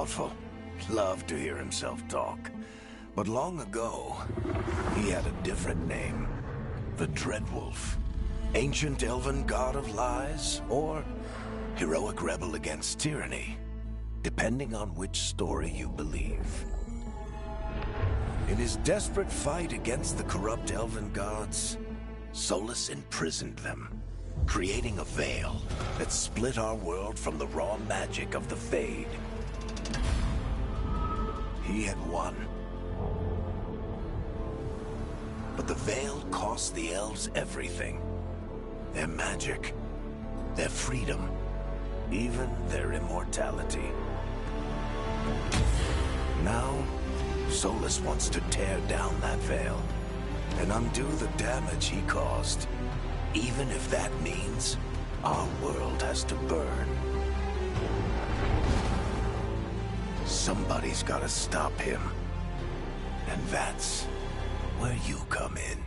powerful. Loved to hear himself talk. But long ago, he had a different name. The Dreadwolf. Ancient elven god of lies, or heroic rebel against tyranny, depending on which story you believe. In his desperate fight against the corrupt elven gods, Solus imprisoned them, creating a veil that split our world from the raw magic of the Fade. He had won. But the veil cost the elves everything. Their magic, their freedom, even their immortality. Now, Solus wants to tear down that veil and undo the damage he caused, even if that means our world has to burn. Somebody's gotta stop him, and that's where you come in.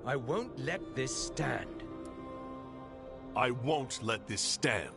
I won't let this stand. I won't let this stand.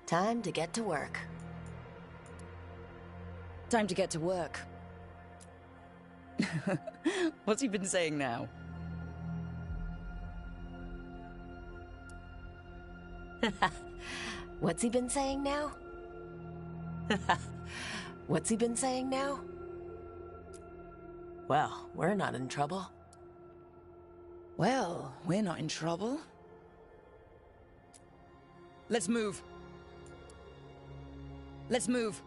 Time to get to work. Time to get to work. What's he been saying now? What's he been saying now? What's he been saying now? Well, we're not in trouble. Well, we're not in trouble. Let's move. Let's move.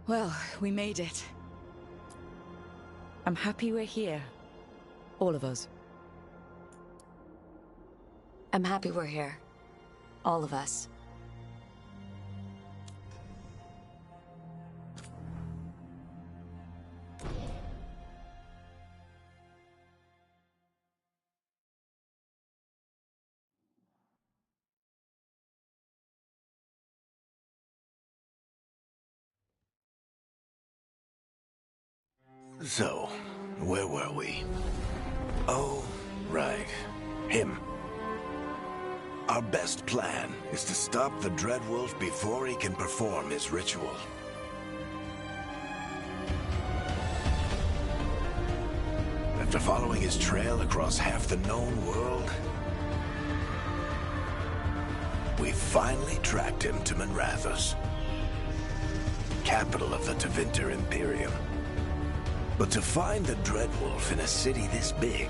Well, we made it. I'm happy we're here. All of us. I'm happy we're here. All of us. So, where were we? Oh, right. Him. Our best plan is to stop the Dreadwolf before he can perform his ritual. After following his trail across half the known world, we finally tracked him to Minrathous. capital of the Tevinter Imperium. But to find the Dreadwolf in a city this big,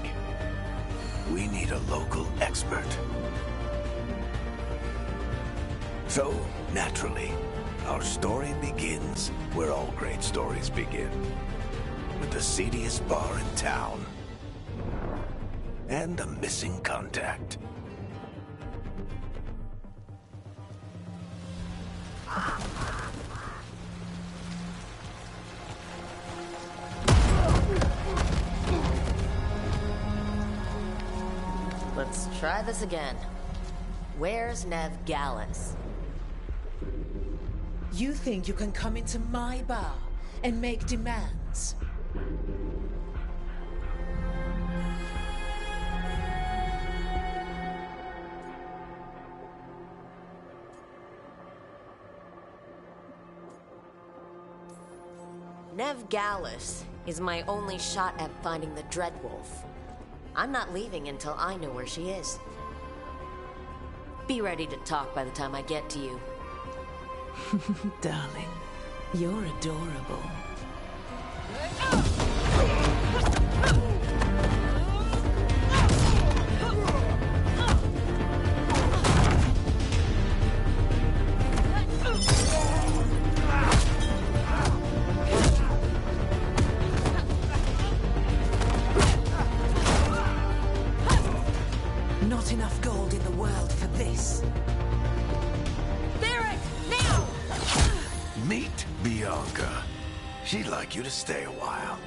we need a local expert. So, naturally, our story begins where all great stories begin. With the seediest bar in town. And a missing contact. Let's try this again. Where's Nev Gallus? You think you can come into my bar and make demands? Nev Gallus is my only shot at finding the Dreadwolf. I'm not leaving until I know where she is. Be ready to talk by the time I get to you. Darling, you're adorable. Not enough gold in the world for this. Meet Bianca. She'd like you to stay a while.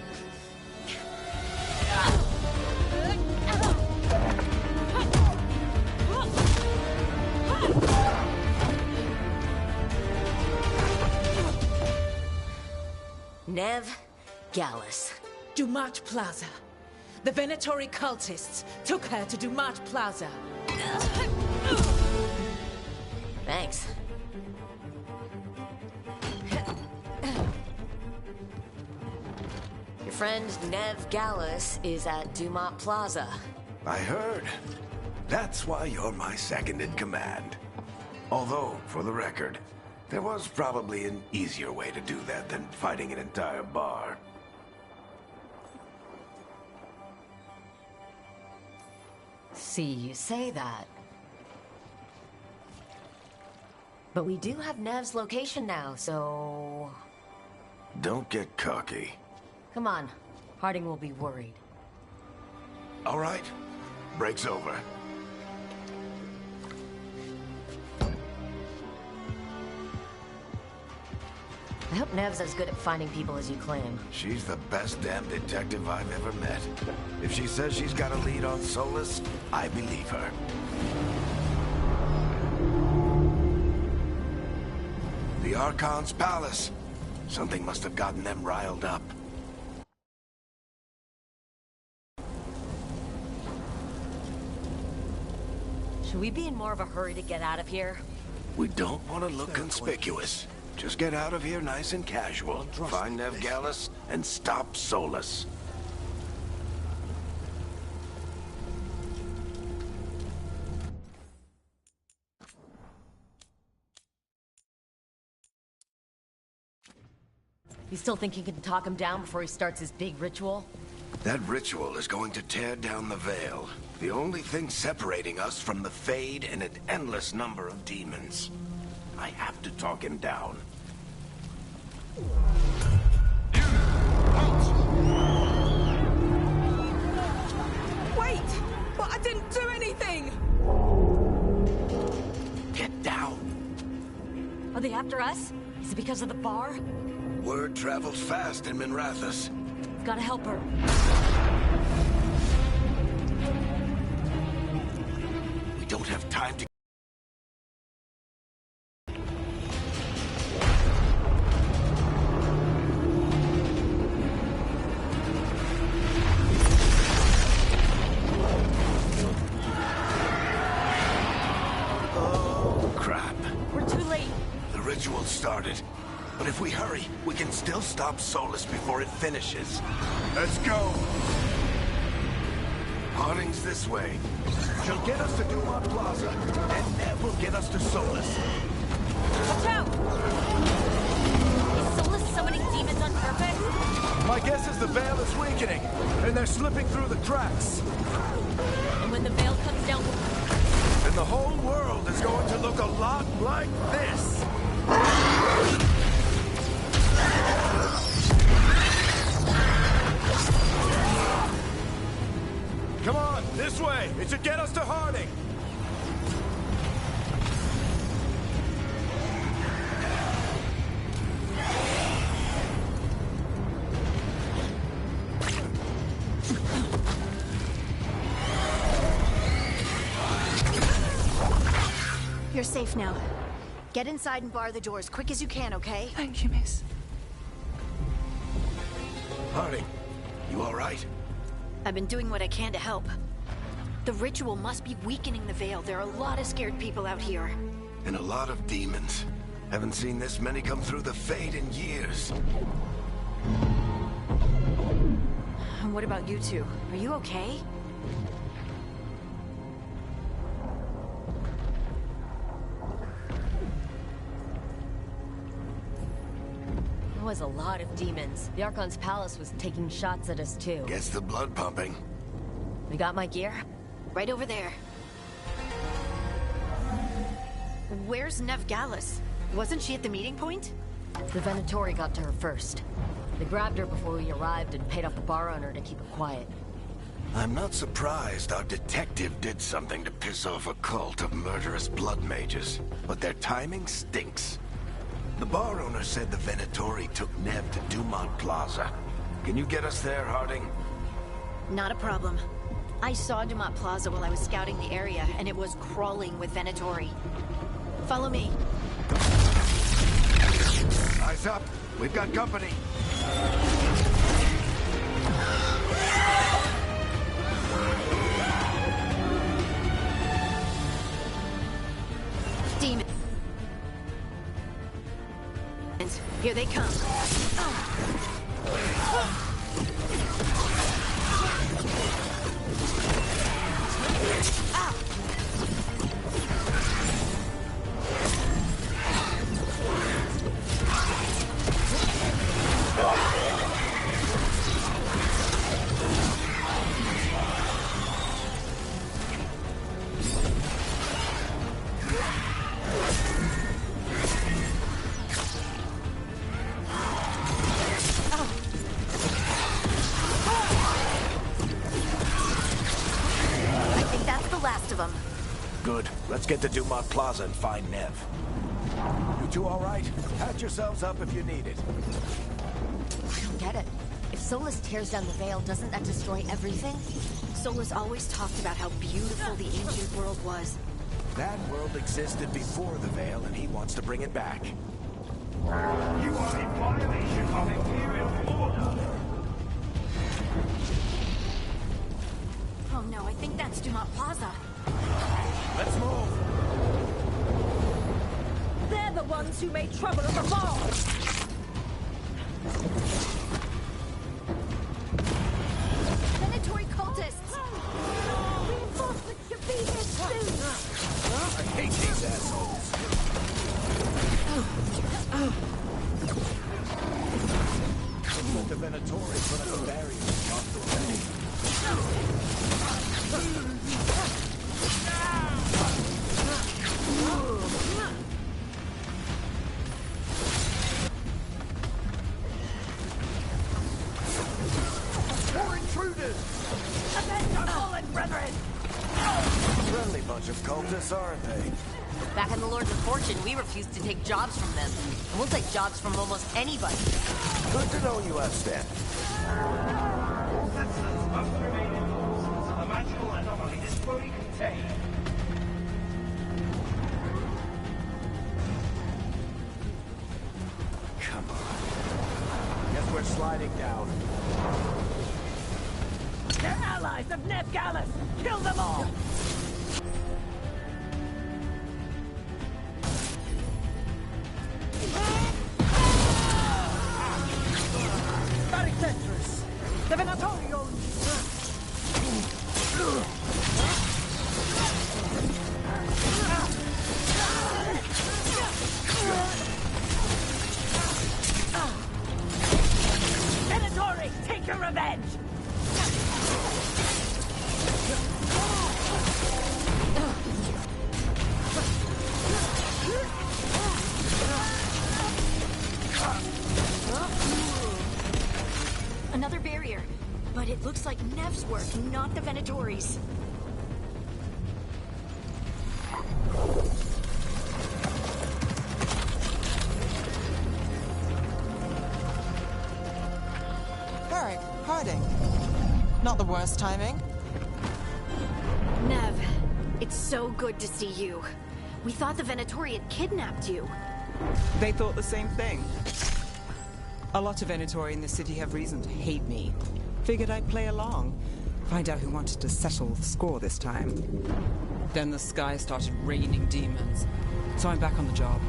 Nev Gallus. Dumat Plaza. The Venatori cultists took her to Dumat Plaza. Thanks. Your friend Nev Gallus is at Dumat Plaza. I heard. That's why you're my second in command. Although, for the record, there was probably an easier way to do that than fighting an entire bar. See, you say that. But we do have Nev's location now, so... Don't get cocky. Come on. Harding will be worried. All right. Break's over. I hope Nev's as good at finding people as you claim. She's the best damn detective I've ever met. If she says she's got a lead on Solus, I believe her. The Archon's palace. Something must have gotten them riled up. Should we be in more of a hurry to get out of here? We don't want to look conspicuous. Just get out of here nice and casual. Find Nev Gallus and stop Solus. You still think you can talk him down before he starts his big ritual? That ritual is going to tear down the Veil. The only thing separating us from the Fade and an endless number of demons. I have to talk him down. Wait! But I didn't do anything! Get down. Are they after us? Is it because of the bar? Word travels fast in Minrathous. Gotta help her. We don't have time to... Oh, crap. We're too late. The ritual started. But if we hurry, we can still stop Solus before it finishes. Let's go! Harding's this way. She'll get us to Dumat Plaza, and Nev will get us to Solus. Watch out! Is weakening, and they're slipping through the cracks. And when the veil comes down... And the whole world is going to look a lot like this. Come on, this way. It should get us to Harding. You're safe now. Get inside and bar the door as quick as you can, okay? Thank you, miss. Harding, you all right? I've been doing what I can to help. The ritual must be weakening the veil. There are a lot of scared people out here. And a lot of demons. Haven't seen this many come through the Fade in years. What about you two? Are you okay? There was a lot of demons. The Archon's palace was taking shots at us too. Gets the blood pumping. We got my gear? Right over there. Where's Nev Gallus? Wasn't she at the meeting point? The Venatori got to her first. They grabbed her before we arrived and paid off the bar owner to keep her quiet. I'm not surprised our detective did something to piss off a cult of murderous blood mages, but their timing stinks. The bar owner said the Venatori took Nev to Dumont Plaza. Can you get us there, Harding? Not a problem. I saw Dumont Plaza while I was scouting the area, and it was crawling with Venatori. Follow me. Eyes up. We've got company. Demons. Here they come. Good. Let's get to Dumont Plaza and find Nev. You two all right? Patch yourselves up if you need it. I don't get it. If Solus tears down the veil, doesn't that destroy everything? Solus always talked about how beautiful the ancient world was. That world existed before the veil, and he wants to bring it back. You are in violation of Imperial order. Oh no, I think that's Dumont Plaza. Let's move! They're the ones who made trouble at the bar! Venatori cultists! Reinforcements should be here soon! I hate these assholes. Let the Venatori put up a barrier and block the way. More intruders! Avenge our fallen brethren! Friendly bunch of cultists, aren't they? Back in the Lords of Fortune, we refused to take jobs from them. And we'll take jobs from almost anybody. Good to know you have Stan. All citizens must remain indoors until the magical anomaly is fully contained. Come on. Guess we're sliding down. They're allies of Nev Gallus! Kill them all! Baricentris! The Venatorians! Venatori, take your revenge! But it looks like Nev's work, not the Venatori's. Eric, Harding. Not the worst timing. Nev, it's so good to see you. We thought the Venatori had kidnapped you. They thought the same thing. A lot of Venatori in the city have reason to hate me. Figured I'd play along. Find out who wanted to settle the score this time. Then the sky started raining demons. So I'm back on the job.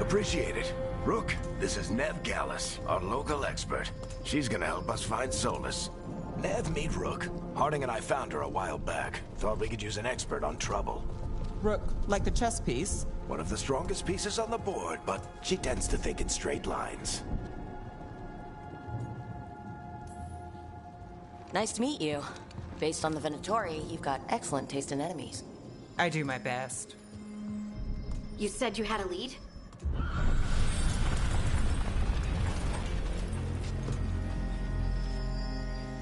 Appreciate it. Rook, this is Nev Gallus, our local expert. She's gonna help us find Solus. Nev, meet Rook. Harding and I found her a while back. Thought we could use an expert on trouble. Rook, like the chess piece? One of the strongest pieces on the board, but she tends to think in straight lines. Nice to meet you. Based on the Venatori, you've got excellent taste in enemies. I do my best. You said you had a lead?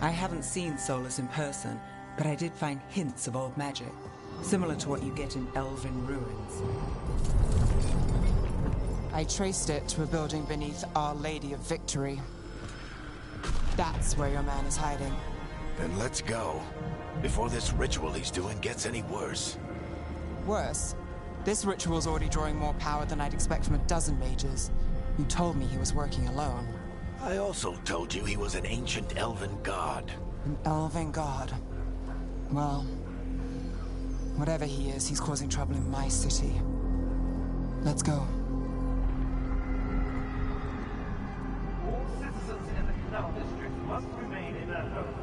I haven't seen Solus in person, but I did find hints of old magic, similar to what you get in elven ruins. I traced it to a building beneath Our Lady of Victory. That's where your man is hiding. Then let's go. Before this ritual he's doing gets any worse. Worse, this ritual's already drawing more power than I'd expect from a dozen mages. You told me he was working alone. I also told you he was an ancient elven god. An elven god. Well, whatever he is, he's causing trouble in my city. Let's go. All citizens in the Canal District must remain in their homes.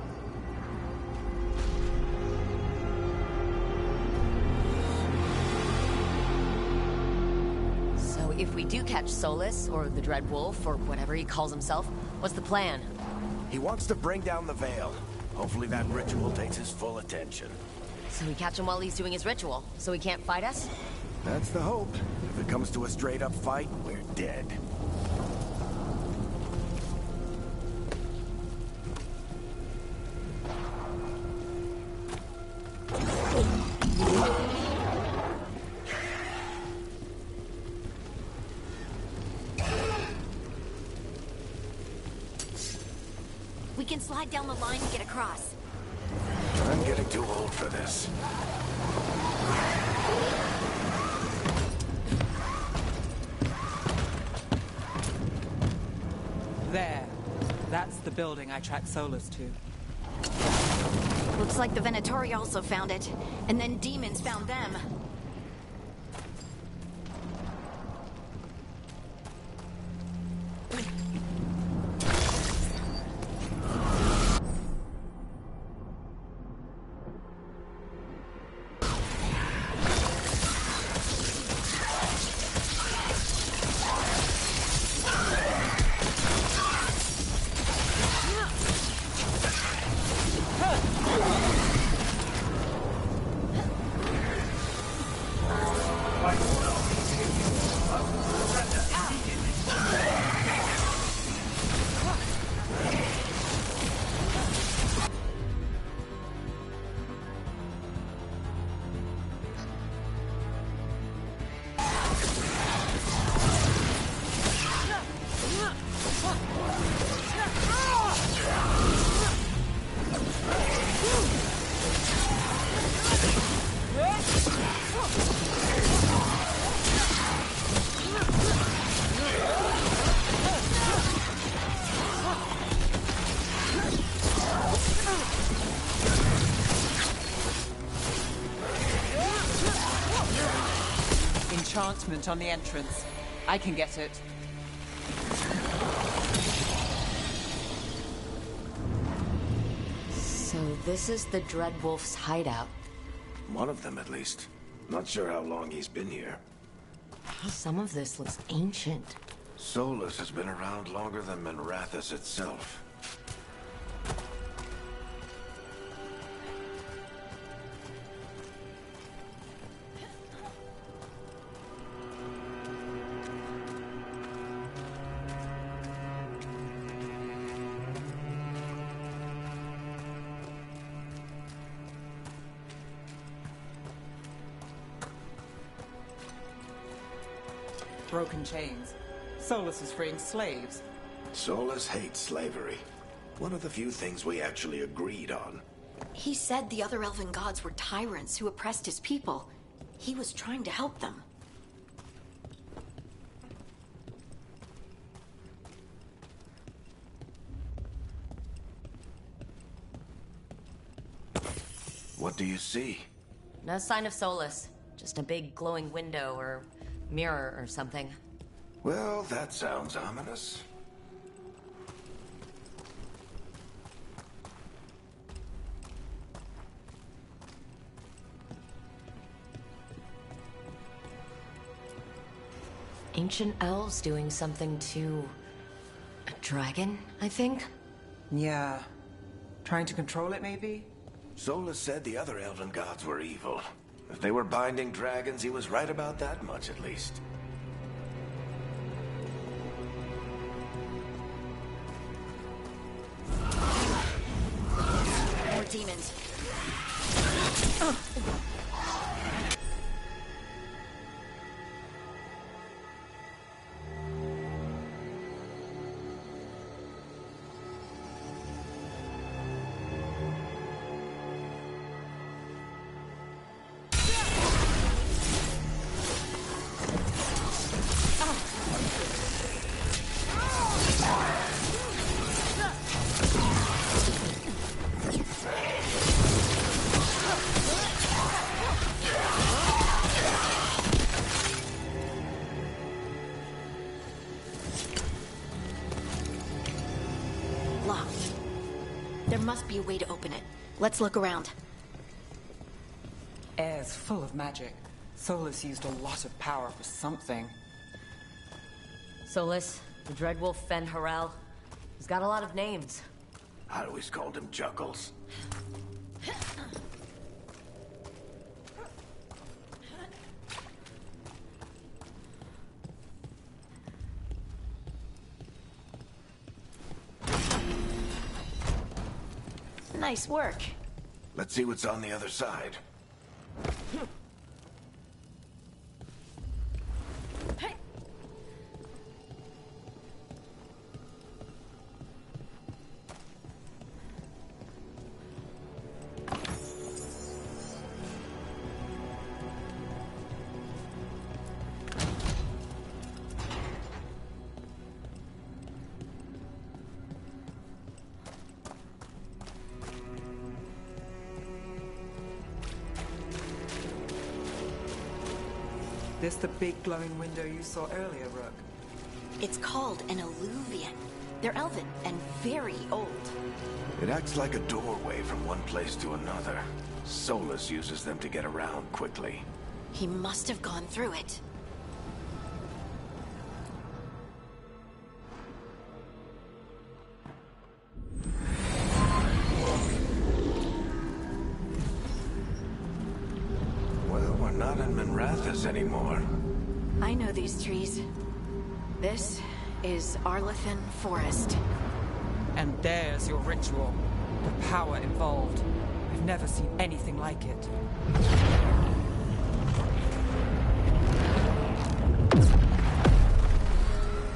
So if we do catch Solus, or the Dreadwolf, or whatever he calls himself, what's the plan? He wants to bring down the Veil. Hopefully that ritual takes his full attention. So we catch him while he's doing his ritual, so he can't fight us? That's the hope. If it comes to a straight-up fight, we're dead. We can slide down the line and get across. I'm getting too old for this. There. That's the building I tracked Solus to. Looks like the Venatori also found it, and then demons found them. Enchantment on the entrance. I can get it. So this is the Dreadwolf's hideout. One of them, at least. Not sure how long he's been here. Some of this looks ancient. Solus has been around longer than Manrathus itself. broken chains. Solus is freeing slaves. Solus hates slavery. One of the few things we actually agreed on. He said the other elven gods were tyrants who oppressed his people. He was trying to help them. What do you see? No sign of Solus. Just a big glowing window or mirror or something. Well, that sounds ominous. Ancient elves doing something to a dragon, I think? Yeah. Trying to control it, maybe? Solus said the other elven gods were evil. If they were binding dragons, he was right about that much, at least. More demons. Locked. There must be a way to open it. Let's look around. Air's full of magic. Solus used a lot of power for something. Solus, the Dreadwolf Fen Harel. He's got a lot of names. I always called him Juggles. Nice work. Let's see what's on the other side. This the big glowing window you saw earlier, Rook? It's called an alluvian. They're elven and very old. It acts like a doorway from one place to another. Solus uses them to get around quickly. He must have gone through it. Well, we're not in Minrathous anymore. I know these trees. This is Arlethan Forest. And there's your ritual. The power involved. I've never seen anything like it.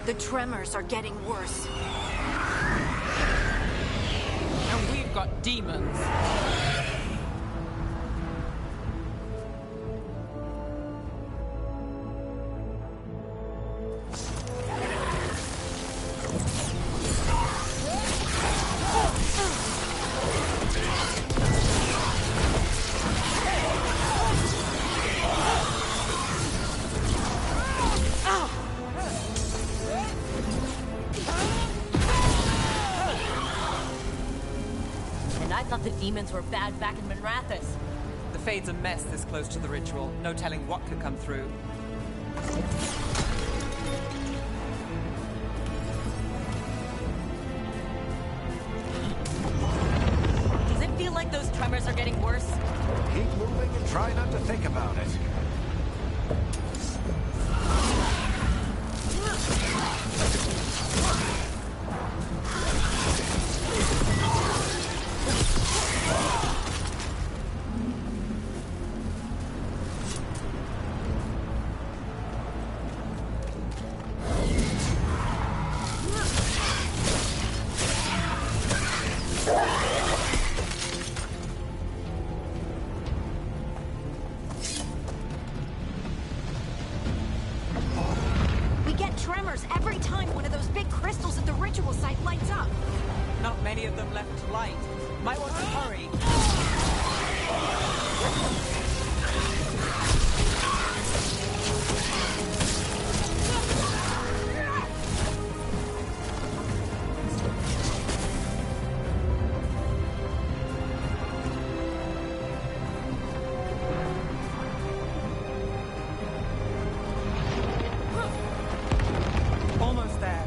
The tremors are getting worse. And we've got demons. I thought the demons were bad back in Minrathous. The Fade's a mess this close to the ritual. No telling what could come through. Does it feel like those tremors are getting worse? Keep moving and try not to think about it. tremors every time one of those big crystals at the ritual site lights up. Not many of them left to light. Might want to hurry. Almost there.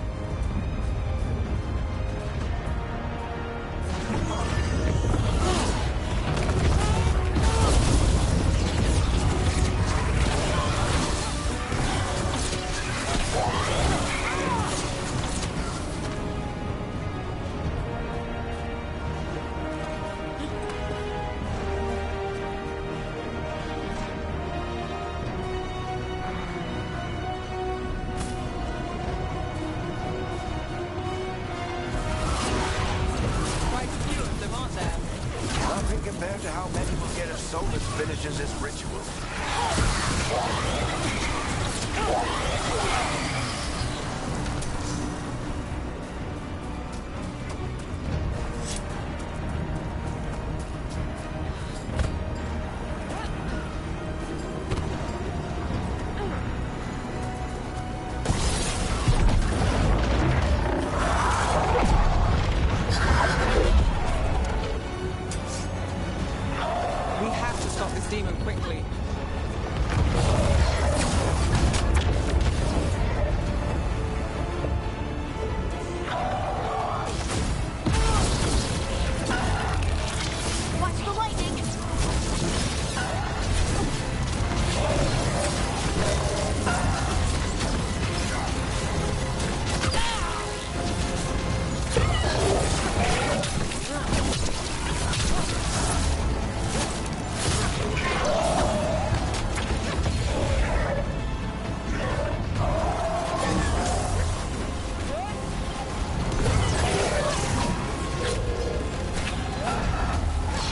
Quite a few of them, aren't there? Nothing compared to how many will get if Solus finishes his ritual. We have to stop this demon quickly. Watch the lightning!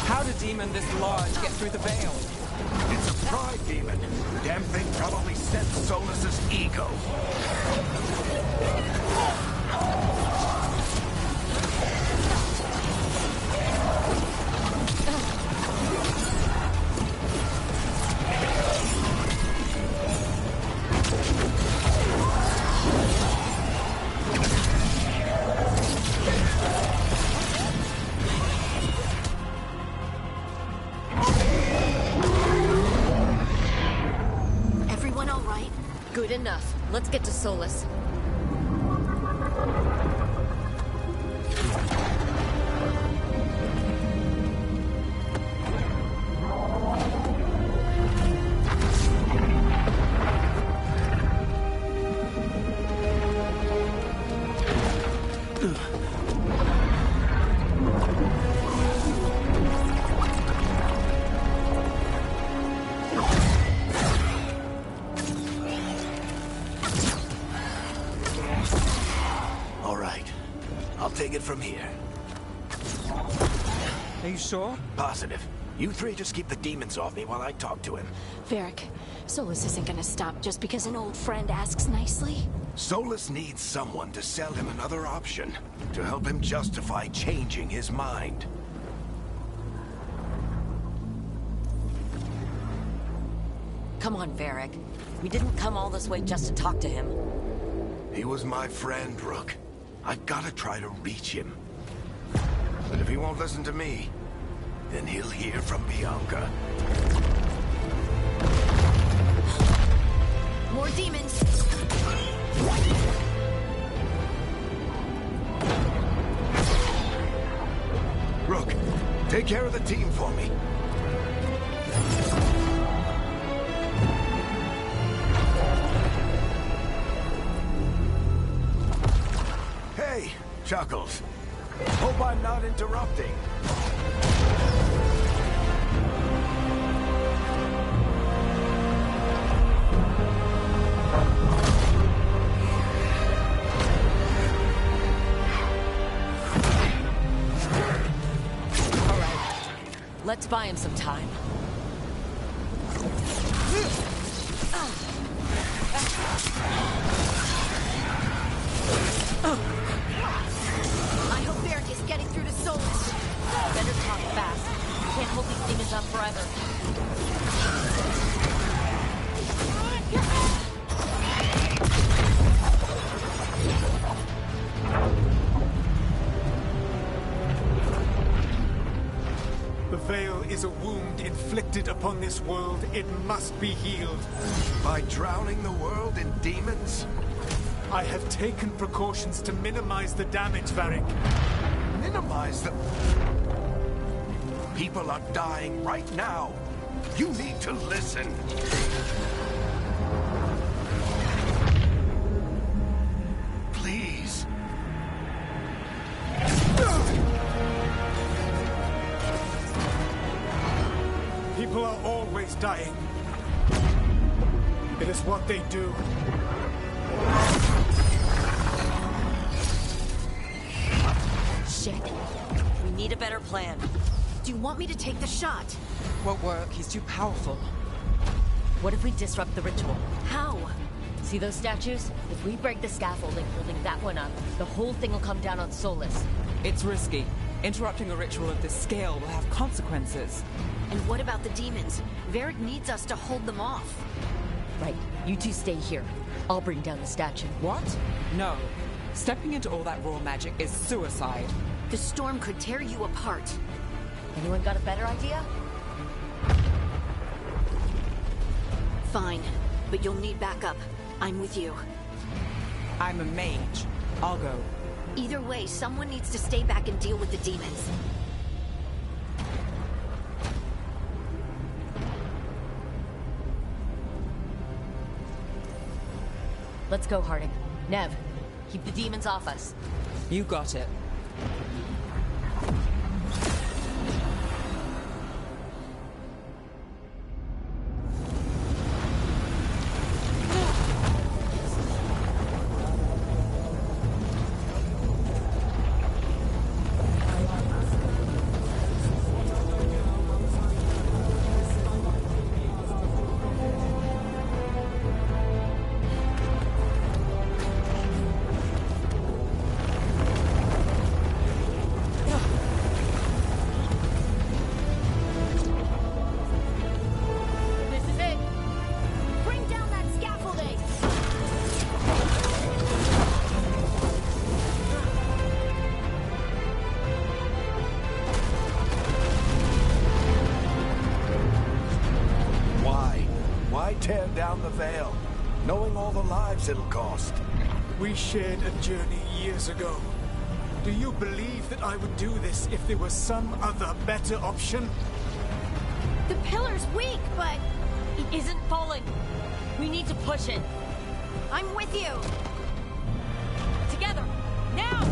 How did a demon this large get through the veil? It's a pride demon. Damn thing probably sent Solus's ego. Everyone all right? Good enough. Let's get to Solus. All right. I'll take it from here. Are you sure? Positive. You three just keep the demons off me while I talk to him. Varric, Solus isn't gonna stop just because an old friend asks nicely. Solus needs someone to sell him another option, to help him justify changing his mind. Come on, Varric. We didn't come all this way just to talk to him. He was my friend, Rook. I've gotta try to reach him. But if he won't listen to me, then he'll hear from Bianca. More demons! Rook, take care of the team for me. Hey, Chuckles. Hope I'm not interrupting. Let's buy him some time. is a wound inflicted upon this world. It must be healed. By drowning the world in demons? I have taken precautions to minimize the damage, Varric. Minimize the... People are dying right now. You need to listen. Please. People are always dying. It is what they do. Shit. We need a better plan. Do you want me to take the shot? Won't work. He's too powerful. What if we disrupt the ritual? How? See those statues? If we break the scaffolding holding that one up, the whole thing will come down on Solus. It's risky. Interrupting a ritual of this scale will have consequences. And what about the demons? Varric needs us to hold them off. Right. You two stay here. I'll bring down the statue. What? No. Stepping into all that raw magic is suicide. The storm could tear you apart. Anyone got a better idea? Fine, but you'll need backup. I'm with you. I'm a mage. I'll go. Either way, someone needs to stay back and deal with the demons. Let's go, Harding. Nev, keep the demons off us. You got it. Tear down the veil, knowing all the lives it'll cost. We shared a journey years ago. Do you believe that I would do this if there was some other better option? The pillar's weak, but... It isn't falling. We need to push it. I'm with you. Together. Now!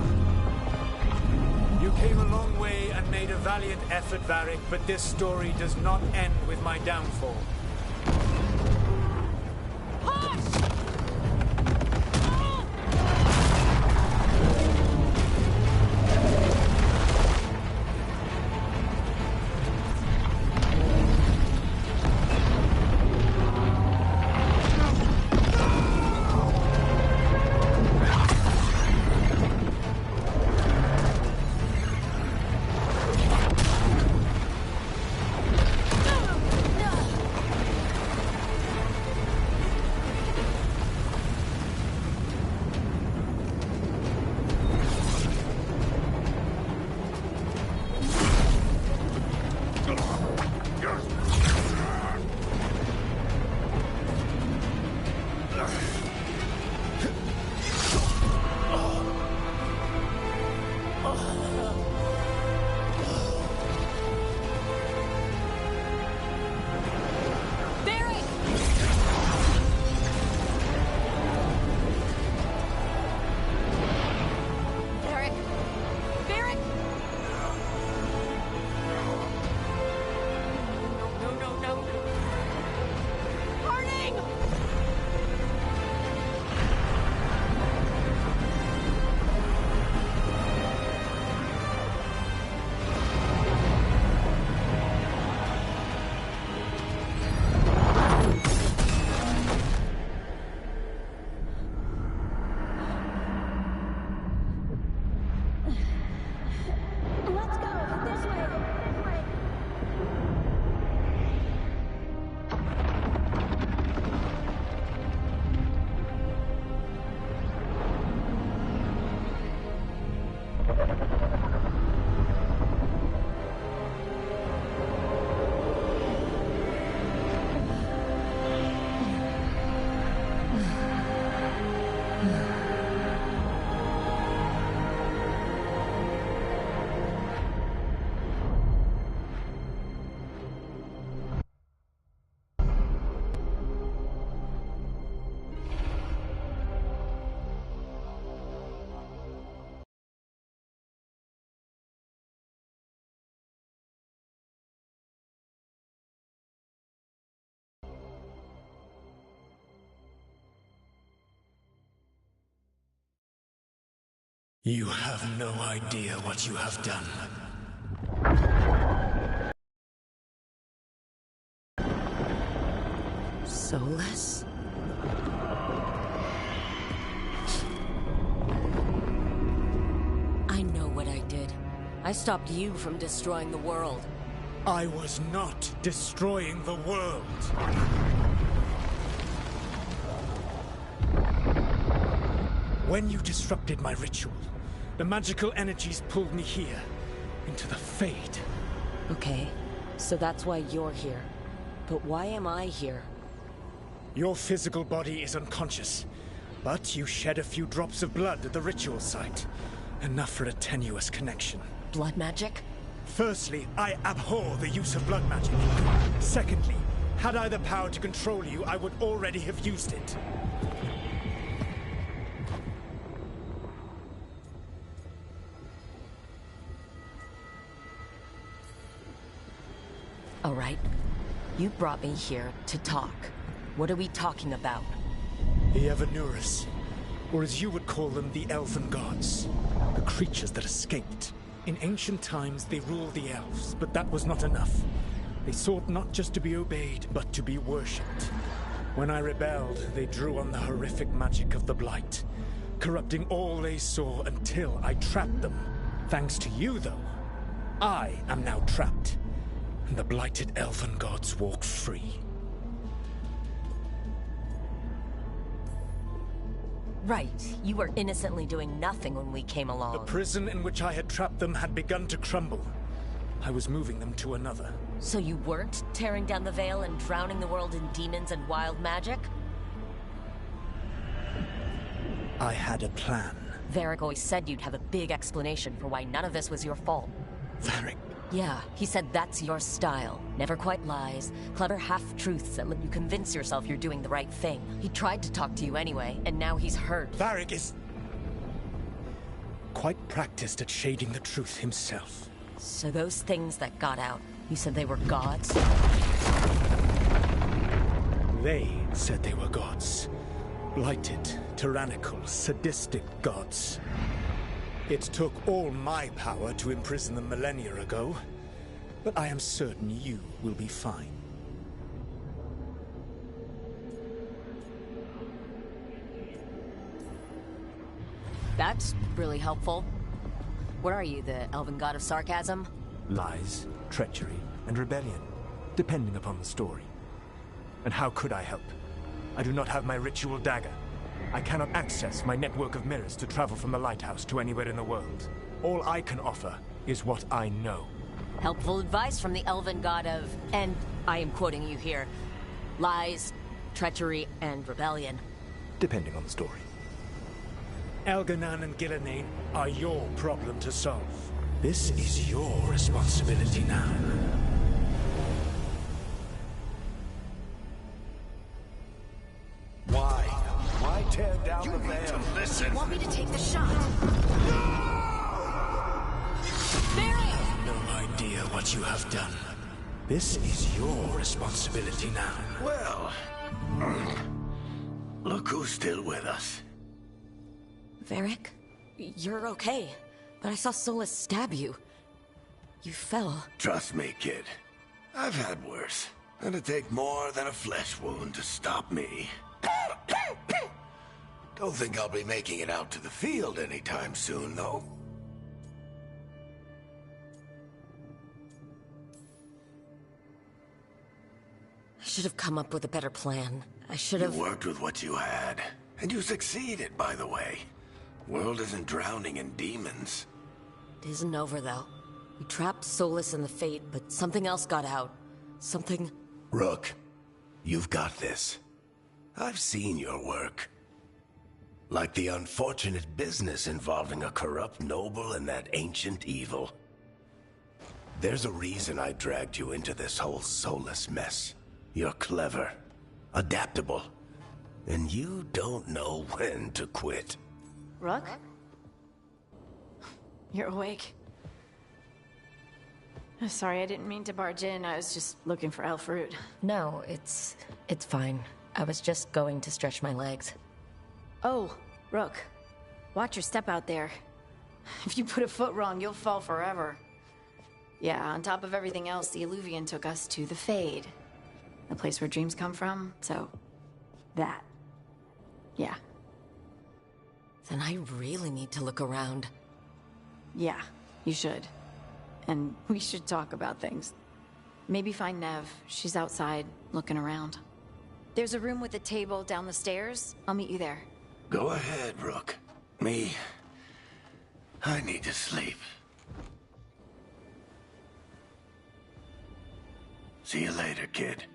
You came a long way and made a valiant effort, Varric, but this story does not end with my downfall. You have no idea what you have done. Solus? I know what I did. I stopped you from destroying the world. I was not destroying the world. When you disrupted my ritual, the magical energies pulled me here, into the Fade. Okay, so that's why you're here. But why am I here? Your physical body is unconscious, but you shed a few drops of blood at the ritual site. Enough for a tenuous connection. Blood magic? Firstly, I abhor the use of blood magic. Secondly, had I the power to control you, I would already have used it. All right. You brought me here to talk. What are we talking about? The Evanurus, or as you would call them, the Elven Gods. The creatures that escaped. In ancient times, they ruled the elves, but that was not enough. They sought not just to be obeyed, but to be worshipped. When I rebelled, they drew on the horrific magic of the Blight, corrupting all they saw until I trapped them. Thanks to you, though, I am now trapped, and the blighted Elven Gods walk free. Right. You were innocently doing nothing when we came along. The prison in which I had trapped them had begun to crumble. I was moving them to another. So you weren't tearing down the Veil and drowning the world in demons and wild magic? I had a plan. Varric always said you'd have a big explanation for why none of this was your fault. Varric? Yeah, he said that's your style. Never quite lies, clever half-truths that let you convince yourself you're doing the right thing. He tried to talk to you anyway, and now he's hurt. Varric is quite practiced at shading the truth himself. So those things that got out, you said they were gods? They said they were gods. Blighted, tyrannical, sadistic gods. It took all my power to imprison them millennia ago, but I am certain you will be fine. That's really helpful. What are you, the Elven God of Sarcasm? Lies, treachery, and rebellion, depending upon the story. And how could I help? I do not have my ritual dagger. I cannot access my network of mirrors to travel from the lighthouse to anywhere in the world. All I can offer is what I know. Helpful advice from the Elven God of, and I am quoting you here, lies, treachery, and rebellion. Depending on the story. Elganan and Gillenane are your problem to solve. This is your responsibility now. Why tear down the veil? Listen. You want me to take the shot? Barry! No idea what you have done. This is your responsibility now. Well, look who's still with us. Varric, you're okay, but I saw Solus stab you. You fell. Trust me, kid. I've had worse. It'd take more than a flesh wound to stop me. Don't think I'll be making it out to the field anytime soon, though. I should have come up with a better plan. I should have... You worked with what you had. And you succeeded, by the way. World isn't drowning in demons. It isn't over, though. We trapped Solus in the Fate, but something else got out. Something... Rook, you've got this. I've seen your work. Like the unfortunate business involving a corrupt noble and that ancient evil. There's a reason I dragged you into this whole Solus mess. You're clever, adaptable, and you don't know when to quit. Rook? You're awake. Sorry, I didn't mean to barge in. I was just looking for elf fruit. No, it's fine. I was just going to stretch my legs. Oh, Rook. Watch your step out there. If you put a foot wrong, you'll fall forever. Yeah, on top of everything else, the Illuvian took us to the Fade. The place where dreams come from, so... that. Yeah. Then I really need to look around. Yeah, you should. And we should talk about things. Maybe find Nev. She's outside, looking around. There's a room with a table down the stairs. I'll meet you there. Go ahead, Rook. I need to sleep. See you later, kid.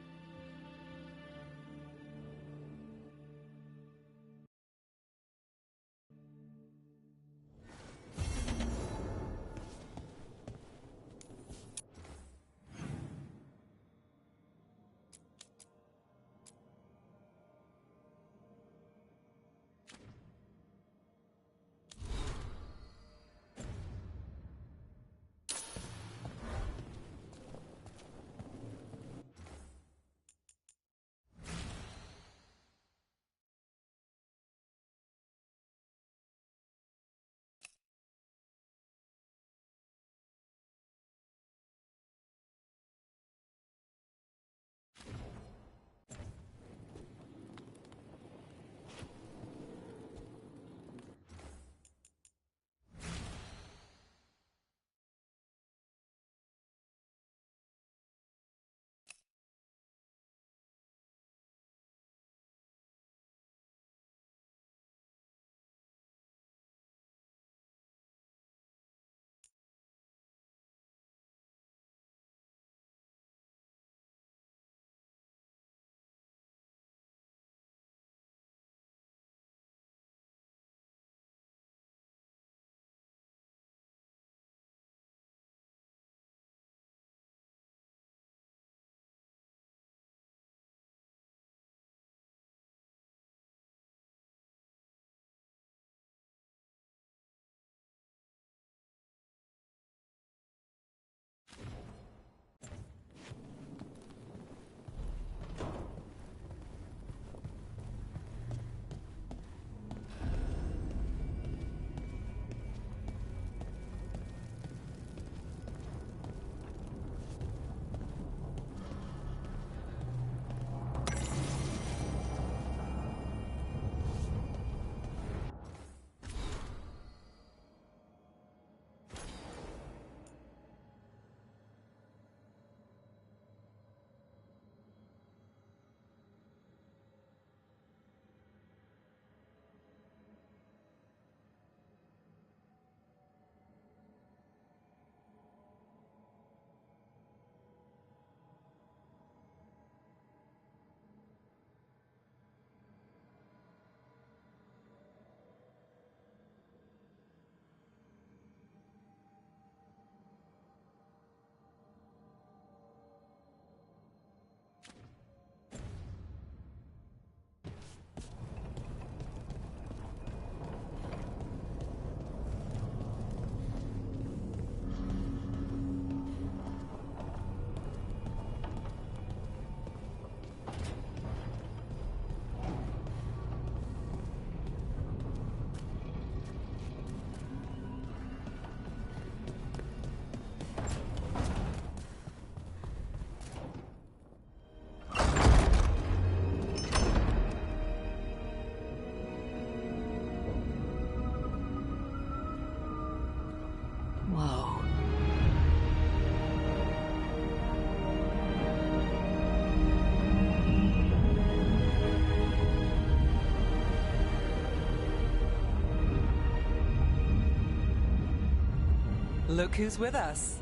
Look who's with us.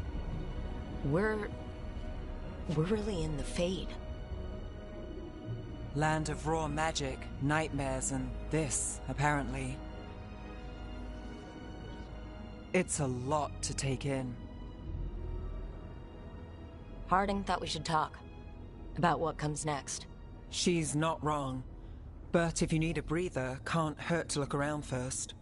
We're really in the Fade. Land of raw magic, nightmares, and this, apparently. It's a lot to take in. Harding thought we should talk. About what comes next. She's not wrong. But if you need a breather, can't hurt to look around first.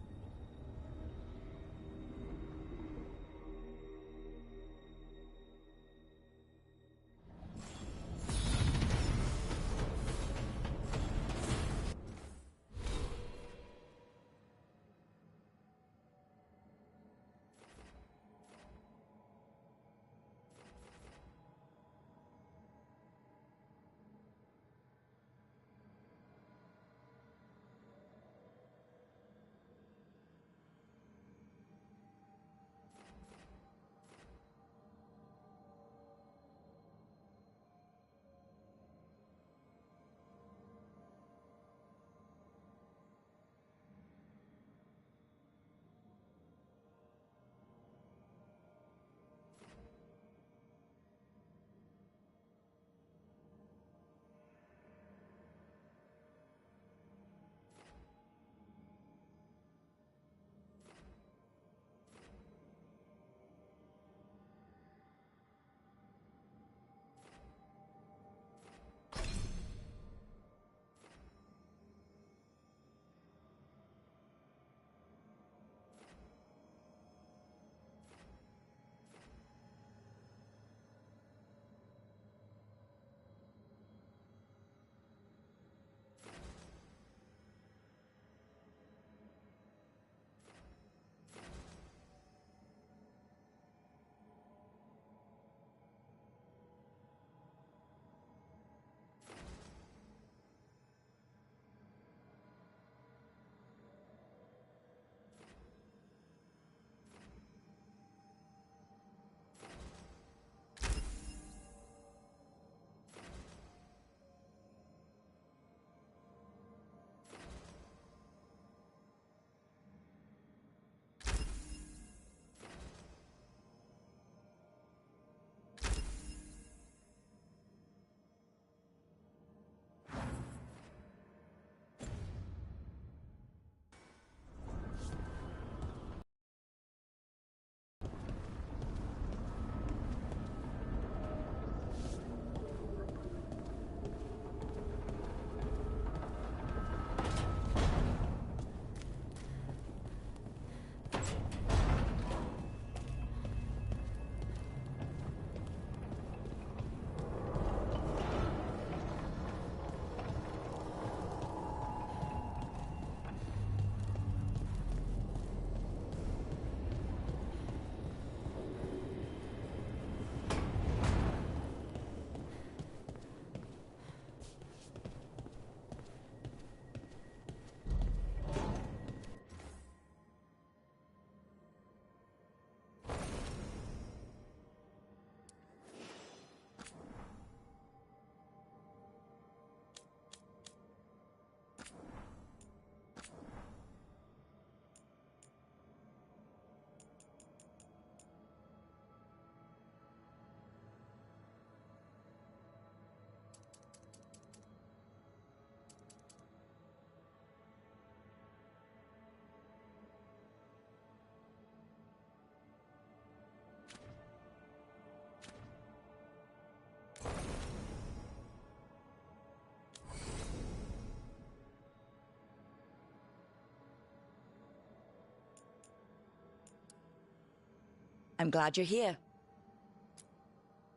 I'm glad you're here.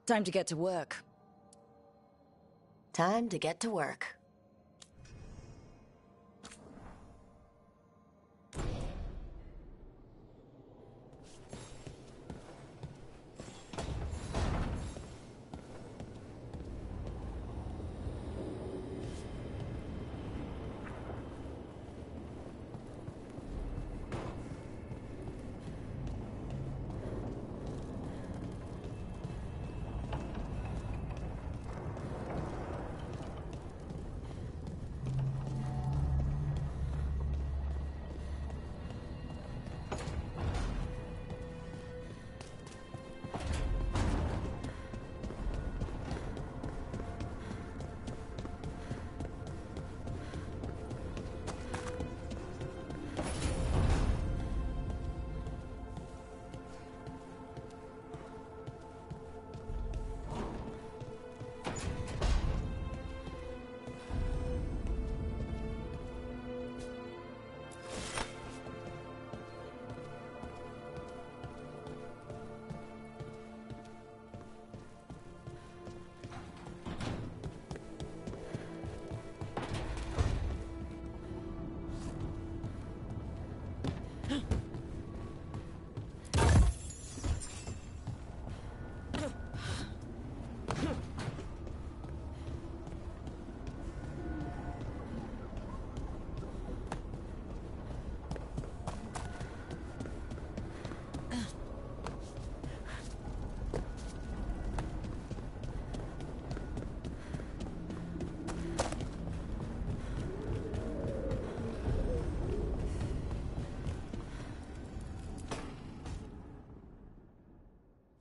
Time to get to work. Time to get to work.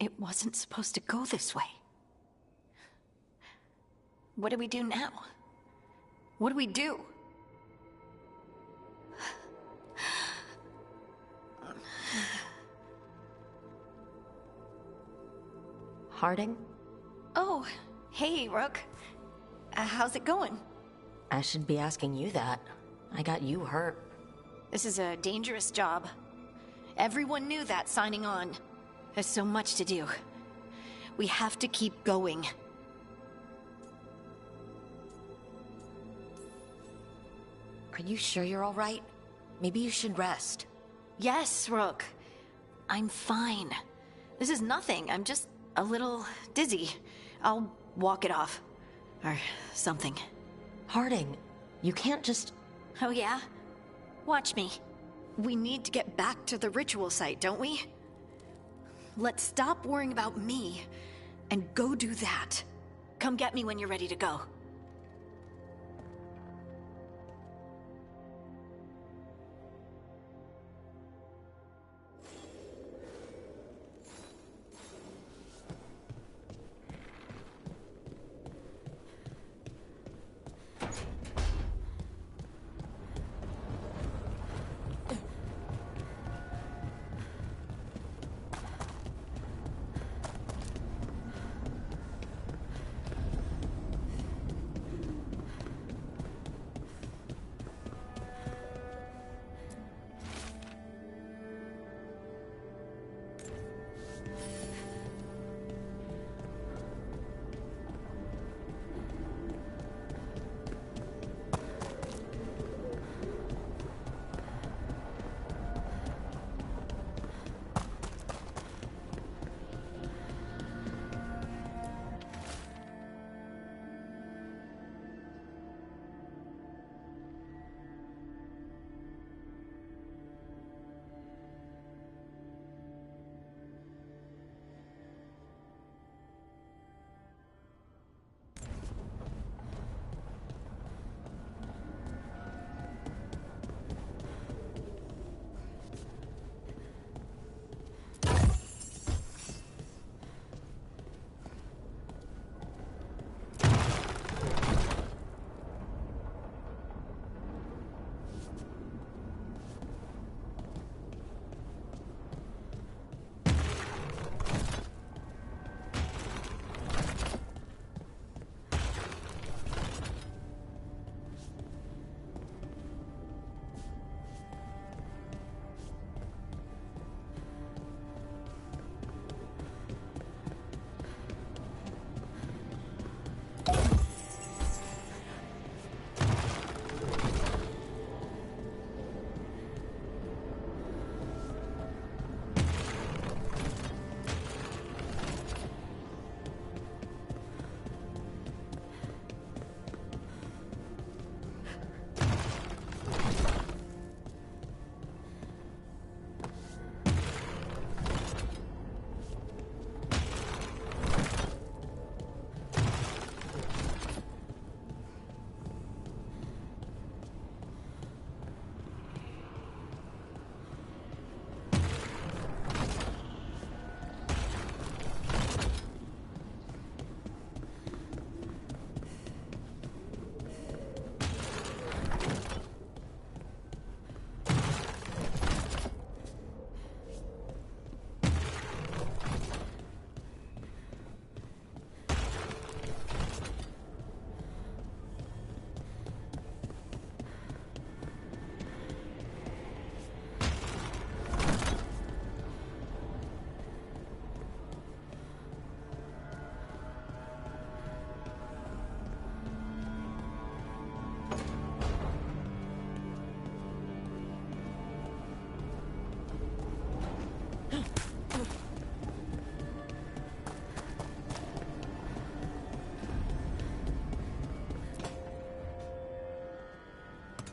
It wasn't supposed to go this way. What do we do now? What do we do? Harding? Oh, hey, Rook. How's it going? I should be asking you that. I got you hurt. This is a dangerous job. Everyone knew that signing on. There's so much to do. We have to keep going. Are you sure you're all right? Maybe you should rest. Yes, Rook. I'm fine. This is nothing. I'm just a little dizzy. I'll walk it off. Or something. Harding, you can't just... Oh yeah? Watch me. We need to get back to the ritual site, don't we? Let's stop worrying about me and go do that. Come get me when you're ready to go.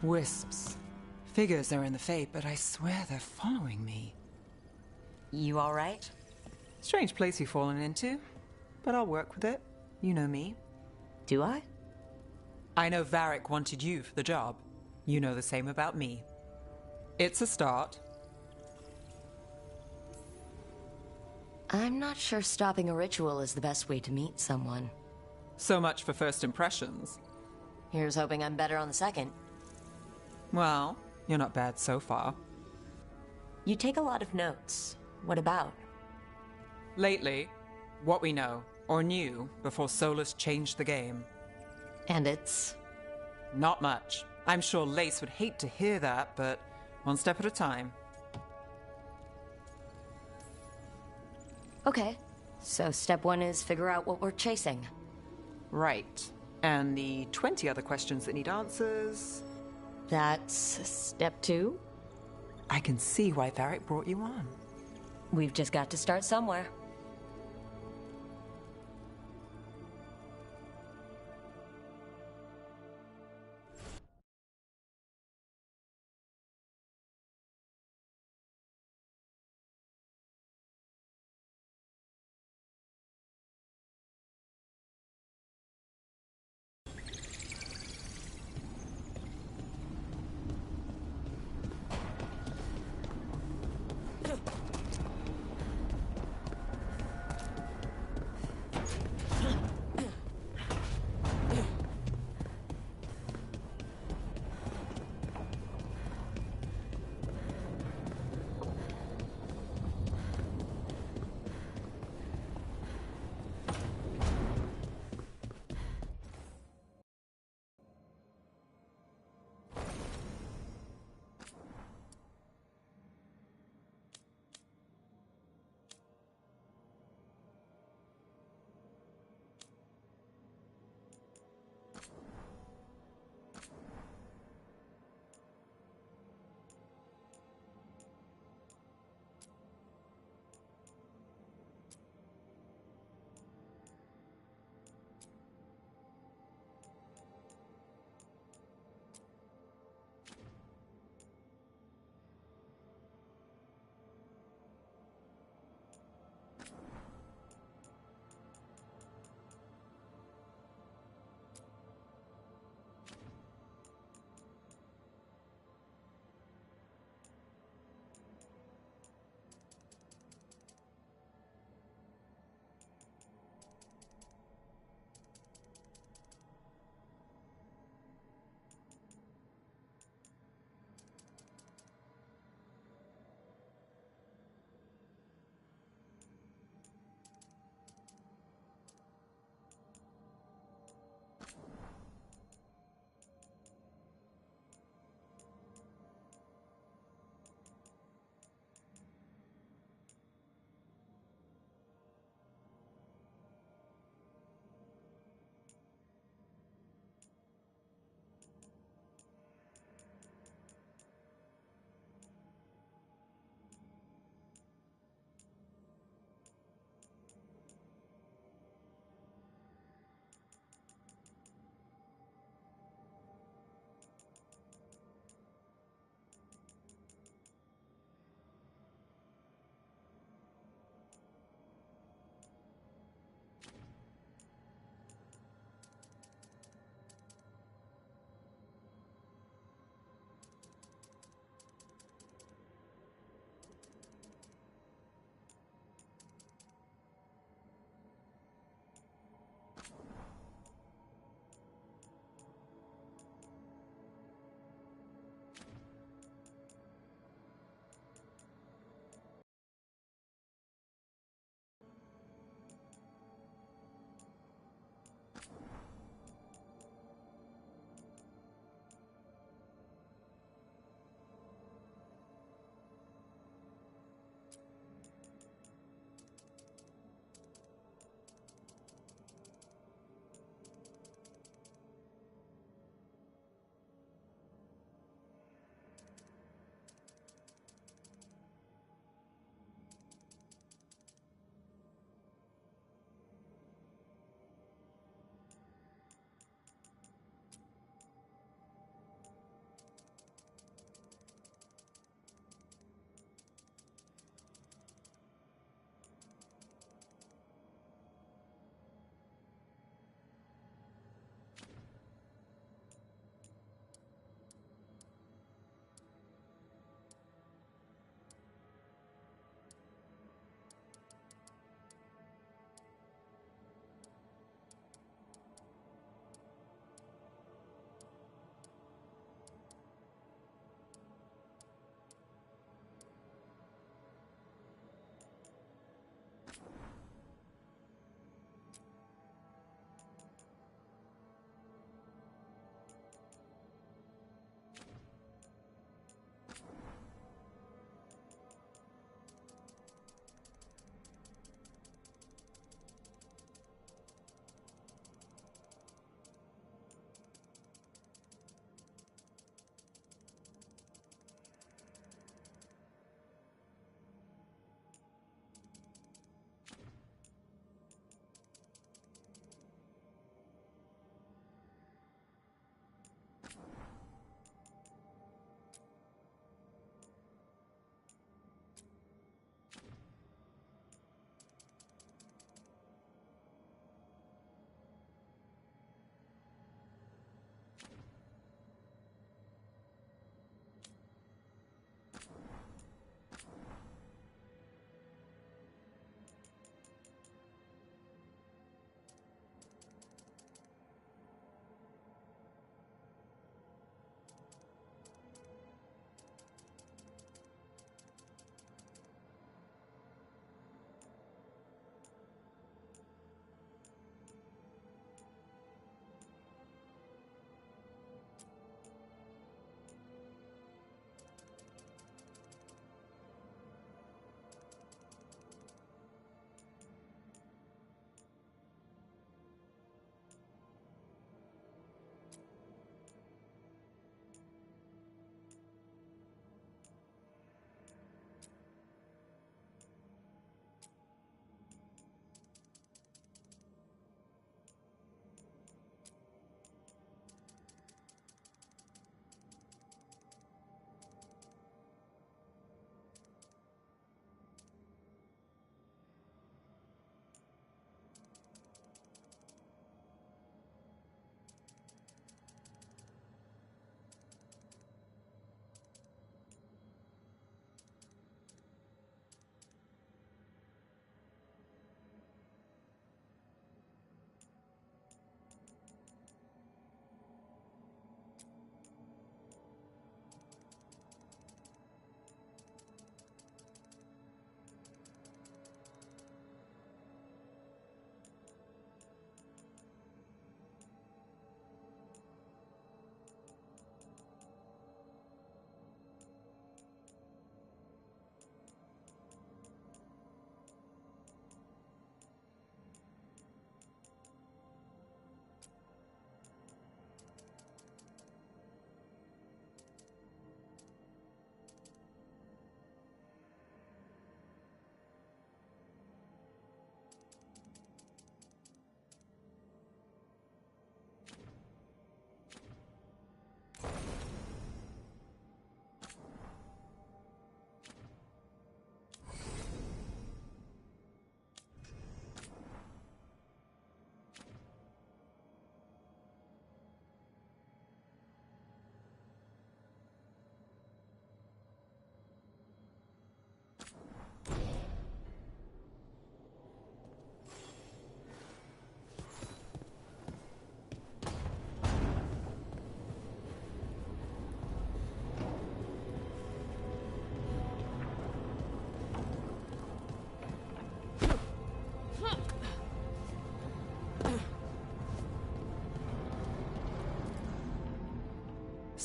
Wisps. Figures are in the fate, but I swear they're following me. You alright? Strange place you've fallen into, but I'll work with it. You know me. Do I? I know Varric wanted you for the job. You know the same about me. It's a start. I'm not sure stopping a ritual is the best way to meet someone. So much for first impressions. Here's hoping I'm better on the second. Well, you're not bad so far. You take a lot of notes. What about? Lately, what we know, or knew, before Solus changed the game. And it's? Not much. I'm sure Lace would hate to hear that, but one step at a time. Okay. So step one is figure out what we're chasing. Right. And the 20 other questions that need answers... That's step two? I can see why Varric brought you on. We've just got to start somewhere.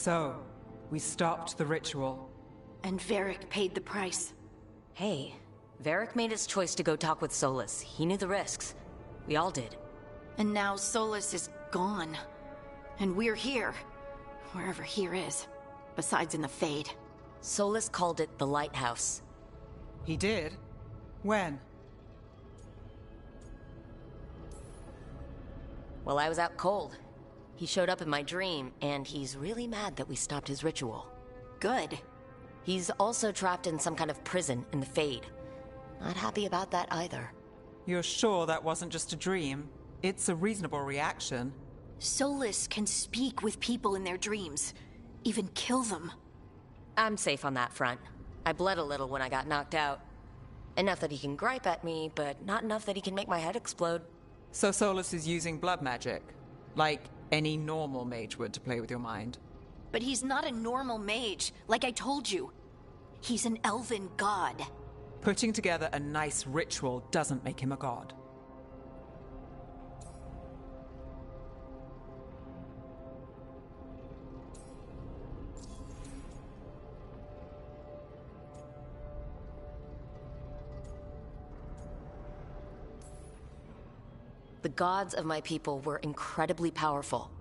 So, we stopped the ritual. And Varric paid the price. Hey, Varric made his choice to go talk with Solus. He knew the risks. We all did. And now Solus is gone. And we're here. Wherever here is. Besides in the Fade. Solus called it the Lighthouse. He did? When? Well, I was out cold. He showed up in my dream, and he's really mad that we stopped his ritual. Good. He's also trapped in some kind of prison in the Fade. Not happy about that either. You're sure that wasn't just a dream? It's a reasonable reaction. Solus can speak with people in their dreams. Even kill them. I'm safe on that front. I bled a little when I got knocked out. Enough that he can gripe at me, but not enough that he can make my head explode. So Solus is using blood magic? Like any normal mage would to play with your mind? But he's not a normal mage, like I told you. He's an elven god. Putting together a nice ritual doesn't make him a god. The gods of my people were incredibly powerful.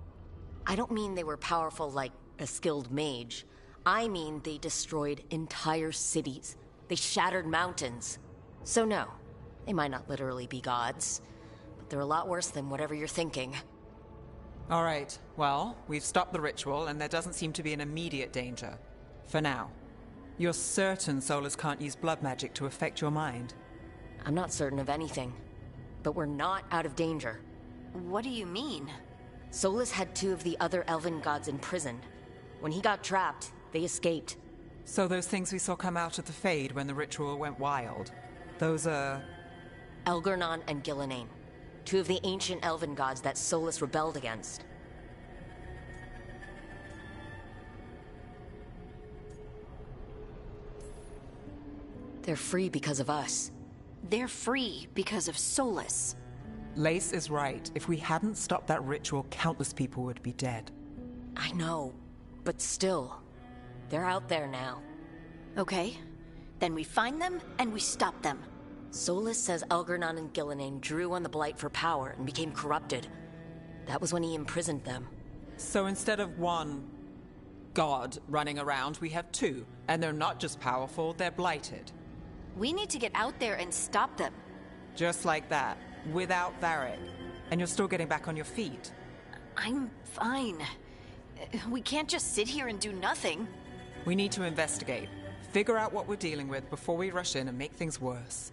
I don't mean they were powerful like a skilled mage. I mean they destroyed entire cities. They shattered mountains. So no, they might not literally be gods, but they're a lot worse than whatever you're thinking. All right, well, we've stopped the ritual and there doesn't seem to be an immediate danger. For now. You're certain Solus can't use blood magic to affect your mind? I'm not certain of anything. But we're not out of danger. What do you mean? Solus had 2 of the other elven gods imprisoned. When he got trapped, they escaped. So those things we saw come out of the Fade when the ritual went wild, those are... Elgernon and Gillenane, 2 of the ancient elven gods that Solus rebelled against. They're free because of us. They're free because of Solus. Lace is right. If we hadn't stopped that ritual, countless people would be dead. I know, but still, they're out there now. Okay, then we find them and we stop them. Solus says Elgernon and Gillenane drew on the Blight for power and became corrupted. That was when he imprisoned them. So instead of 1 god running around, we have 2. And they're not just powerful, they're blighted. We need to get out there and stop them. Just like that, without Varric. And you're still getting back on your feet. I'm fine. We can't just sit here and do nothing. We need to investigate. Figure out what we're dealing with before we rush in and make things worse.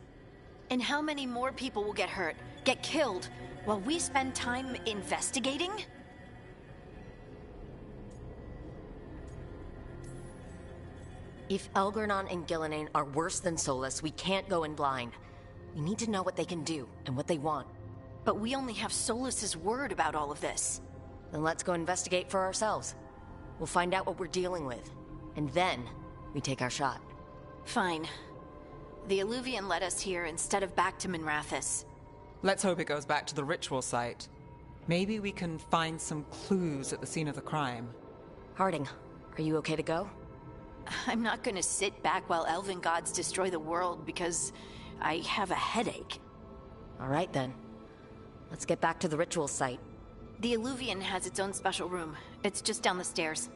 And how many more people will get hurt, get killed, while we spend time investigating? If Elgernon and Gillenane are worse than Solus, we can't go in blind. We need to know what they can do and what they want. But we only have Solus's word about all of this. Then let's go investigate for ourselves. We'll find out what we're dealing with. And then, we take our shot. Fine. The Illuvian led us here instead of back to Minrathous. Let's hope it goes back to the ritual site. Maybe we can find some clues at the scene of the crime. Harding, are you okay to go? I'm not gonna sit back while elven gods destroy the world because I have a headache. All right then. Let's get back to the ritual site. The Illuvian has its own special room. It's just down the stairs.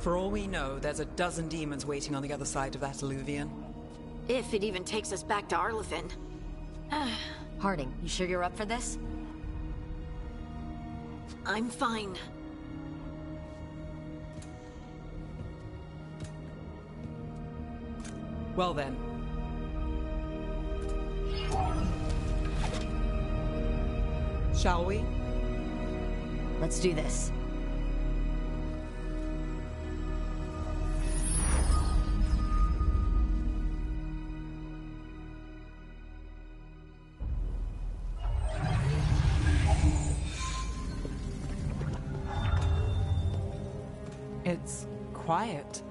For all we know, there's a dozen demons waiting on the other side of that alluvion. If it even takes us back to Arlathan. Harding, you sure you're up for this? I'm fine. Well then. Shall we? Let's do this. It's quiet.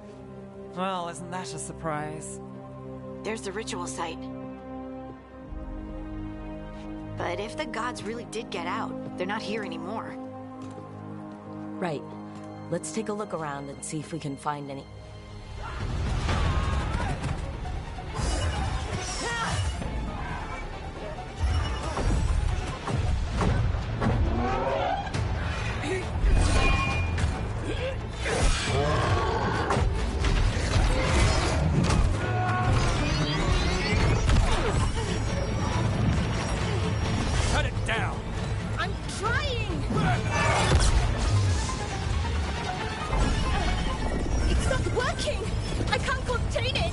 Well, isn't that a surprise? There's the ritual site. But if the gods really did get out, they're not here anymore. Right. Let's take a look around and see if we can find any... Cut it down! I'm trying! It's not working! I can't contain it!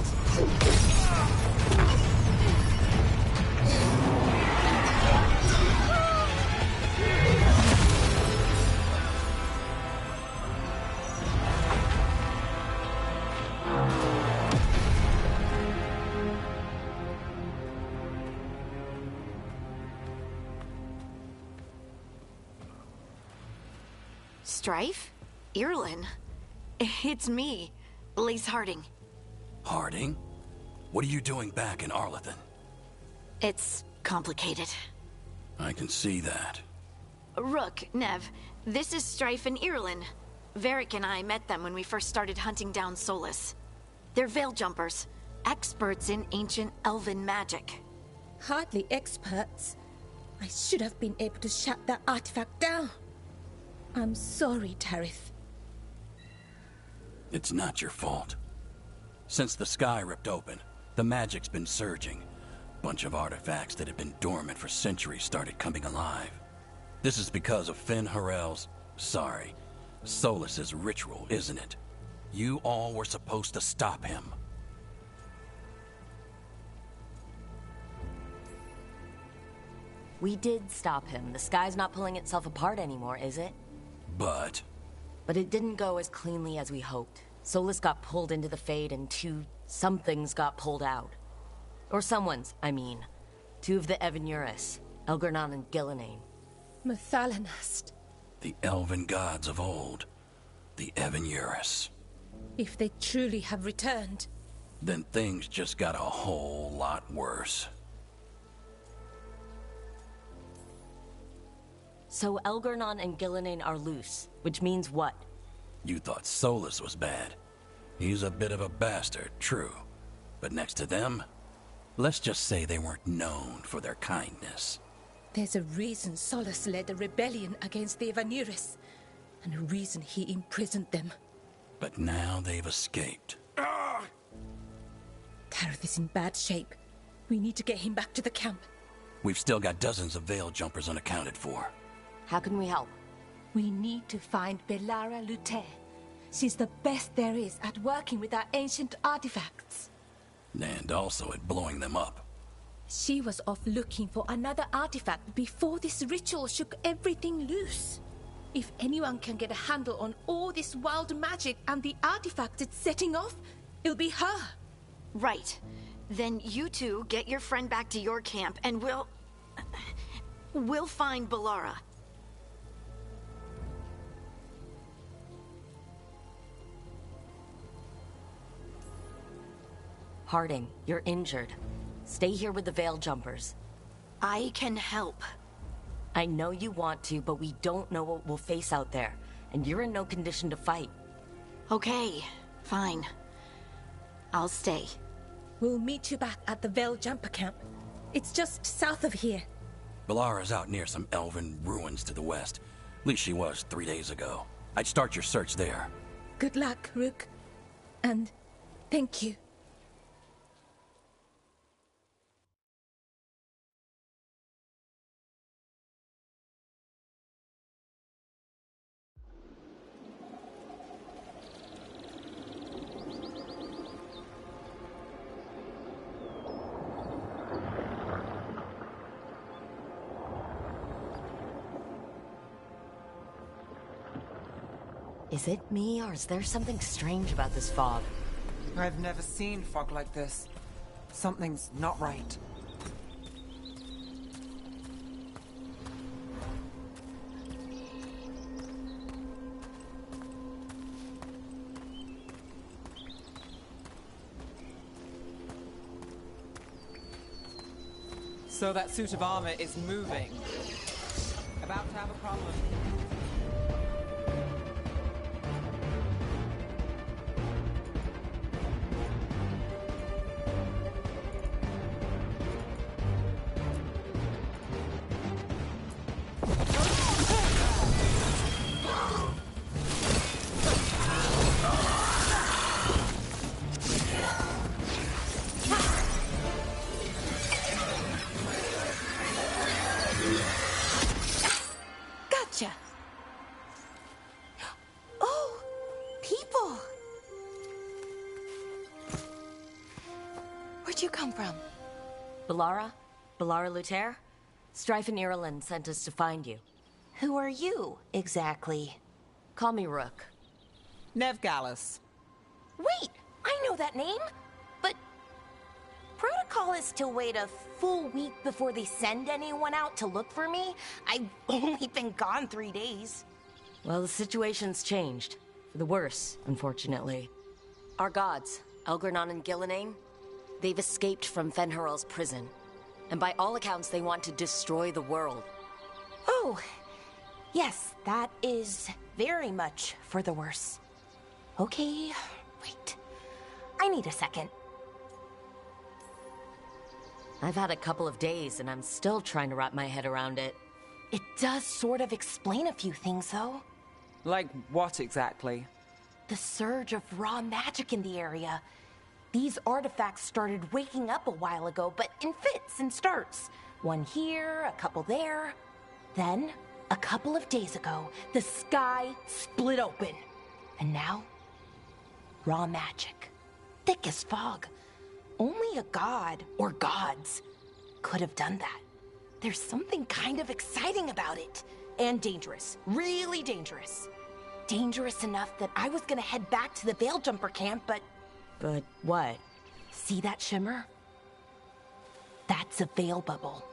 Strife? Irlin? It's me, Lace Harding. Harding? What are you doing back in Arlathan? It's complicated. I can see that. Rook, Nev, this is Strife and Irlin. Varric and I met them when we first started hunting down Solus. They're veil jumpers, experts in ancient elven magic. Hardly experts. I should have been able to shut that artifact down. I'm sorry, Tarith. It's not your fault. Since the sky ripped open, the magic's been surging. Bunch of artifacts that had been dormant for centuries started coming alive. This is because of Finn Harel's... Solus's ritual, isn't it? You all were supposed to stop him. We did stop him. The sky's not pulling itself apart anymore, is it? But it didn't go as cleanly as we hoped. Solus got pulled into the Fade and two somethings got pulled out. Or someone's, I mean. Two of the Evanuris, Elgarnon and Gillenane. Mathalanast. the elven gods of old, the Evanuris. If they truly have returned, Then things just got a whole lot worse. So Elgarnon and Gillenane are loose, which means what? You thought Solus was bad. He's a bit of a bastard, true. But next to them, let's just say they weren't known for their kindness. There's a reason Solus led a rebellion against the Evanuris, and a reason he imprisoned them. But now they've escaped. Tareth is in bad shape. We need to get him back to the camp. We've still got dozens of veil jumpers unaccounted for. How can we help? We need to find Belara Lute. She's the best there is at working with our ancient artifacts. And also at blowing them up. She was off looking for another artifact before this ritual shook everything loose. If anyone can get a handle on all this wild magic and the artifacts it's setting off, it'll be her. Right. Then you two get your friend back to your camp and we'll find Belara. Harding, you're injured. Stay here with the Veil Jumpers. I can help. I know you want to, but we don't know what we'll face out there, and you're in no condition to fight. Okay, fine. I'll stay. We'll meet you back at the Veil Jumper camp. It's just south of here. Belara's out near some elven ruins to the west. At least she was 3 days ago. I'd start your search there. Good luck, Rook. And thank you. Is it me, or is there something strange about this fog? I've never seen fog like this. Something's not right. So that suit of armor is moving. About to have a problem. Gotcha. Oh, people. Where'd you come from? Balara? Balara Luther? Strife and Ireland sent us to find you. Who are you, exactly? Call me Rook. Nev Gallus. Wait, I know that name. But protocol is to wait a full week before they send anyone out to look for me. I've only been gone 3 days. Well, the situation's changed. For the worse, unfortunately. Our gods, Elgranon and Gillenane, they've escaped from Fen'Harel's prison. And by all accounts, they want to destroy the world. Oh, yes, that is very much for the worse. Okay, wait. I need a second. I've had a couple of days, and I'm still trying to wrap my head around it. It does sort of explain a few things, though. Like what exactly? The surge of raw magic in the area. These artifacts started waking up a while ago, but in fits and starts. One here, a couple there. Then, a couple of days ago, the sky split open. And now, raw magic. Thick as fog. Only a god, or gods, could have done that. There's something kind of exciting about it. And dangerous. Really dangerous. Dangerous enough that I was gonna head back to the Veil Jumper camp, but... But what? See that shimmer? That's a veil bubble.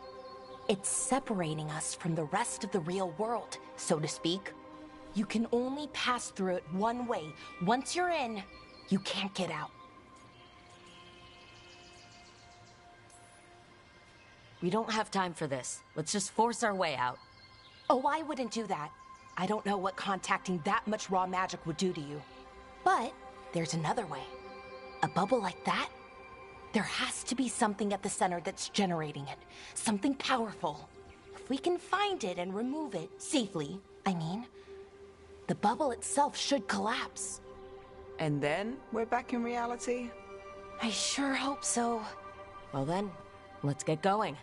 It's separating us from the rest of the real world, so to speak. You can only pass through it one way. Once you're in, you can't get out. We don't have time for this. Let's just force our way out. Oh, I wouldn't do that. I don't know what contacting that much raw magic would do to you. But there's another way. A bubble like that? There has to be something at the center that's generating it. Something powerful. If we can find it and remove it, safely, I mean, the bubble itself should collapse. And then we're back in reality? I sure hope so. Well then, let's get going.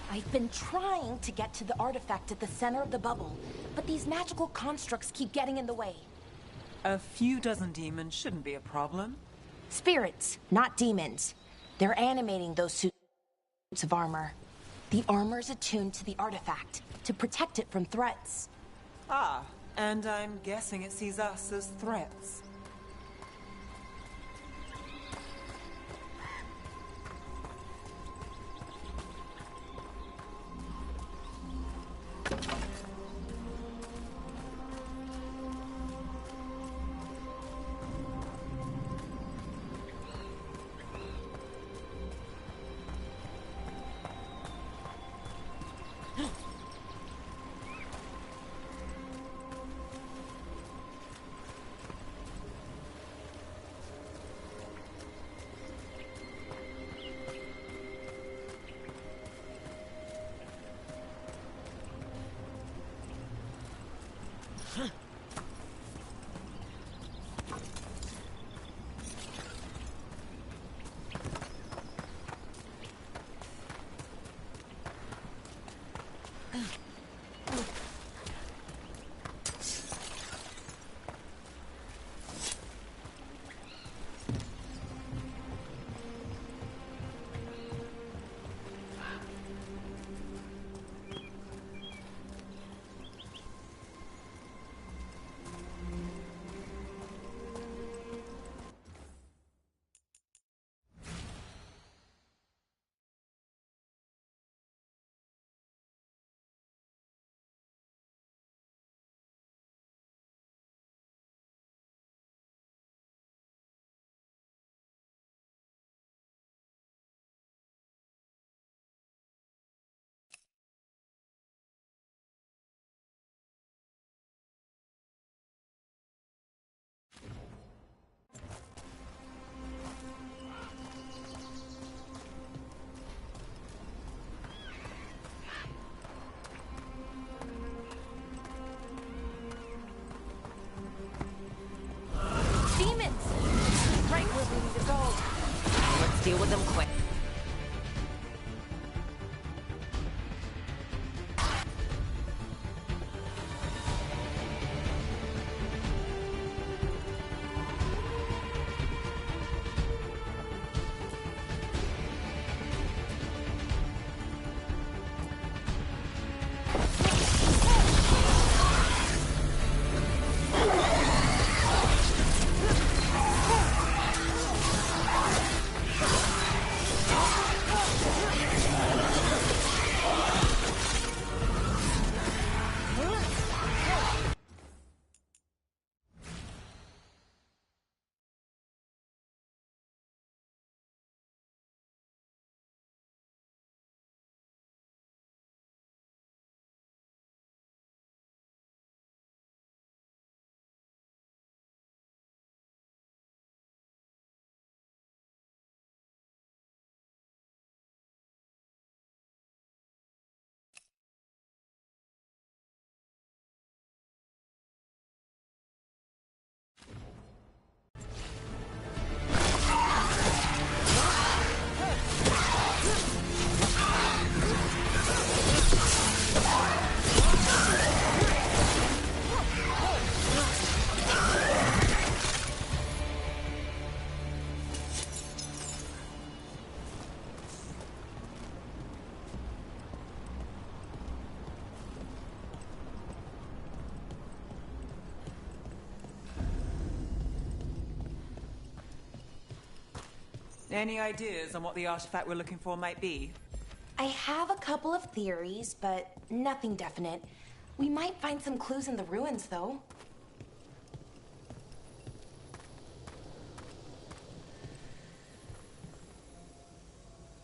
I've been trying to get to the artifact at the center of the bubble, but these magical constructs keep getting in the way. A few dozen demons shouldn't be a problem. Spirits, not demons. They're animating those suits of armor. The armor's attuned to the artifact, to protect it from threats. Ah, and I'm guessing it sees us as threats. Deal with them quick. Any ideas on what the artifact we're looking for might be? I have a couple of theories, but nothing definite. We might find some clues in the ruins, though.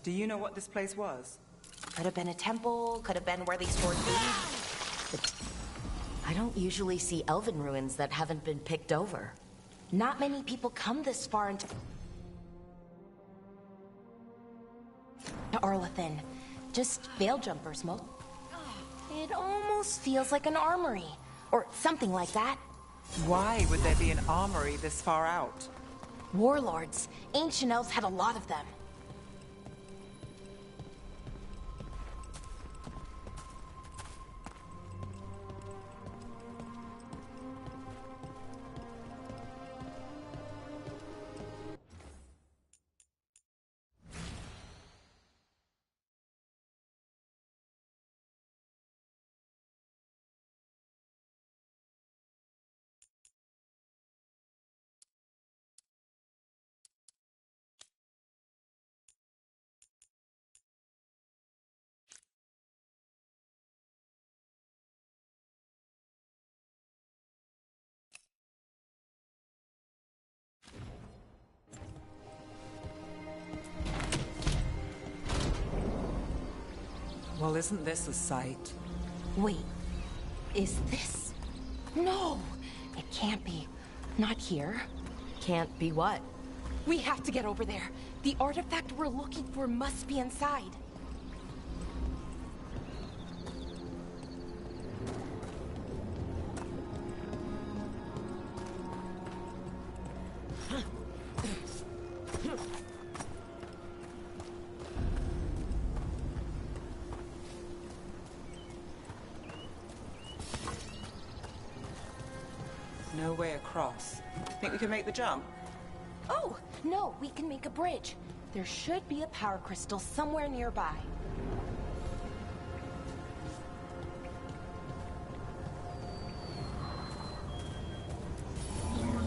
Do you know what this place was? Could have been a temple, could have been where they stored food. I don't usually see elven ruins that haven't been picked over. Not many people come this far into Arlathan. Just veil jumpers, Mo. It almost feels like an armory, or something like that. Why would there be an armory this far out? Warlords. Ancient elves had a lot of them. Well, isn't this a sight? Wait, is this? No, it can't be. Not here. Can't be what? We have to get over there. The artifact we're looking for must be inside. No way across. Think we can make the jump? Oh, no, we can make a bridge. There should be a power crystal somewhere nearby.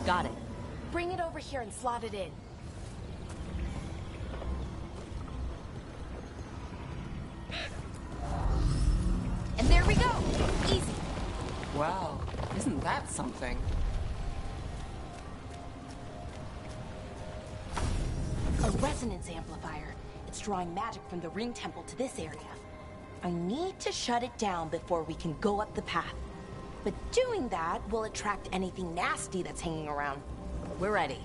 Got it. Bring it over here and slot it in. And there we go! Easy. Wow, isn't that something? A resonance amplifier. It's drawing magic from the ring temple to this area. I need to shut it down before we can go up the path. But doing that will attract anything nasty that's hanging around. We're ready.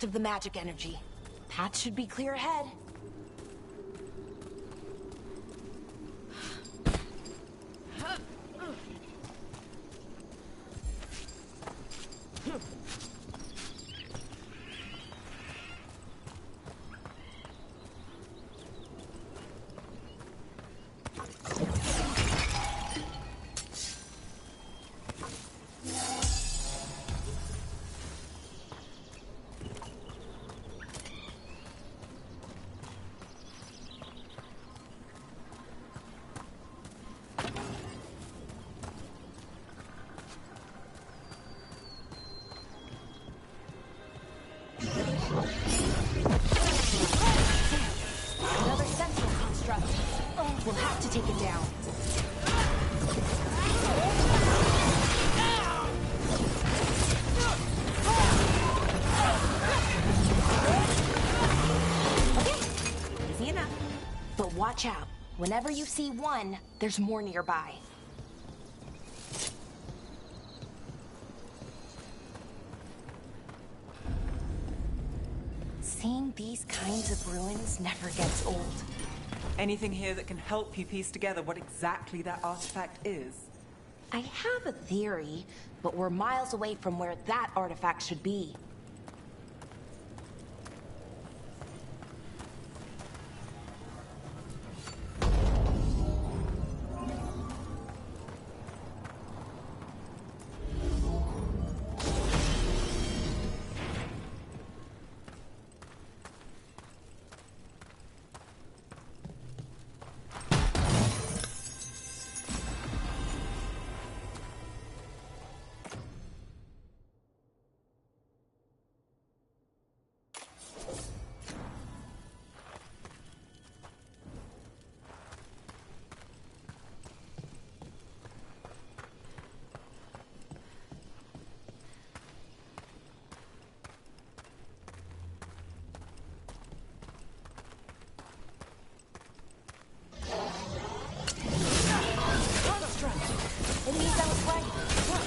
Of the magic energy. Path should be clear ahead. watch out. Whenever you see one, there's more nearby. Seeing these kinds of ruins never gets old. Anything here that can help you piece together what exactly that artifact is? I have a theory, but we're miles away from where that artifact should be.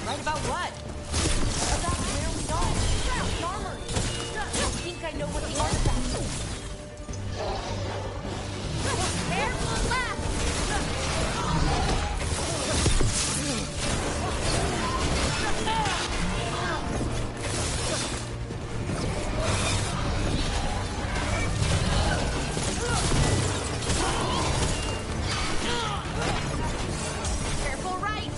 Right about what? About where we are. The armory. I think I know what the artifact is. Careful left! Careful right!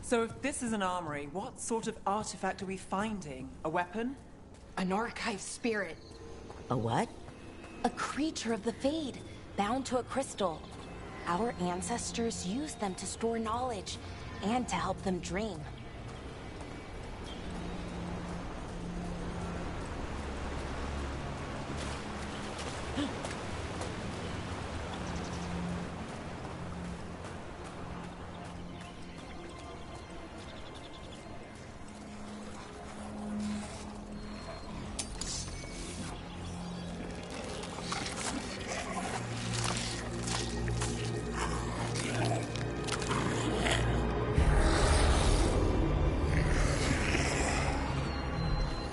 So if this is an armory, what sort of artifact are we finding? A weapon? An archive spirit. A what? A creature of the Fade, bound to a crystal. Our ancestors used them to store knowledge and to help them dream.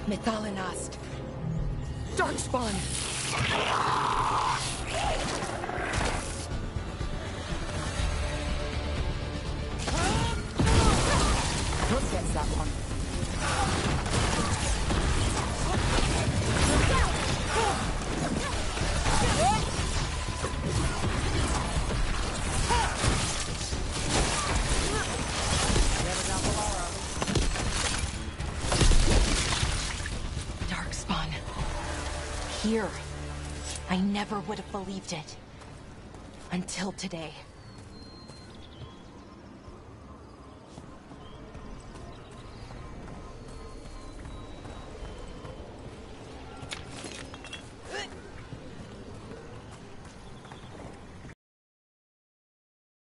Methalinast. Darkspawn. Rook gets that one. Darkspawn. Here. I never would have believed it. Until today.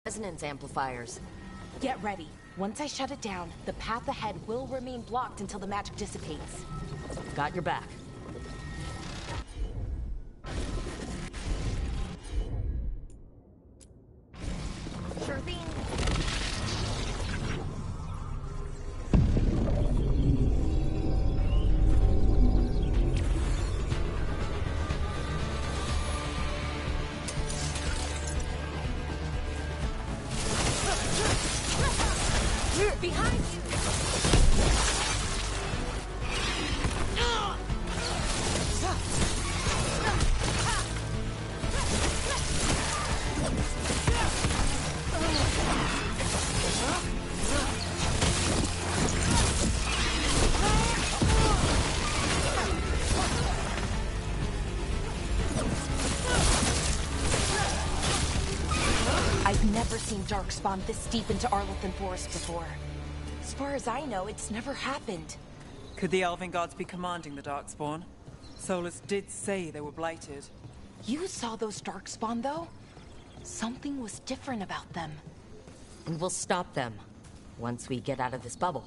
Resonance amplifiers. Get ready. Once I shut it down, the path ahead will remain blocked until the magic dissipates. Got your back. Sure thing. Behind you! I've never seen Darkspawn this deep into Arlothan Forest before. As far as I know, it's never happened. Could the Elven Gods be commanding the Darkspawn? Solus did say they were blighted. You saw those Darkspawn, though? Something was different about them. And we'll stop them once we get out of this bubble.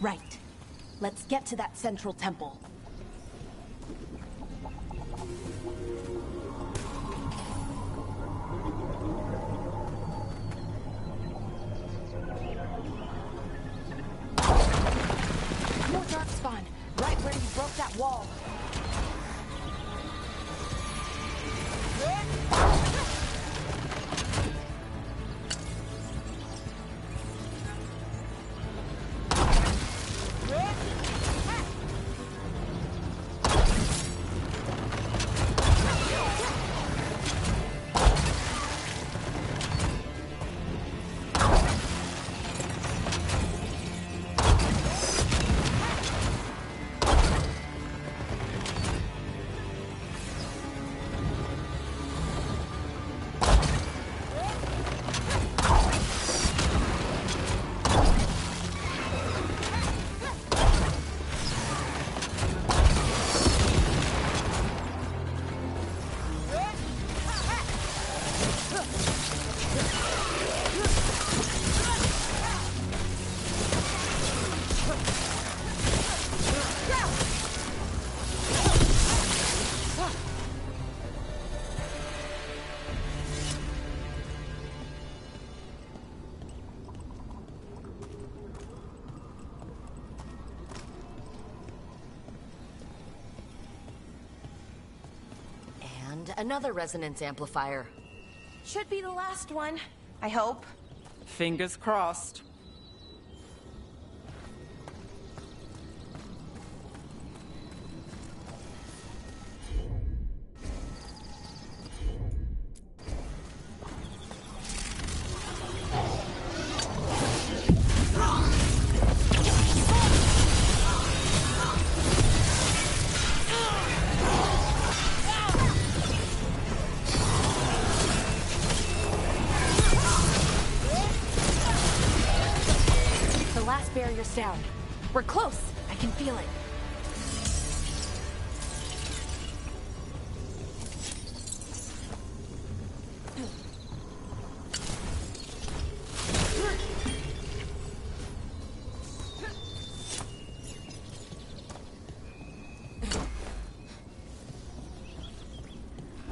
Right. Let's get to that central temple. More Darkspawn, right where you broke that wall. Another resonance amplifier. Should be the last one, I hope. Fingers crossed. Barrier's down. We're close. I can feel it.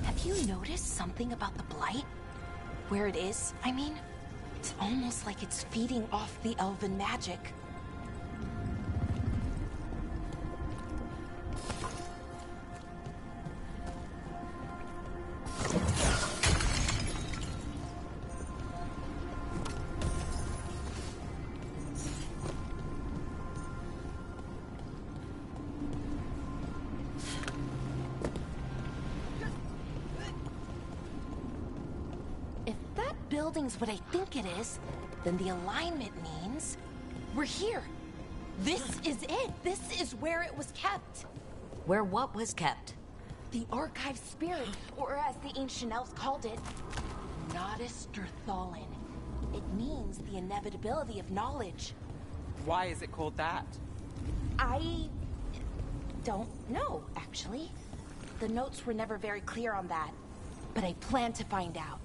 Have you noticed something about the Blight? Where it is, I mean? It's almost like it's feeding off the elven magic. Building's what I think it is, then the alignment means we're here. This is it. This is where it was kept. Where what was kept? The archive spirit, or as the ancient elves called it, Nodus Durthalin. It means the inevitability of knowledge. Why is it called that? I don't know, actually. The notes were never very clear on that, but I plan to find out.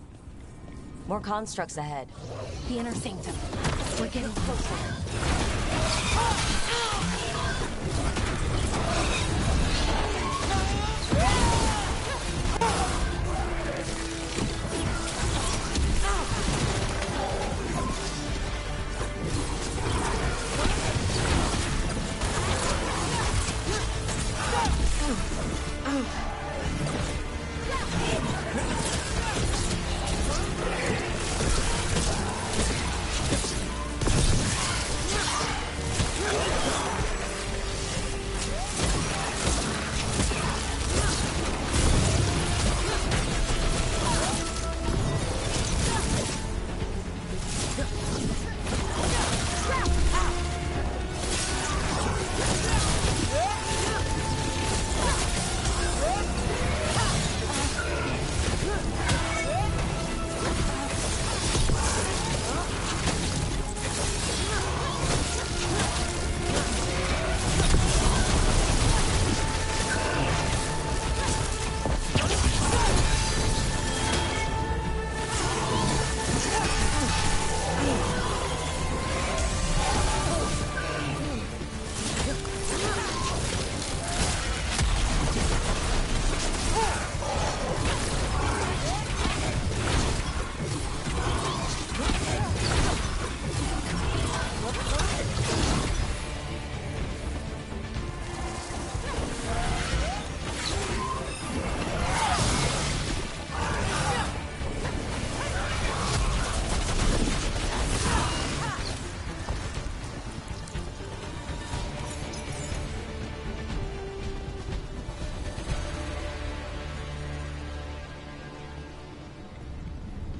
More constructs ahead. The inner sanctum. We're getting closer.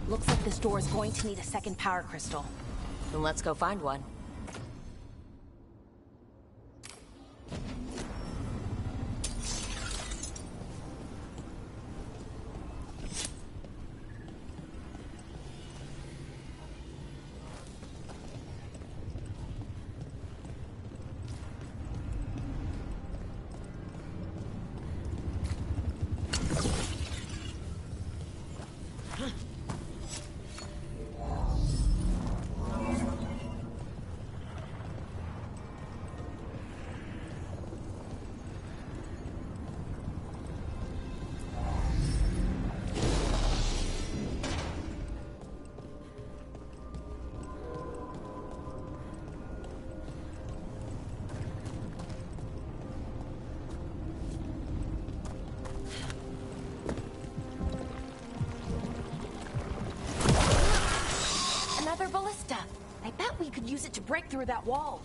Looks like this door is going to need a second power crystal. Then let's go find one. Another ballista. I bet we could use it to break through that wall.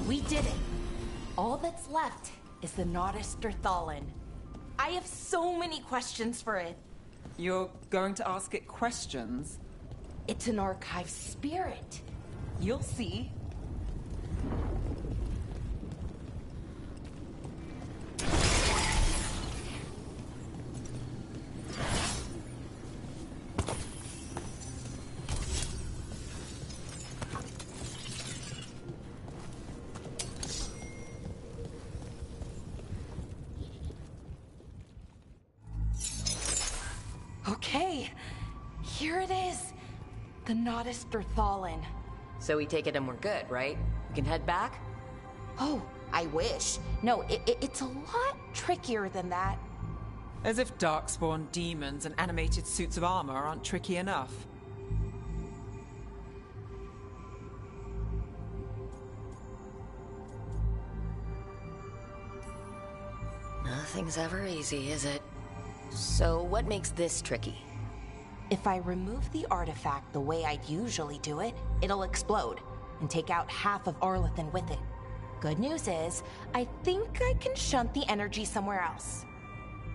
We did it. All that's left is the Nodus Thalin. I have so many questions for it. You're going to ask it questions? It's an archive spirit. You'll see. Okay, here it is. The Nodus Thalin. So we take it and we're good, right? We can head back? Oh, I wish. No, it's a lot trickier than that. As if darkspawn demons and animated suits of armor aren't tricky enough. Nothing's ever easy, is it? So what makes this tricky? If I remove the artifact the way I'd usually do it, it'll explode and take out half of Arlethan with it. Good news is, I think I can shunt the energy somewhere else.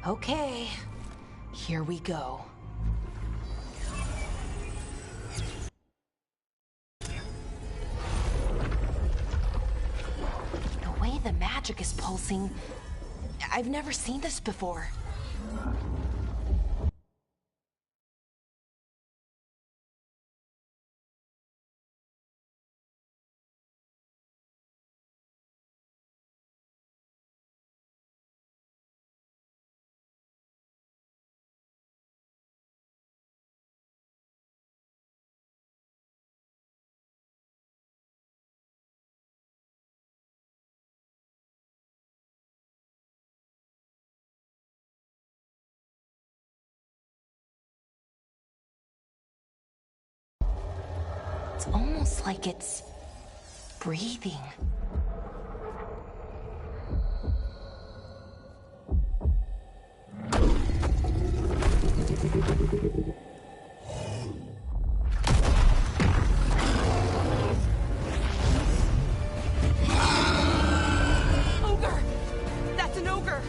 Okay, here we go. The way the magic is pulsing, I've never seen this before. It's almost like it's breathing. Ogre! That's an ogre!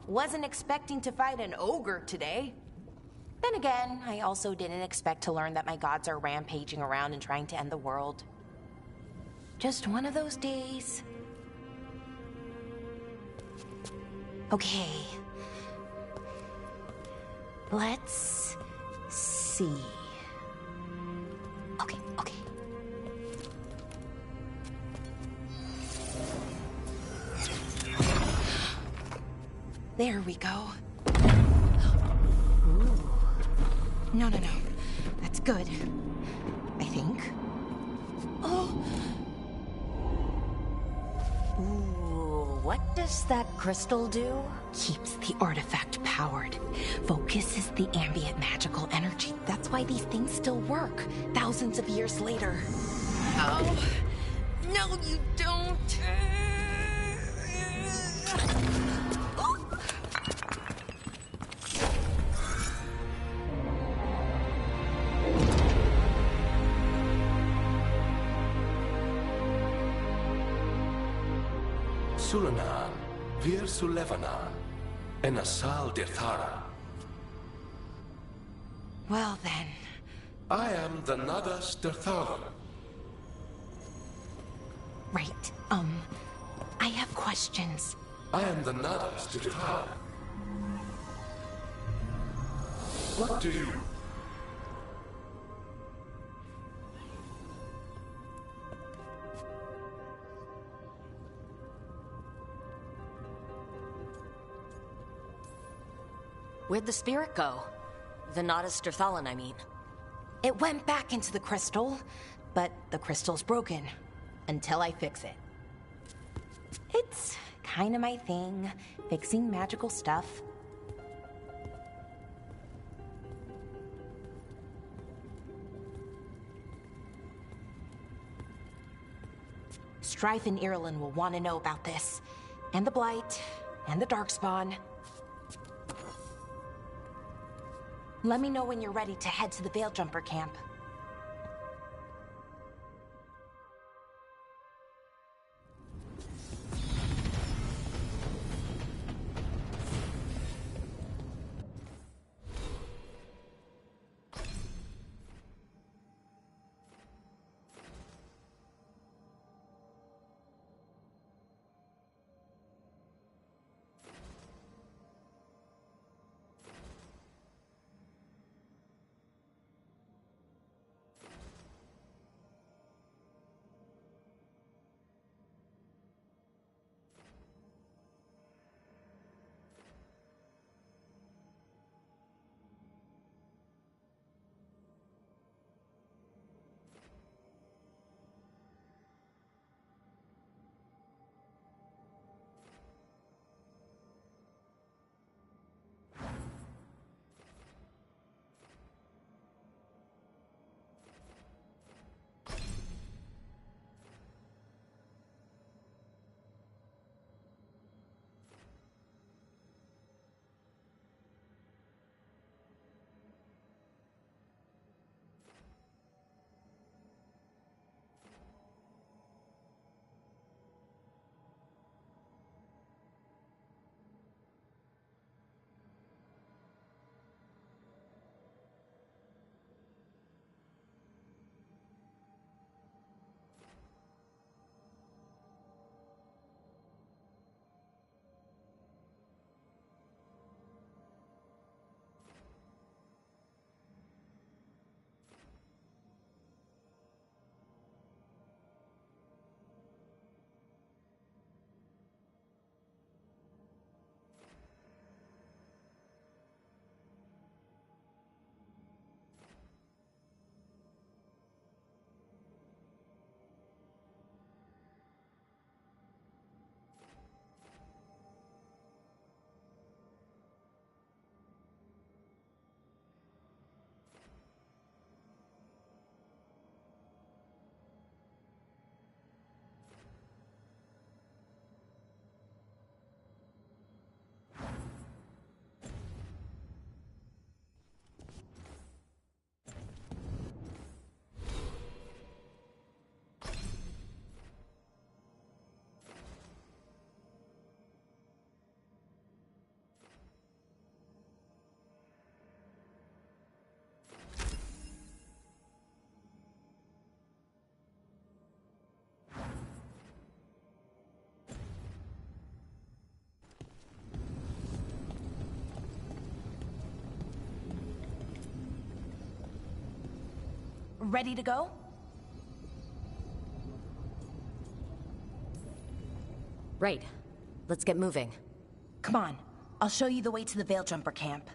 Wasn't expecting to fight an ogre today. Then again, I also didn't expect to learn that my gods are rampaging around and trying to end the world. Just one of those days. Okay. Let's see. Okay. There we go. Ooh. No. That's good. I think. Oh. Ooh, what does that crystal do? Keeps the artifact powered. Focuses the ambient magical energy. That's why these things still work, thousands of years later. Oh. No, you don't. Sulanan, Vir Sulevana, and Asal Dirthara. Well then. I am the Nadas Dirthara. Right, I have questions. I am the Nadas Dirthara. What do you... Where'd the spirit go? The Nadas Dirthalan, I mean. It went back into the crystal, but the crystal's broken. Until I fix it. It's kind of my thing, fixing magical stuff. Strife and Irulan will want to know about this. And the Blight, and the Darkspawn. Let me know when you're ready to head to the Veil Jumper camp. Ready to go? Right. Let's get moving. Come on. I'll show you the way to the Veil Jumper camp.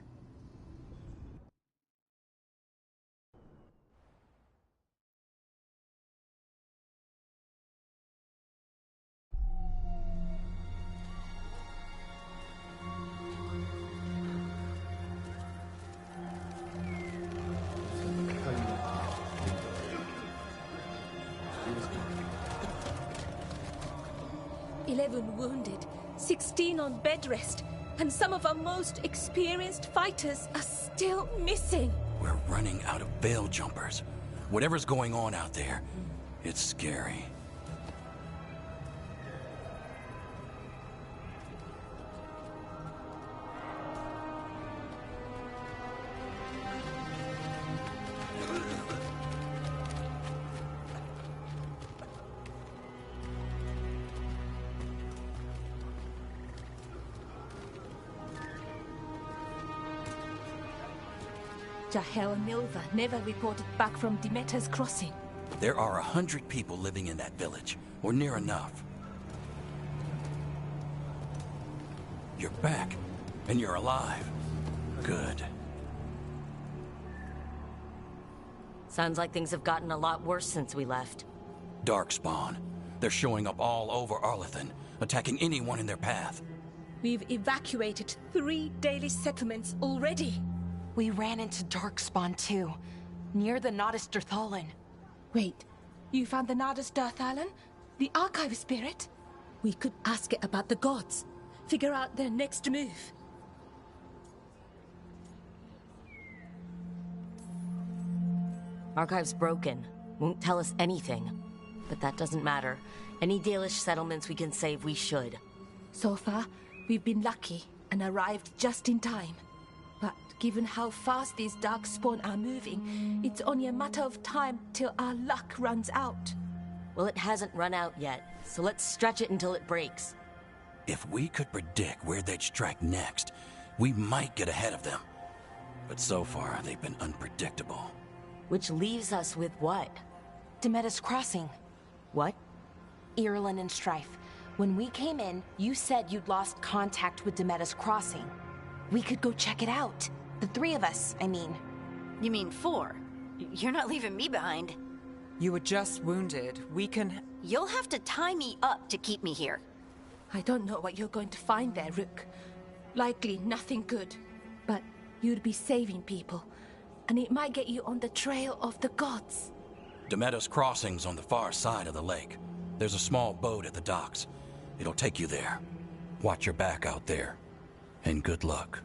Wounded, 16 on bed rest, and some of our most experienced fighters are still missing. We're running out of Veil Jumpers. Whatever's going on out there, it's scary. Jahel and Milva never reported back from Demeter's crossing. There are 100 people living in that village, or near enough. You're back, and you're alive. Good. Sounds like things have gotten a lot worse since we left. Darkspawn. They're showing up all over Arlethan, attacking anyone in their path. We've evacuated 3 daily settlements already. We ran into Darkspawn too, near the Nodus Dirthalan. Wait, you found the Nodus Dirthalan? The Archive Spirit? We could ask it about the gods. Figure out their next move. Archive's broken. Won't tell us anything. But that doesn't matter. Any Dalish settlements we can save, we should. So far, we've been lucky and arrived just in time. But given how fast these darkspawn are moving, it's only a matter of time till our luck runs out. Well, it hasn't run out yet, so let's stretch it until it breaks. If we could predict where they'd strike next, we might get ahead of them. But so far, they've been unpredictable. Which leaves us with what? Demeda's Crossing. What? Irulan and Strife. When we came in, you said you'd lost contact with Demeda's Crossing. We could go check it out. The three of us, I mean. You mean 4? You're not leaving me behind. You were just wounded. We can... You'll have to tie me up to keep me here. I don't know what you're going to find there, Rook. Likely nothing good. But you'd be saving people. And it might get you on the trail of the gods. Demeda's Crossing's on the far side of the lake. There's a small boat at the docks. It'll take you there. Watch your back out there. And good luck.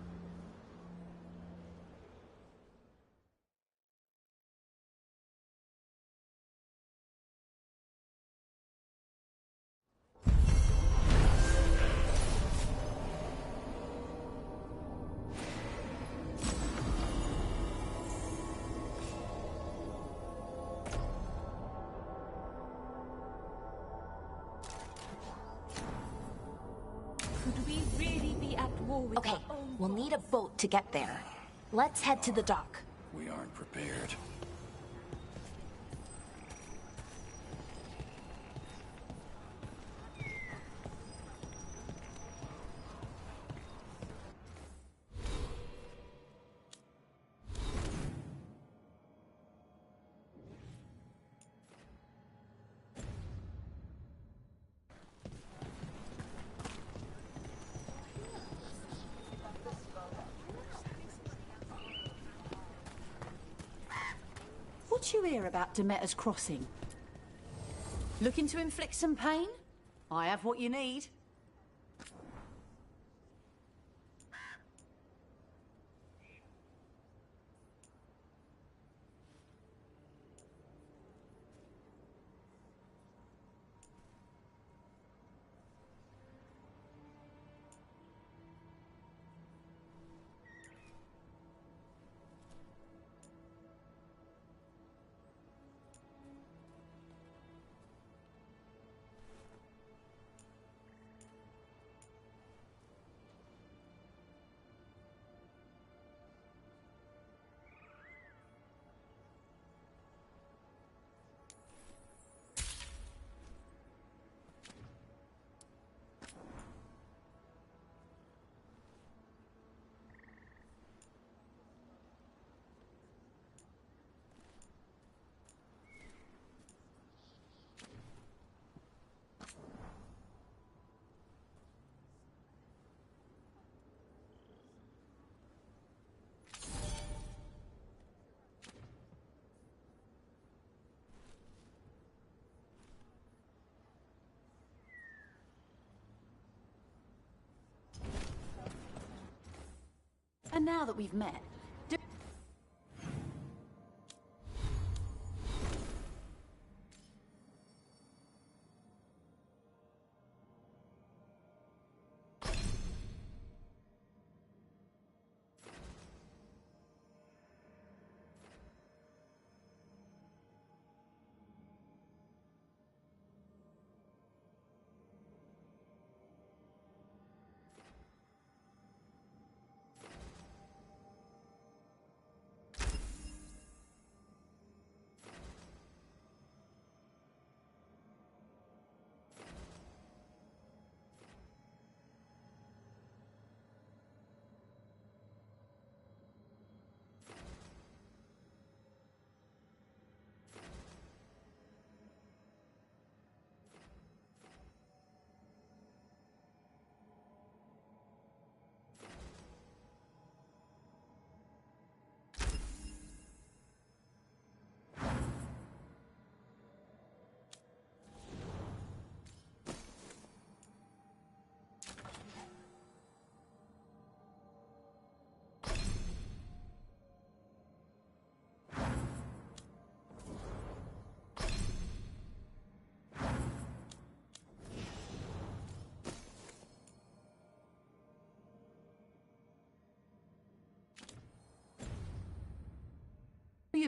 Could we really be at war with Okay, our own we'll need a boat to get there. Let's head to the dock. We aren't prepared. What you hear about Demeter's Crossing? Looking to inflict some pain? I have what you need. And now that we've met,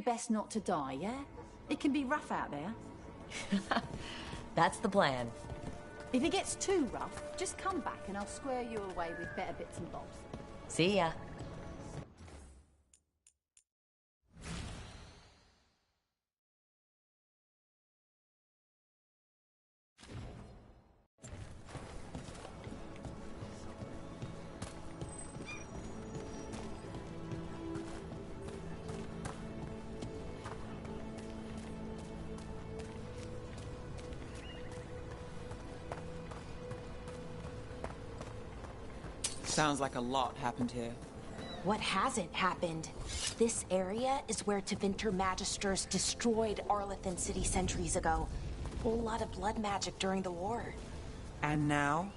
your best not to die, yeah? It can be rough out there. That's the plan. If it gets too rough, just come back and I'll square you away with better bits and bobs. See ya. Sounds like a lot happened here. What hasn't happened? This area is where Tevinter Magisters destroyed Arlathan City centuries ago. Whole lot of blood magic during the war. And now?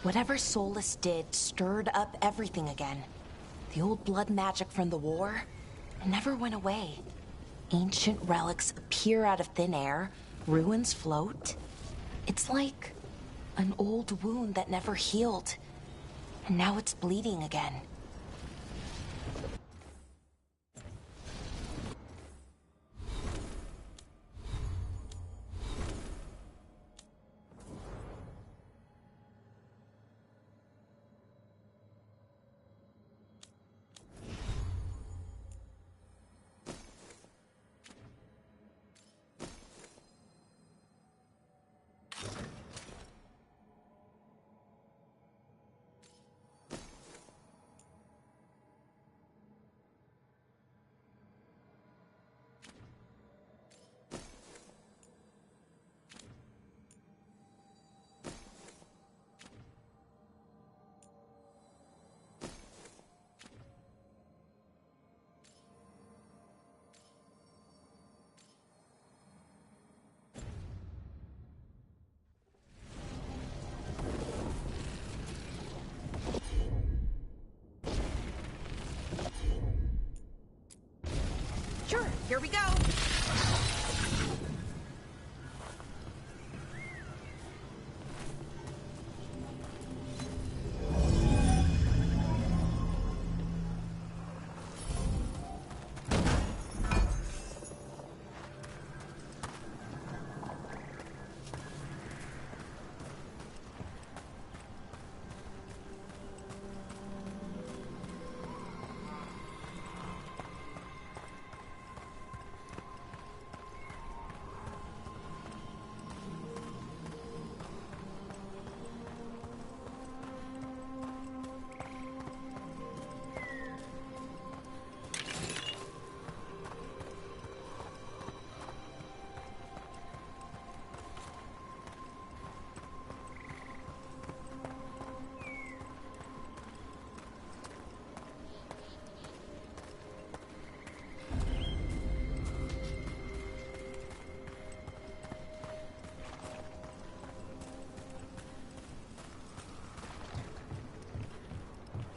Whatever Solus did stirred up everything again. The old blood magic from the war never went away. Ancient relics appear out of thin air, ruins float. It's like an old wound that never healed. And now it's bleeding again. Sure, here we go.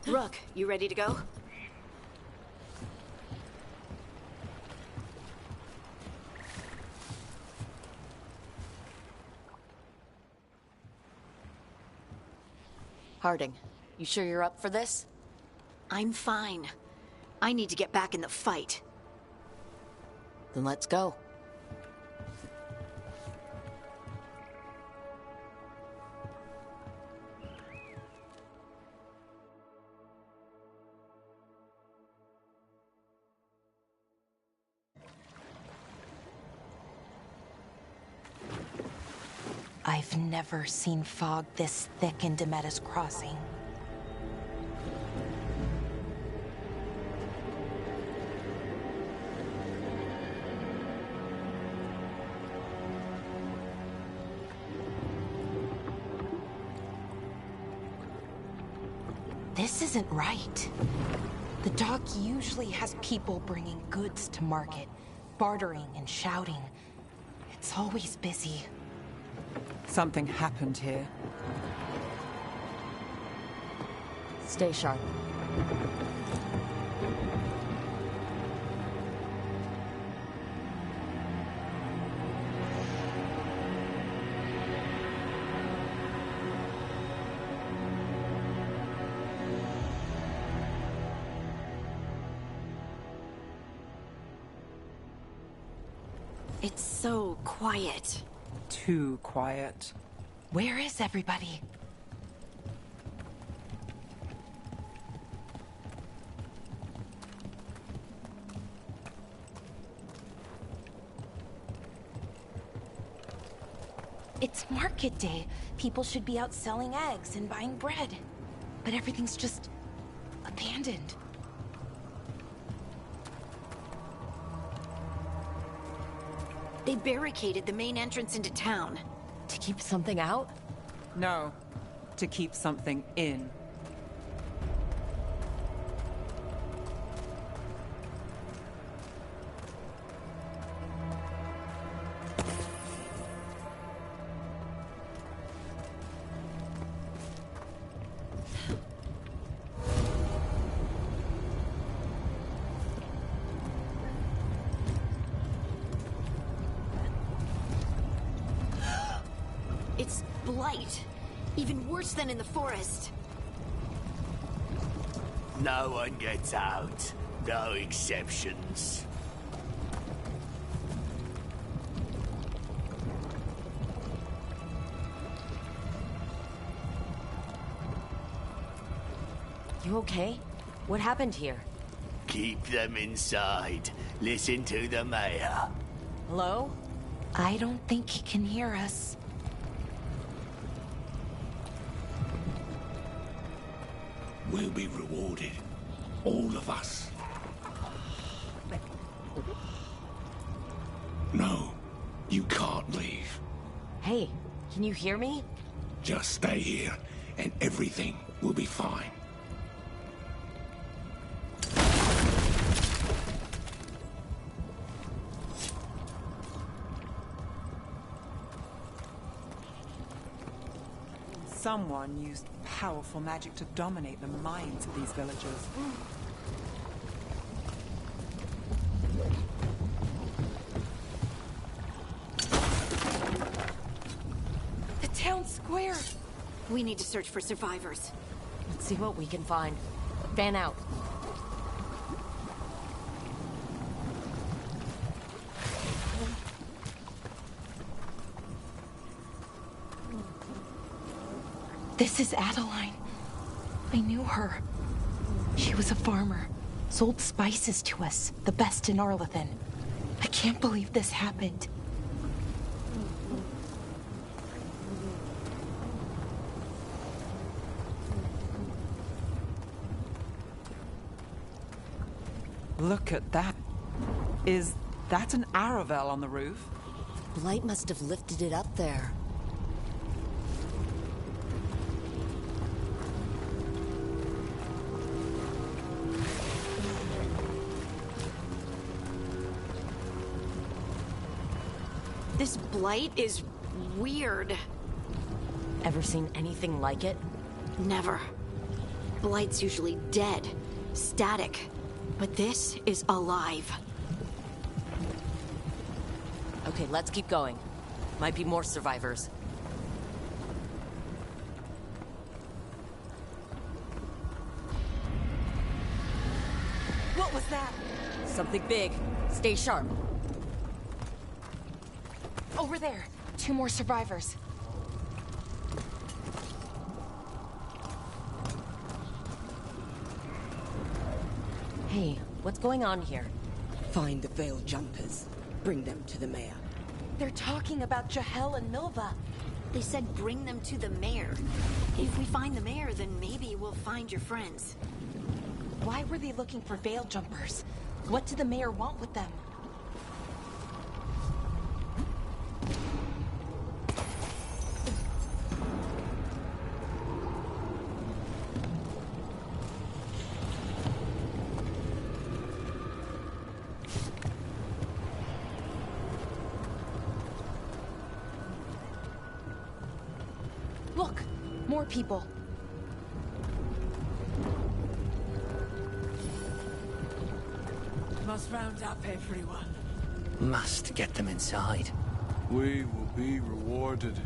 Rook, you ready to go? Harding, you sure you're up for this? I'm fine. I need to get back in the fight. Then let's go. I've never seen fog this thick in Demetta's Crossing. This isn't right. The dock usually has people bringing goods to market, bartering and shouting. It's always busy. Something happened here. Stay sharp. It's so quiet. Too quiet. Where is everybody? It's market day. People should be out selling eggs and buying bread. But everything's just abandoned. They barricaded the main entrance into town. To keep something out? No, to keep something in. It's blight. Even worse than in the forest. No one gets out. No exceptions. You okay? What happened here? Keep them inside. Listen to the mayor. Hello? I don't think he can hear us. We'll be rewarded. All of us. No, you can't leave. Hey, can you hear me? Just stay here, and everything will be fine. Someone used powerful magic to dominate the minds of these villagers. The town square! We need to search for survivors. Let's see what we can find. Fan out. This is Adeline. I knew her. She was a farmer. Sold spices to us, the best in Arlathan. I can't believe this happened. Look at that. Is that an Aravel on the roof? Blight must have lifted it up there. This blight is weird. Ever seen anything like it? Never. Blight's usually dead, static. But this is alive. Okay, let's keep going. Might be more survivors. What was that? Something big. Stay sharp. Over there. 2 more survivors. Hey, what's going on here? Find the Veiled Jumpers. Bring them to the mayor. They're talking about Jahel and Milva. They said bring them to the mayor. If we find the mayor, then maybe we'll find your friends. Why were they looking for Veil Jumpers? What did the mayor want with them? Look! More people. Must round up everyone. Must get them inside. We will be rewarded.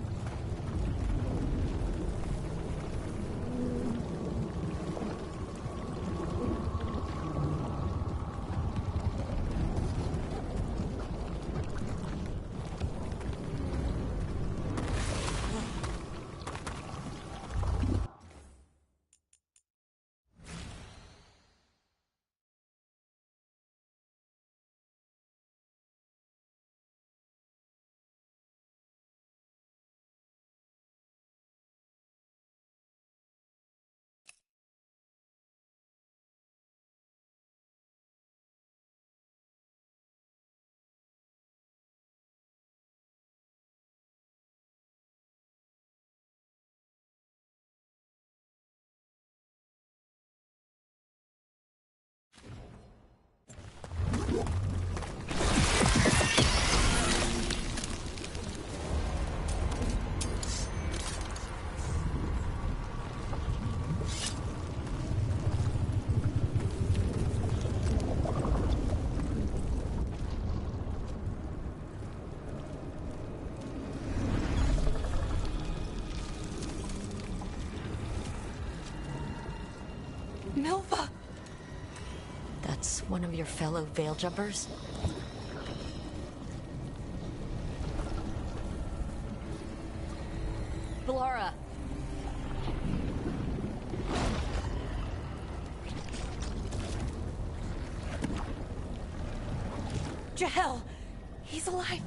That's one of your fellow Veil Jumpers? Valara! Jahel! He's alive!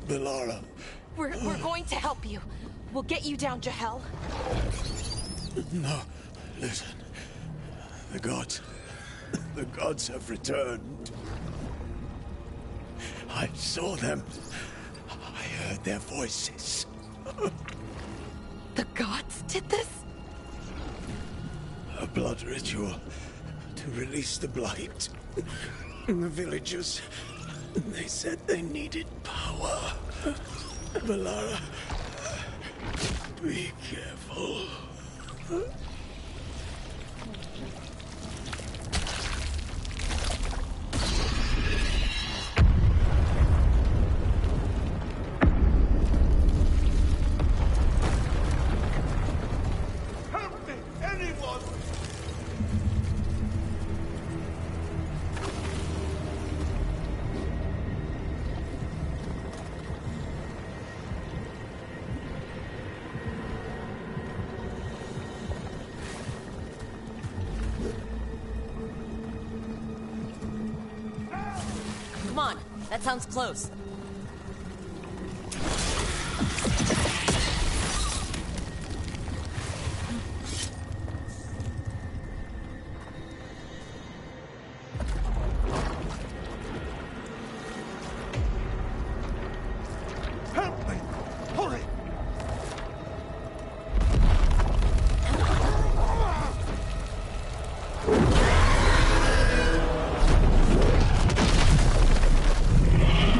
Valara. We're going to help you. We'll get you down, Jahel. No, listen. The gods have returned. I saw them. I heard their voices. The gods did this? A blood ritual to release the blight. The villagers, they said they needed power. Valara, be careful. Help me! Anyone! Come on, that sounds close. Help me! Hurry!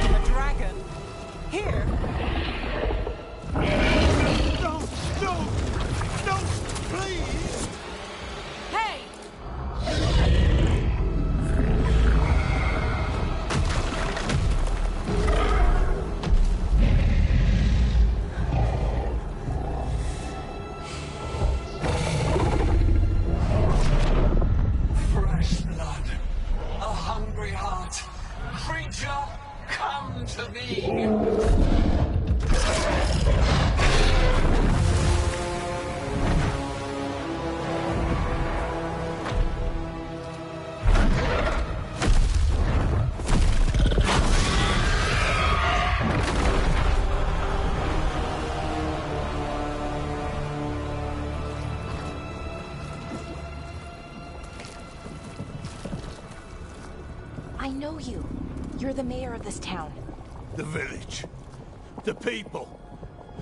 A dragon? Here? No! No! No! Please! Hey! Fresh blood. A hungry heart. Creature, come to me. I know you. You're the mayor of this town. The village. The people.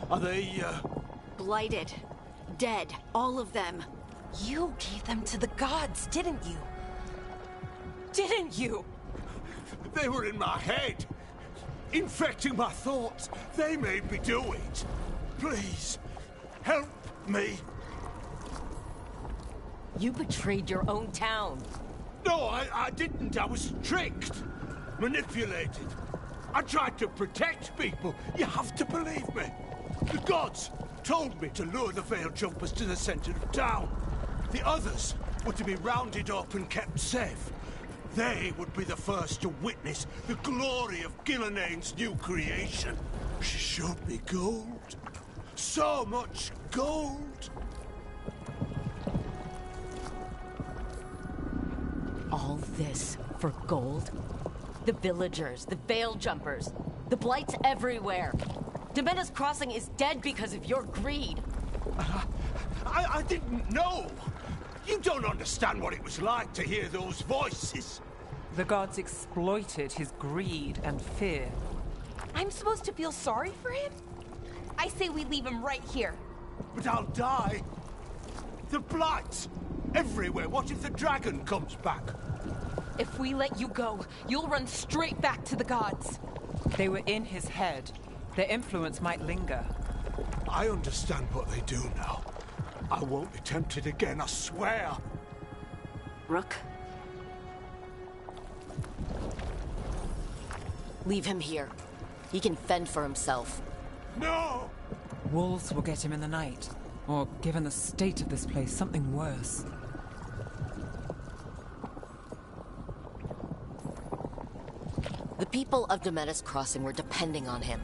Are they, Blighted. Dead. All of them. You gave them to the gods, didn't you? Didn't you? They were in my head. Infecting my thoughts. They made me do it. Please, help me. You betrayed your own town. No, I didn't. I was tricked. Manipulated. I tried to protect people. You have to believe me. The gods told me to lure the Veil Jumpers to the center of town. The others were to be rounded up and kept safe. They would be the first to witness the glory of Gilneain's new creation. She showed me gold. So much gold. All this for gold? The villagers, the Veil Jumpers, the Blights everywhere. Demena's Crossing is dead because of your greed. I didn't know. You don't understand what it was like to hear those voices. The gods exploited his greed and fear. I'm supposed to feel sorry for him? I say we leave him right here. But I'll die. The blights everywhere. What if the dragon comes back? If we let you go, you'll run straight back to the gods. They were in his head. Their influence might linger. I understand what they do now. I won't be tempted again, I swear. Rook? Leave him here. He can fend for himself. No! Wolves will get him in the night. Or, given the state of this place, something worse. The people of Demetus Crossing were depending on him.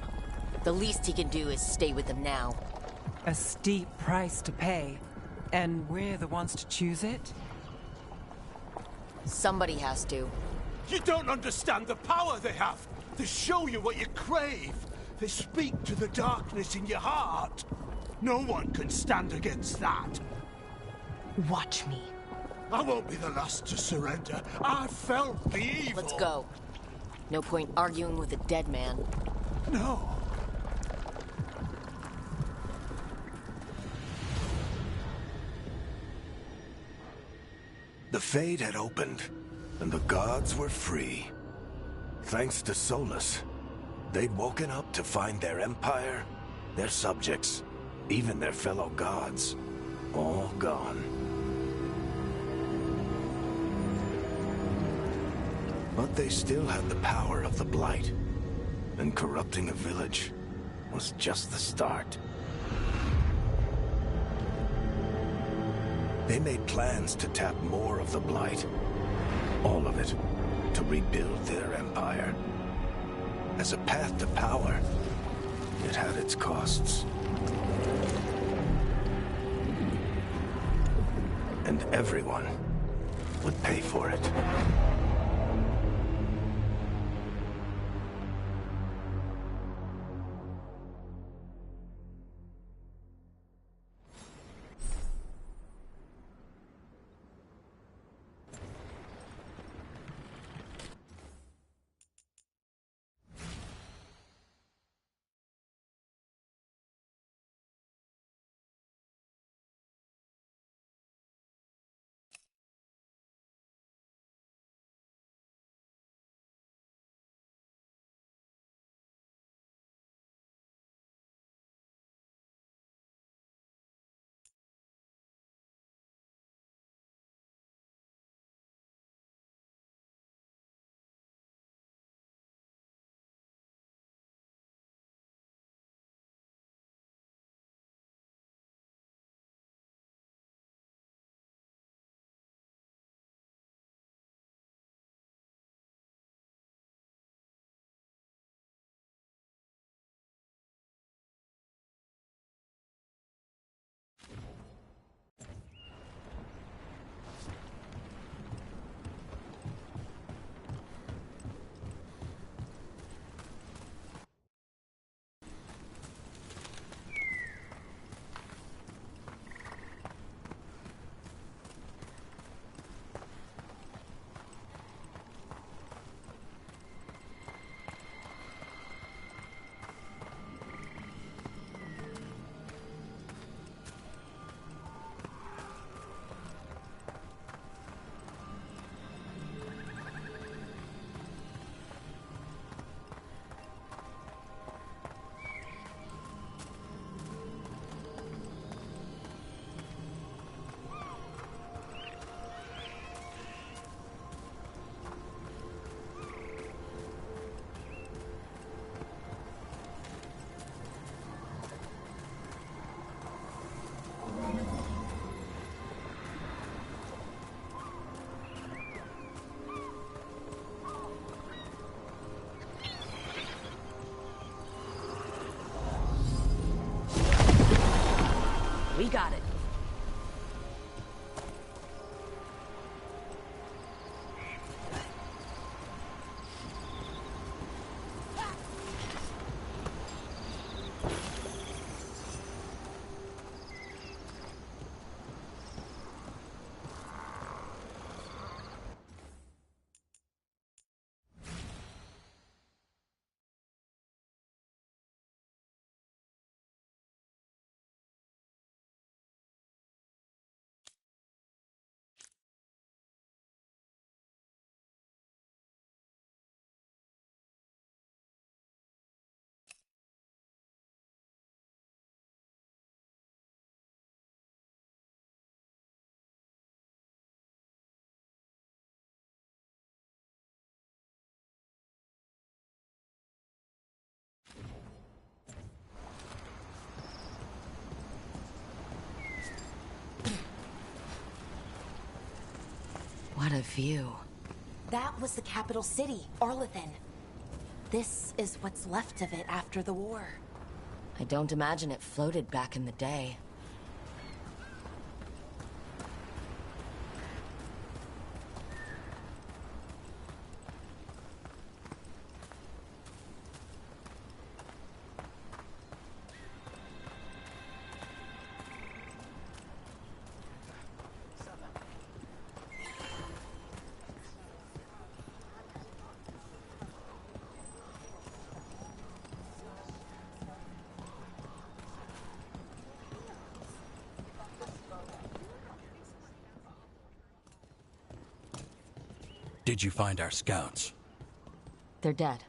The least he can do is stay with them now. A steep price to pay. And we're the ones to choose it? Somebody has to. You don't understand the power they have. They show you what you crave. They speak to the darkness in your heart. No one can stand against that. Watch me. I won't be the last to surrender. I felt the evil. Let's go. No point arguing with a dead man. No. The Fade had opened, and the gods were free. Thanks to Solus, they'd woken up to find their empire, their subjects, even their fellow gods, all gone. But they still had the power of the Blight, and corrupting a village was just the start. They made plans to tap more of the Blight, all of it, to rebuild their empire. As a path to power, it had its costs. And everyone would pay for it. We got it. What a view. That was the capital city, Arlethan. This is what's left of it after the war. I don't imagine it floated back in the day. Did you find our scouts? They're dead.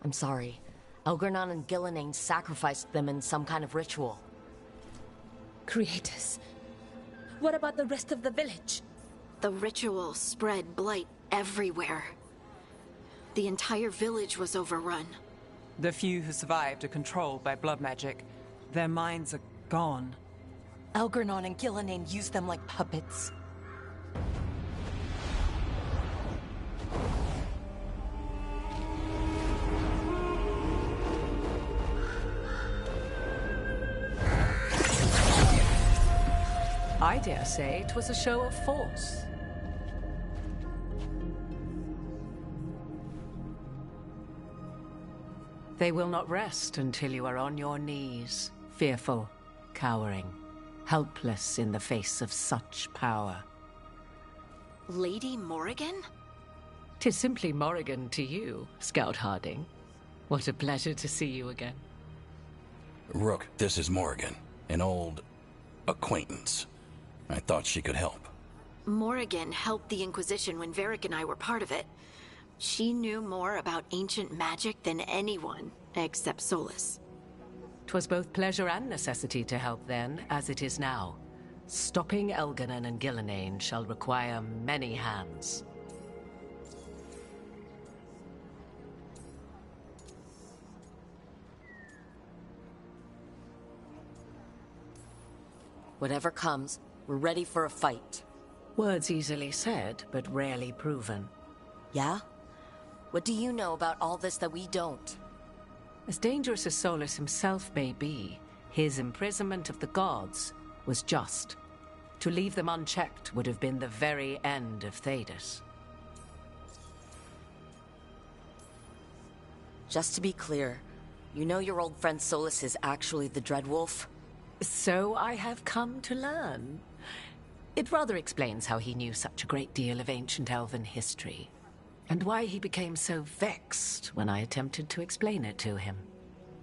I'm sorry. Elgernon and Gillenane sacrificed them in some kind of ritual. Creators. What about the rest of the village? The ritual spread blight everywhere. The entire village was overrun. The few who survived are controlled by blood magic. Their minds are gone. Elgernon and Gillenane used them like puppets. I dare say it was a show of force. They will not rest until you are on your knees, fearful, cowering, helpless in the face of such power. Lady Morrigan? 'Tis simply Morrigan to you, Scout Harding. What a pleasure to see you again. Rook, this is Morrigan, an old acquaintance. I thought she could help. Morrigan helped the Inquisition when Varric and I were part of it. She knew more about ancient magic than anyone, except Solus. 'Twas both pleasure and necessity to help then, as it is now. Stopping Elgernon and Gillenane shall require many hands. Whatever comes, we're ready for a fight. Words easily said, but rarely proven. Yeah? What do you know about all this that we don't? As dangerous as Solus himself may be, his imprisonment of the gods was just. To leave them unchecked would have been the very end of Thedas. Just to be clear, you know your old friend Solus is actually the Dreadwolf? So I have come to learn. It rather explains how he knew such a great deal of ancient elven history, and why he became so vexed when I attempted to explain it to him.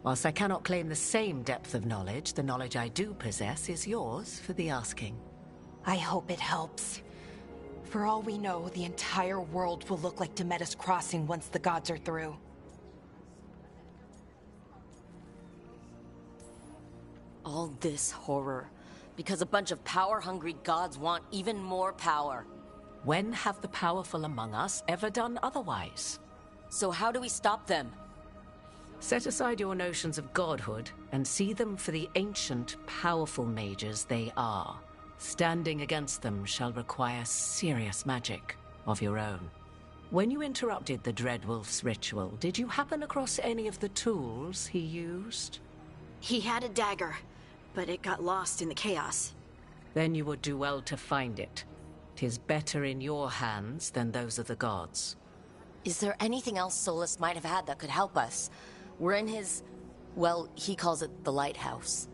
Whilst I cannot claim the same depth of knowledge, the knowledge I do possess is yours for the asking. I hope it helps. For all we know, the entire world will look like Demetus Crossing once the gods are through. All this horror, because a bunch of power-hungry gods want even more power. When have the powerful among us ever done otherwise? So how do we stop them? Set aside your notions of godhood and see them for the ancient, powerful mages they are. Standing against them shall require serious magic of your own. When you interrupted the Dreadwolf's ritual, did you happen across any of the tools he used? He had a dagger, but it got lost in the chaos. Then you would do well to find it. 'Tis better in your hands than those of the gods. Is there anything else Solus might have had that could help us? We're in his... well, he calls it the lighthouse.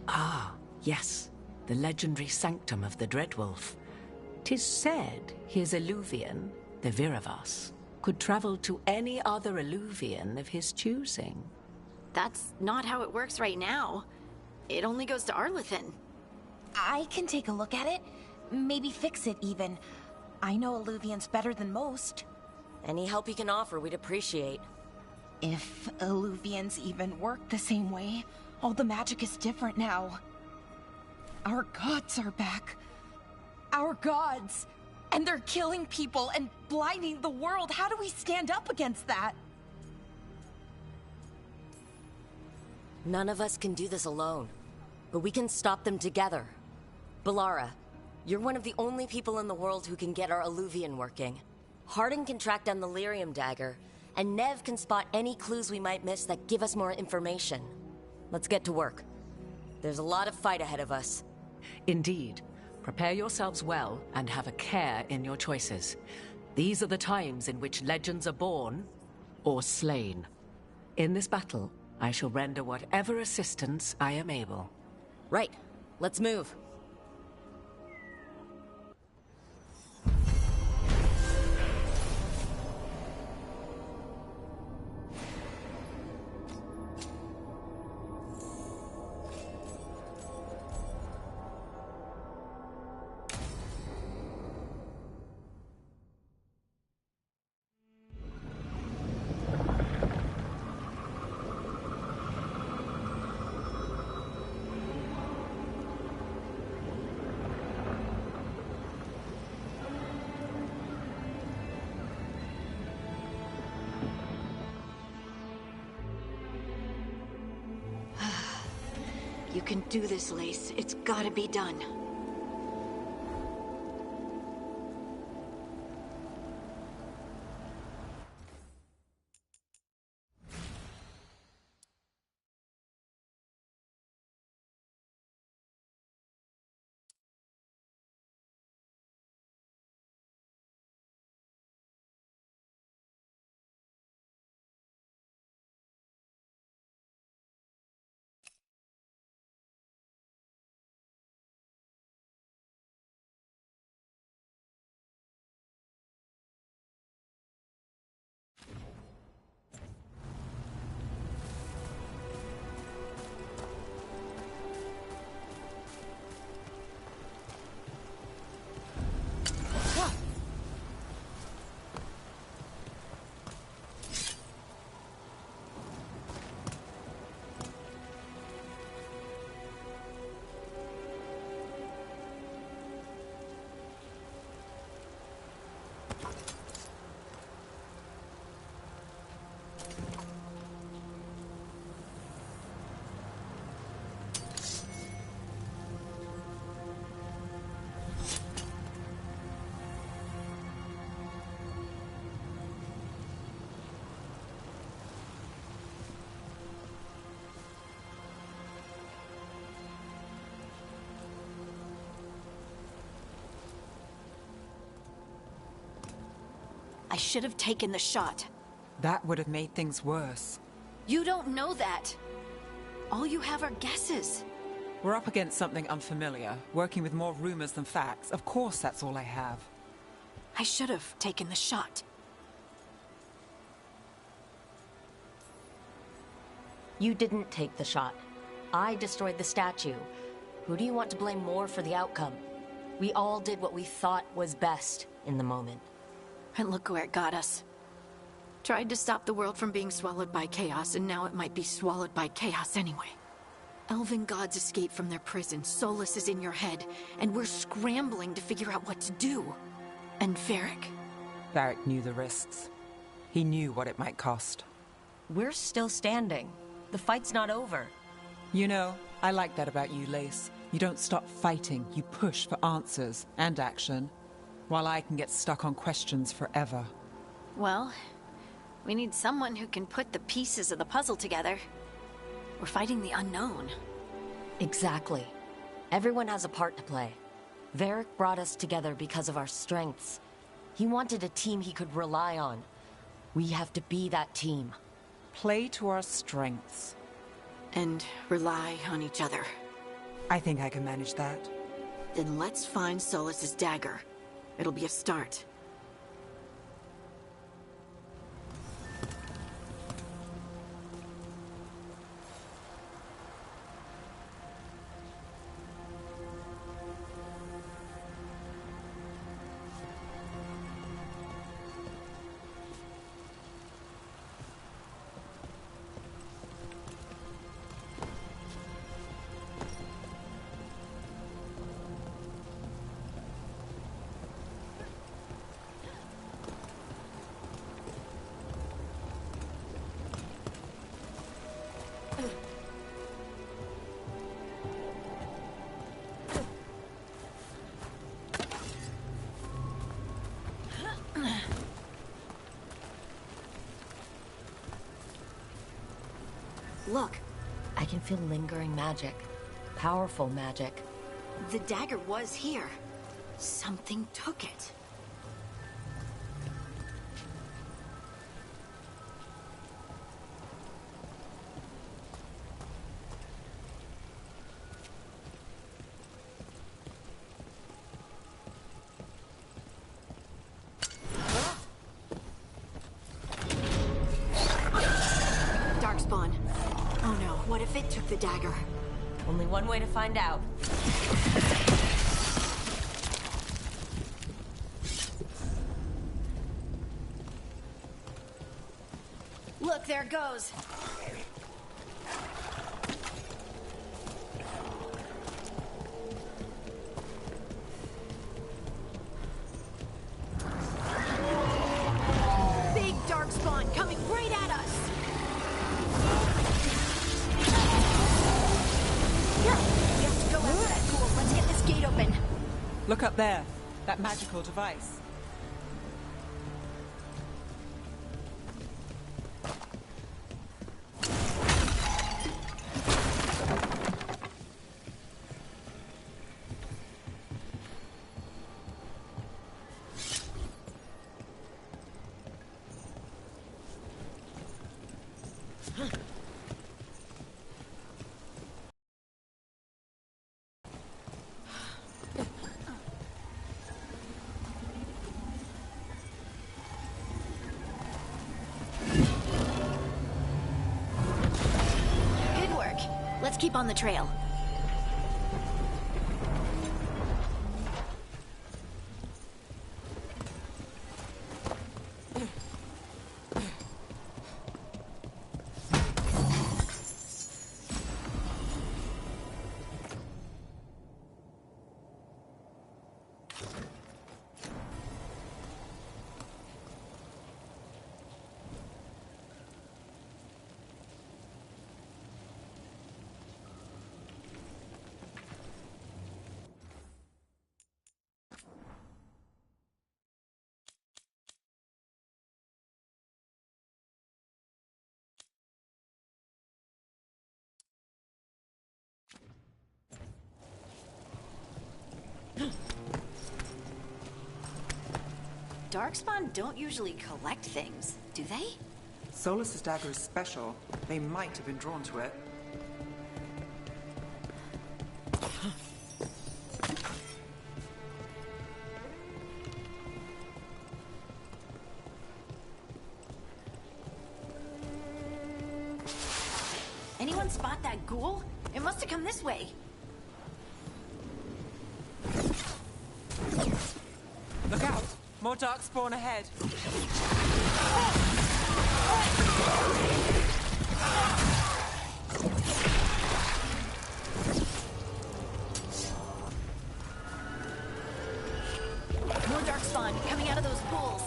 Ah, yes. The legendary sanctum of the Dreadwolf. 'Tis said his Illuvian, the Viravas, could travel to any other Illuvian of his choosing. That's not how it works right now. It only goes to Arlethan. I can take a look at it. Maybe fix it, even. I know Illuvians better than most. Any help you can offer, we'd appreciate. If Illuvians even work the same way, all the magic is different now. Our gods are back. Our gods! And they're killing people and blinding the world. How do we stand up against that? None of us can do this alone, but we can stop them together. Balara, you're one of the only people in the world who can get our Illuvian working. Harding can track down the Lyrium dagger, and Nev can spot any clues we might miss that give us more information. Let's get to work. There's a lot of fight ahead of us. Indeed. Prepare yourselves well and have a care in your choices. These are the times in which legends are born or slain. In this battle, I shall render whatever assistance I am able. Right. Let's move. You can do this, Lace. It's gotta be done. I should have taken the shot. That would have made things worse. You don't know that. All you have are guesses. We're up against something unfamiliar, working with more rumors than facts. Of course that's all I have. I should have taken the shot. You didn't take the shot. I destroyed the statue. Who do you want to blame more for the outcome? We all did what we thought was best in the moment. And look where it got us. Tried to stop the world from being swallowed by chaos, and now it might be swallowed by chaos anyway. Elven gods escaped from their prison, Solus is in your head, and we're scrambling to figure out what to do. And Varric? Varric knew the risks. He knew what it might cost. We're still standing. The fight's not over. You know, I like that about you, Lace. You don't stop fighting, you push for answers and action, while I can get stuck on questions forever. Well, we need someone who can put the pieces of the puzzle together. We're fighting the unknown. Exactly. Everyone has a part to play. Varric brought us together because of our strengths. He wanted a team he could rely on. We have to be that team. Play to our strengths. And rely on each other. I think I can manage that. Then let's find Solus's dagger. It'll be a start. Look. I can feel lingering magic. Powerful magic. The dagger was here. Something took it. Darkspawn. Oh no, what if it took the dagger? Only one way to find out. Look, there it goes. Big darkspawn coming right at us. We have to go after that ghoul. Let's get this gate open. Look up there. That magical device. Good work. Let's keep on the trail. Darkspawn don't usually collect things, do they? Solus's dagger is special. They might have been drawn to it. Anyone spot that ghoul? It must have come this way. Look out! More darkspawn ahead. More darkspawn coming out of those pools.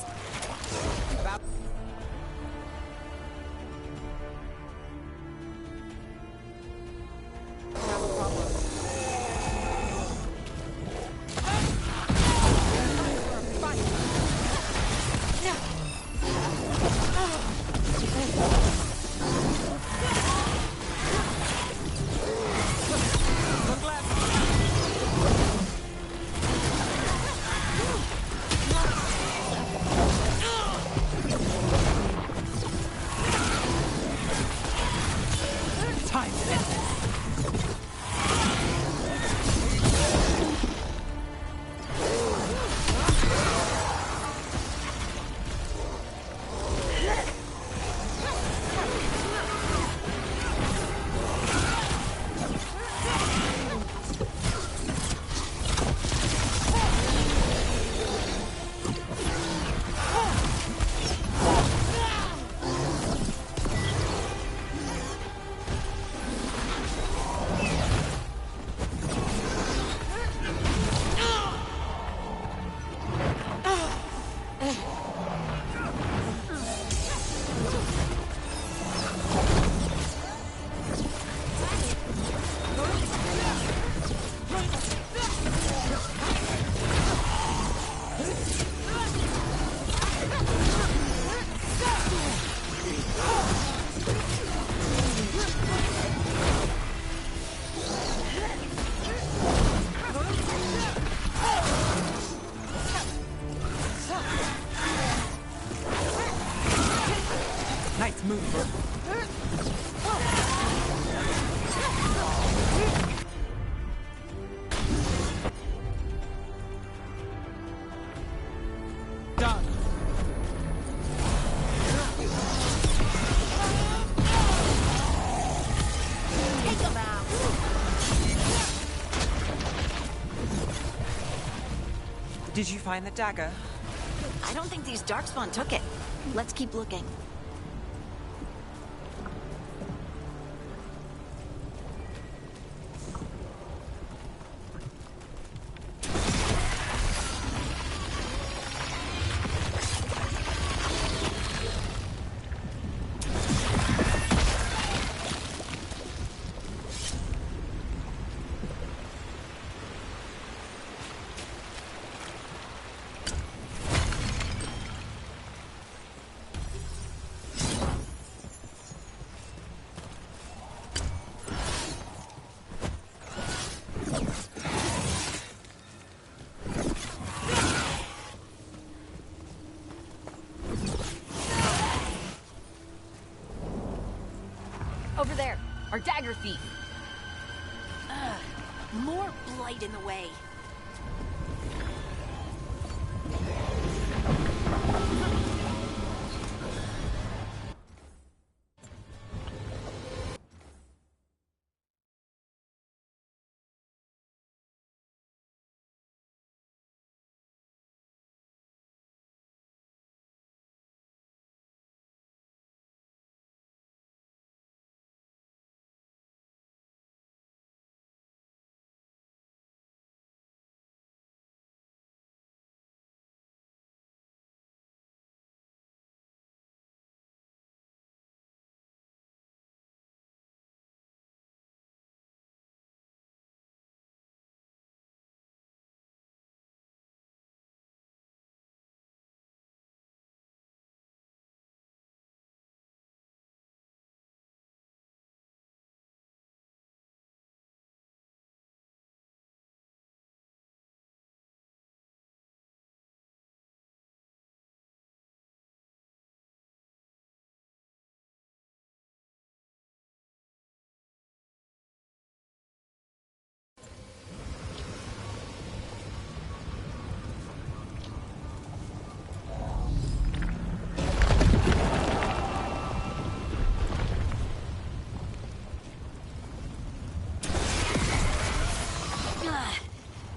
Move, Rook. Done. Take him out. Did you find the dagger? I don't think these Darkspawn took it. Let's keep looking. Over there, our dagger thief. Ugh, more blight in the way.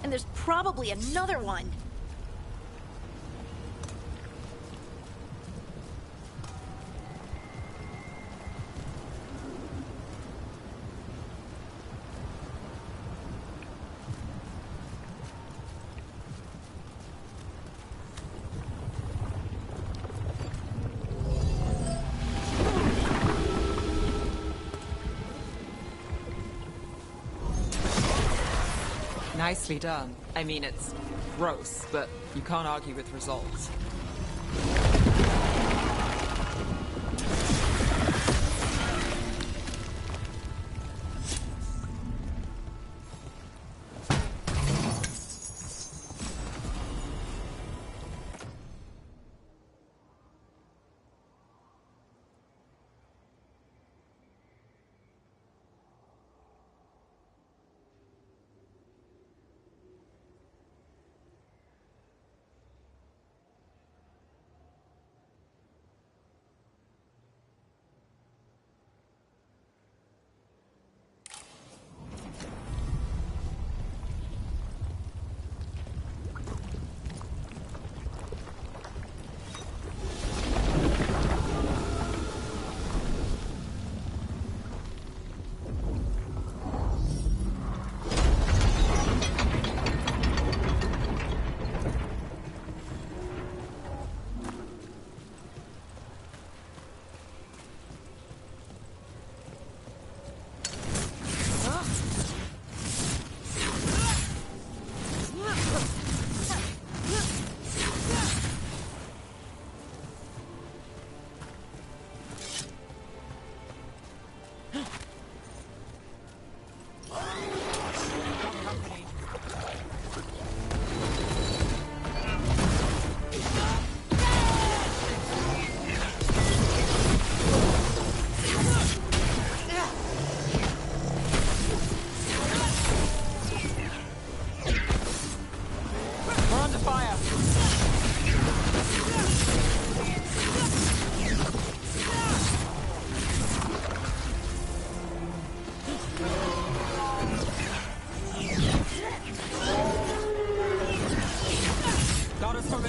And there's probably another one. Nicely done. I mean, it's gross, but you can't argue with results.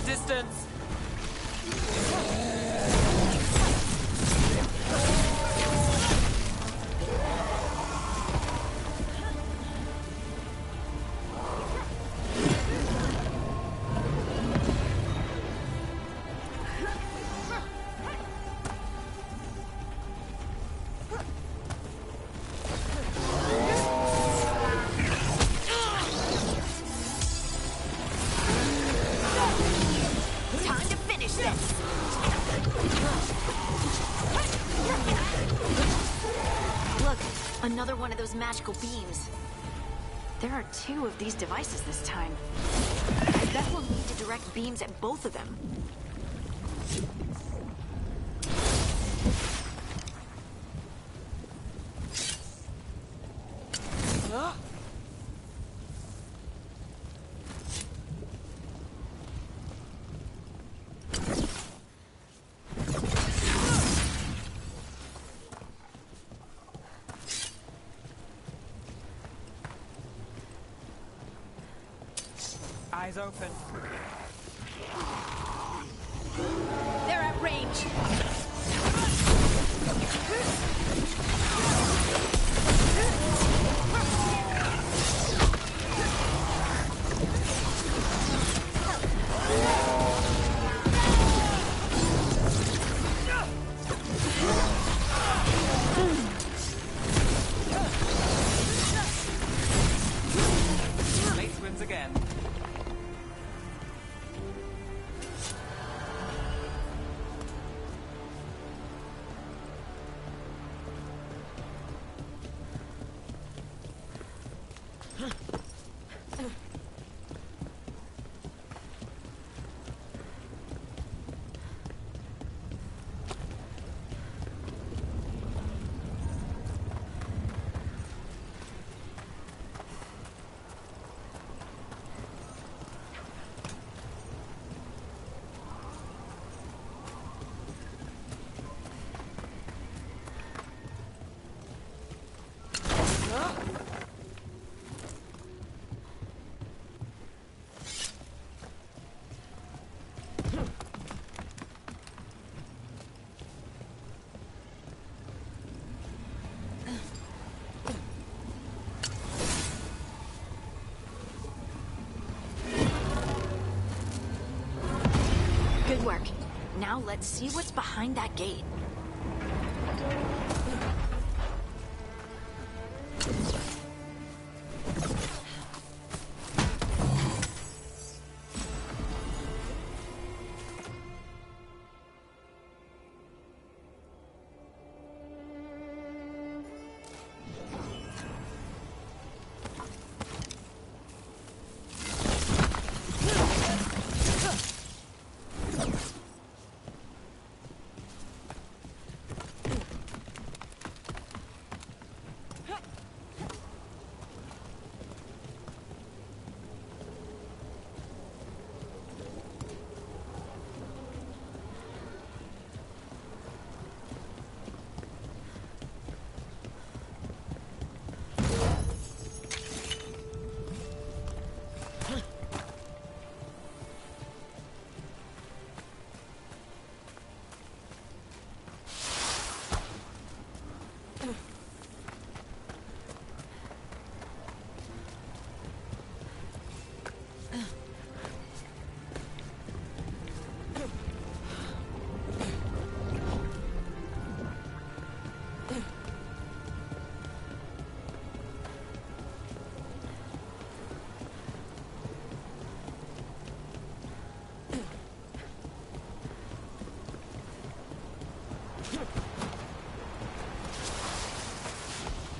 distance! Time to finish this! Look, another one of those magical beams. There are 2 of these devices this time. I bet we'll need to direct beams at both of them. Eyes open. They're at range. Lace wins again. Good work. Now let's see what's behind that gate.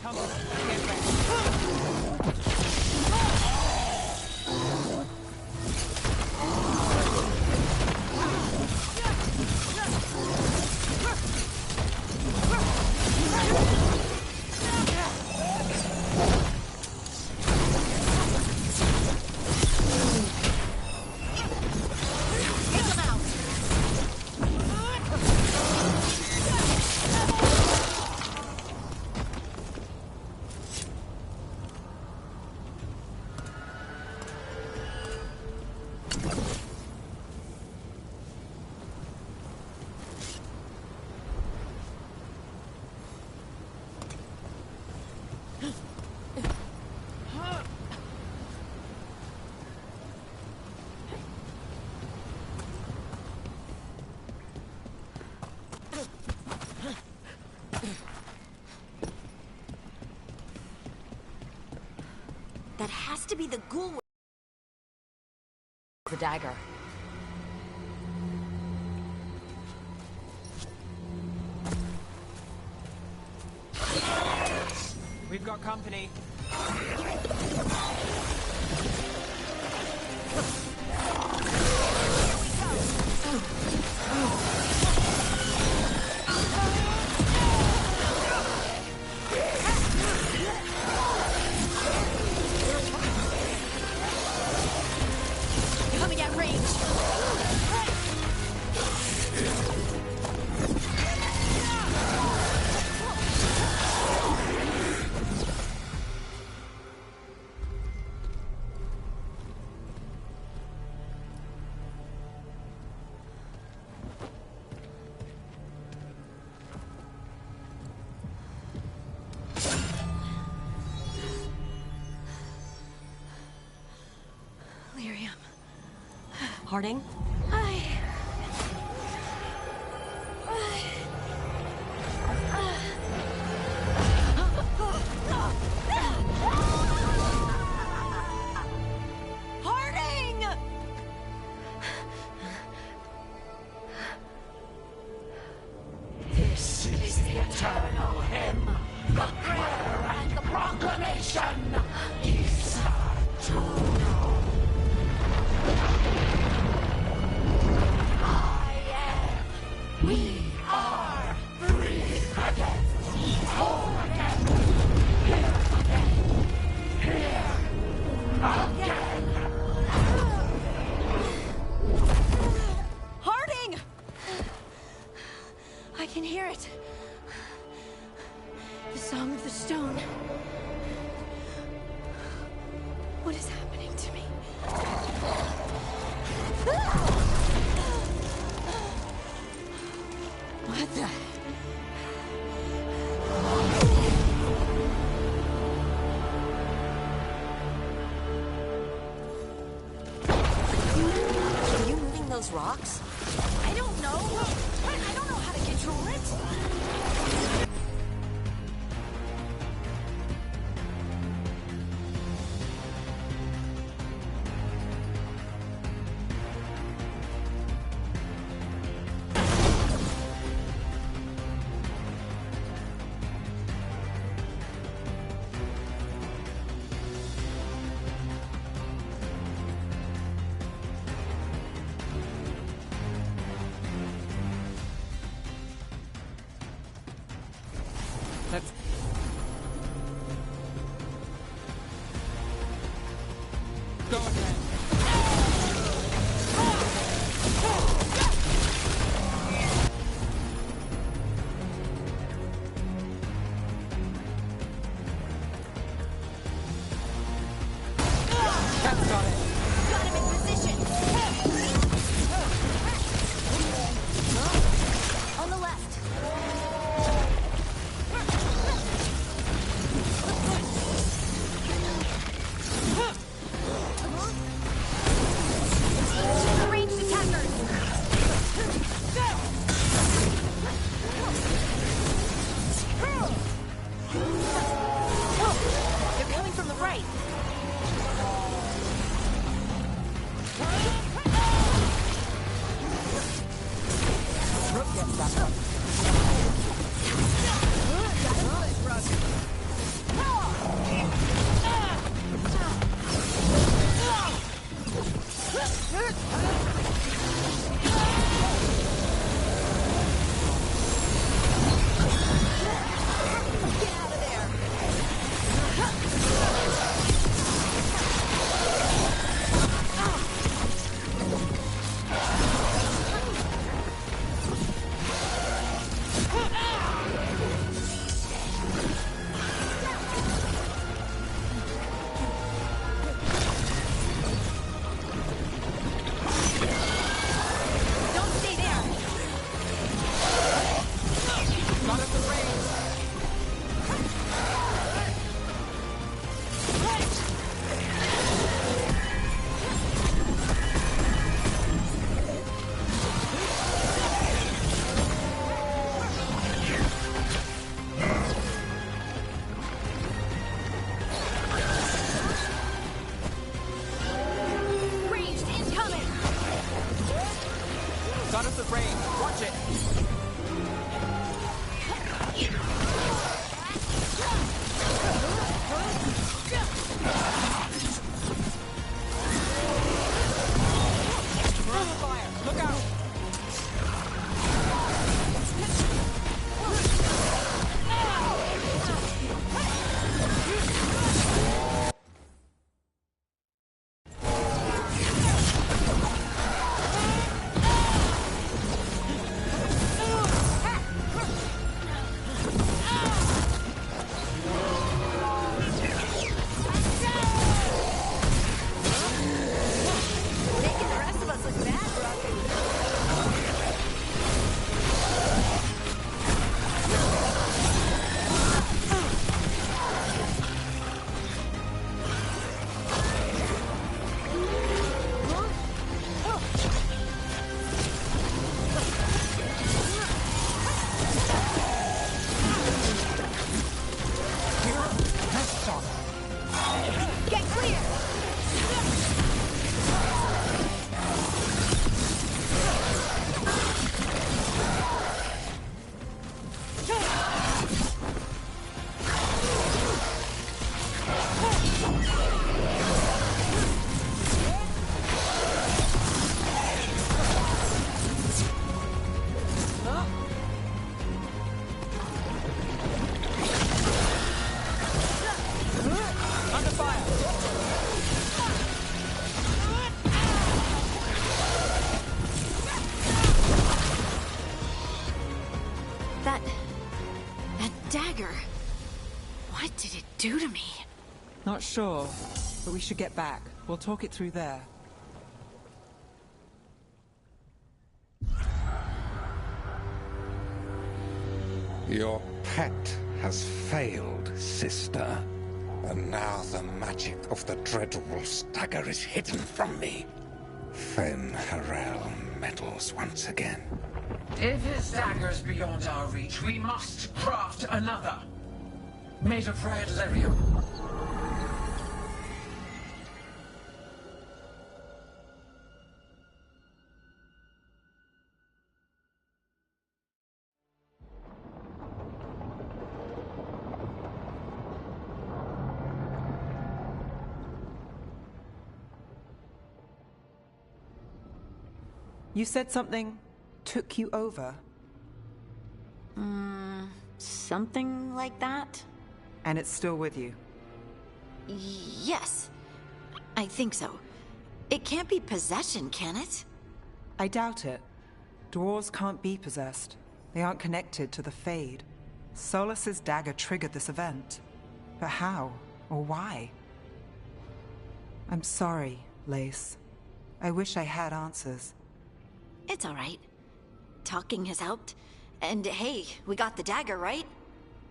Come on, get ready. has to be the ghoul with the dagger. We've got company. Coming at range. Harding? Harding! This is the eternal hymn, the prayer and the proclamation. Isa to know. We are free again, whole again, here again, here again. Harding! I can hear it. The Song of the Stone. What is happening to me? What the? Are you moving those rocks? I don't know. I don't know how to control it. Goddess of Rain, watch it! We're on fire! Look out! Do to me? Not sure, but we should get back. We'll talk it through there. Your pet has failed, sister. And now the magic of the Dreadwolf's dagger is hidden from me. Fen Harel meddles once again. If his dagger's beyond our reach, we must craft another. Made of rare delirium. You said something took you over? Something like that? And it's still with you? Yes. I think so. It can't be possession, can it? I doubt it. Dwarves can't be possessed. They aren't connected to the Fade. Solas's dagger triggered this event. But how? Or why? I'm sorry, Lace. I wish I had answers. It's all right. Talking has helped. And hey, we got the dagger, right?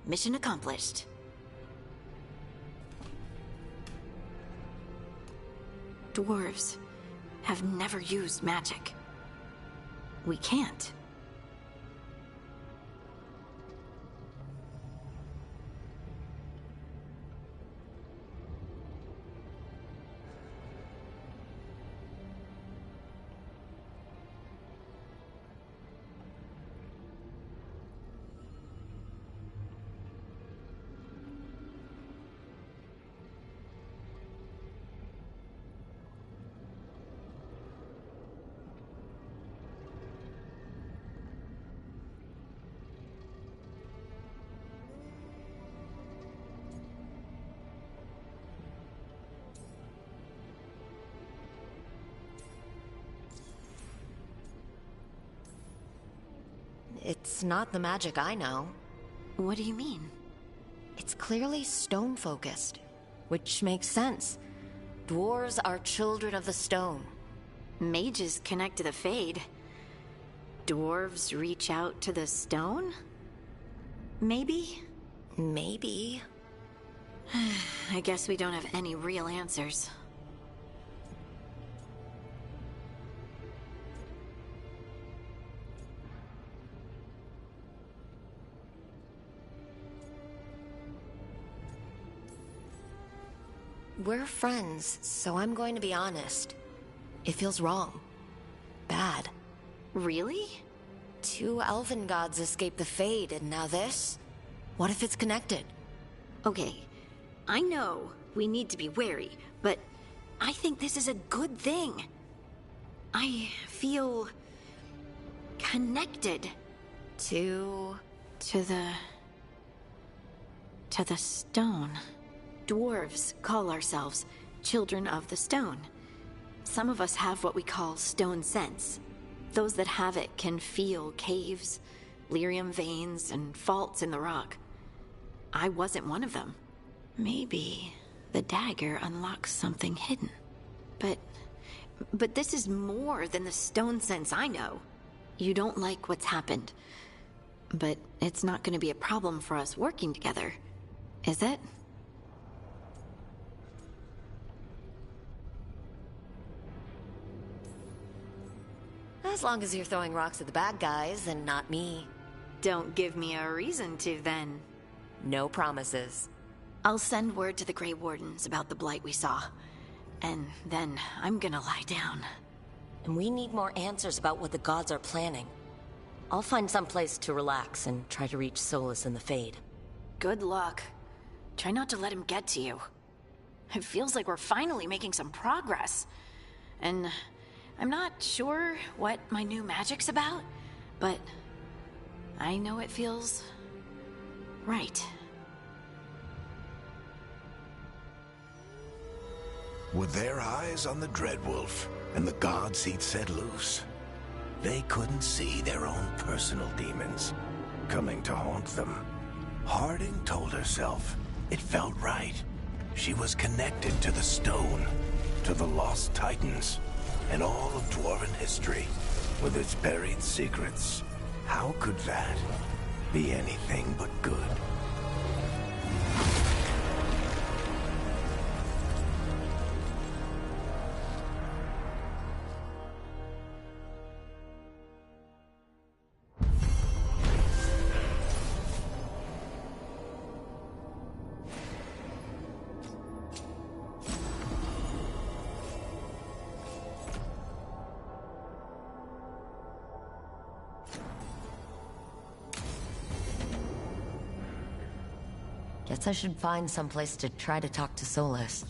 Mission accomplished. Dwarves have never used magic. We can't. It's not the magic I know. What do you mean? It's clearly stone-focused, which makes sense. Dwarves are children of the stone. Mages connect to the Fade. Dwarves reach out to the stone? Maybe? Maybe. I guess we don't have any real answers. We're friends, so I'm going to be honest. It feels wrong. Bad. Really? 2 elven gods escaped the Fade, and now this? What if it's connected? Okay, I know we need to be wary, but I think this is a good thing. I feel connected To the stone. Dwarves call ourselves children of the stone. Some of us have what we call stone sense. Those that have it can feel caves, lyrium veins, and faults in the rock. I wasn't one of them. Maybe the dagger unlocks something hidden. But this is more than the stone sense I know. You don't like what's happened. But it's not going to be a problem for us working together, is it? As long as you're throwing rocks at the bad guys and not me. Don't give me a reason to, then. No promises. I'll send word to the Grey Wardens about the blight we saw. And then I'm gonna lie down. And we need more answers about what the gods are planning. I'll find some place to relax and try to reach solace in the Fade. Good luck. Try not to let him get to you. It feels like we're finally making some progress. And I'm not sure what my new magic's about, but I know it feels right. With their eyes on the Dreadwolf and the gods he'd set loose, they couldn't see their own personal demons coming to haunt them. Harding told herself it felt right. She was connected to the stone, to the lost titans, and all of Dwarven history, with its buried secrets. How could that be anything but good? Guess I should find someplace to try to talk to Solus.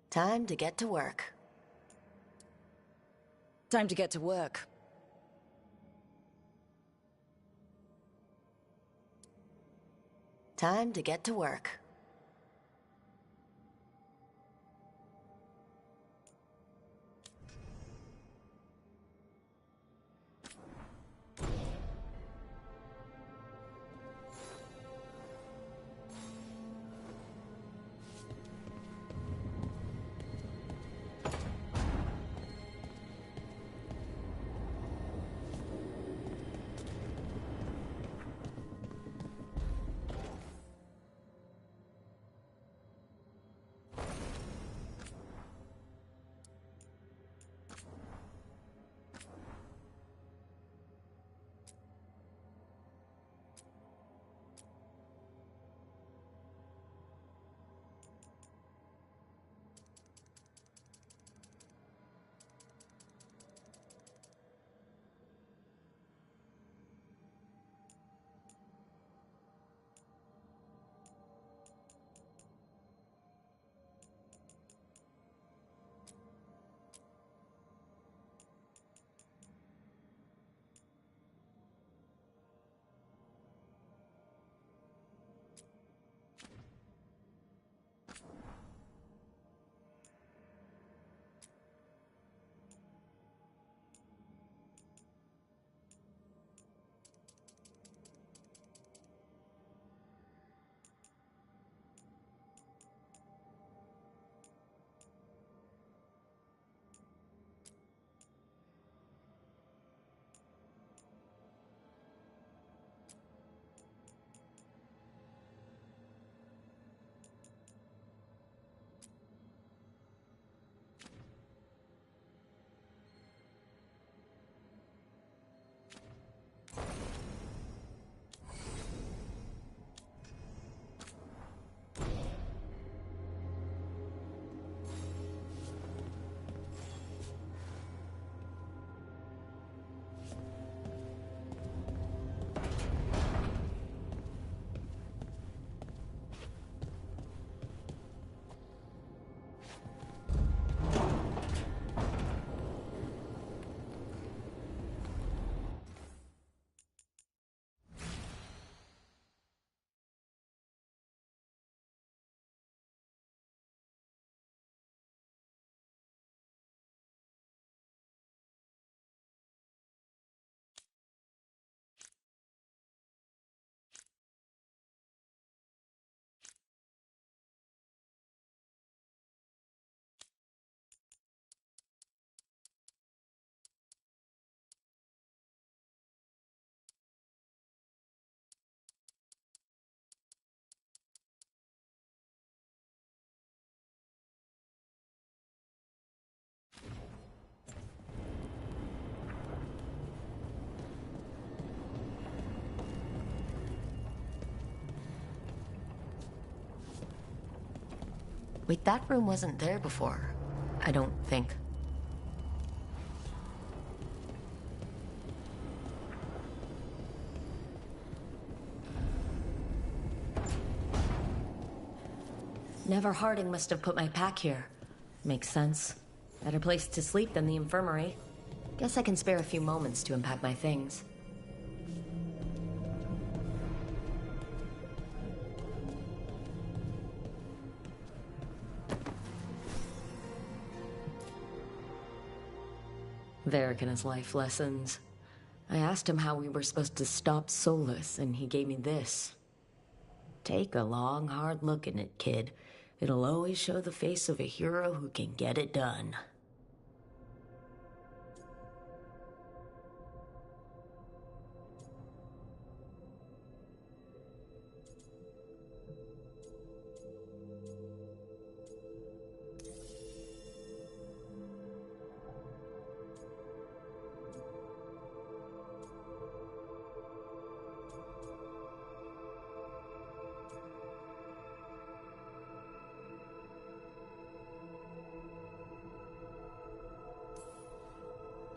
Time to get to work. Time to get to work. Time to get to work. Wait, that room wasn't there before. I don't think. Never Harding must have put my pack here. Makes sense. Better place to sleep than the infirmary. Guess I can spare a few moments to unpack my things. Varric and his life lessons. I asked him how we were supposed to stop Solus, and he gave me this. Take a long, hard look at it, kid. It'll always show the face of a hero who can get it done.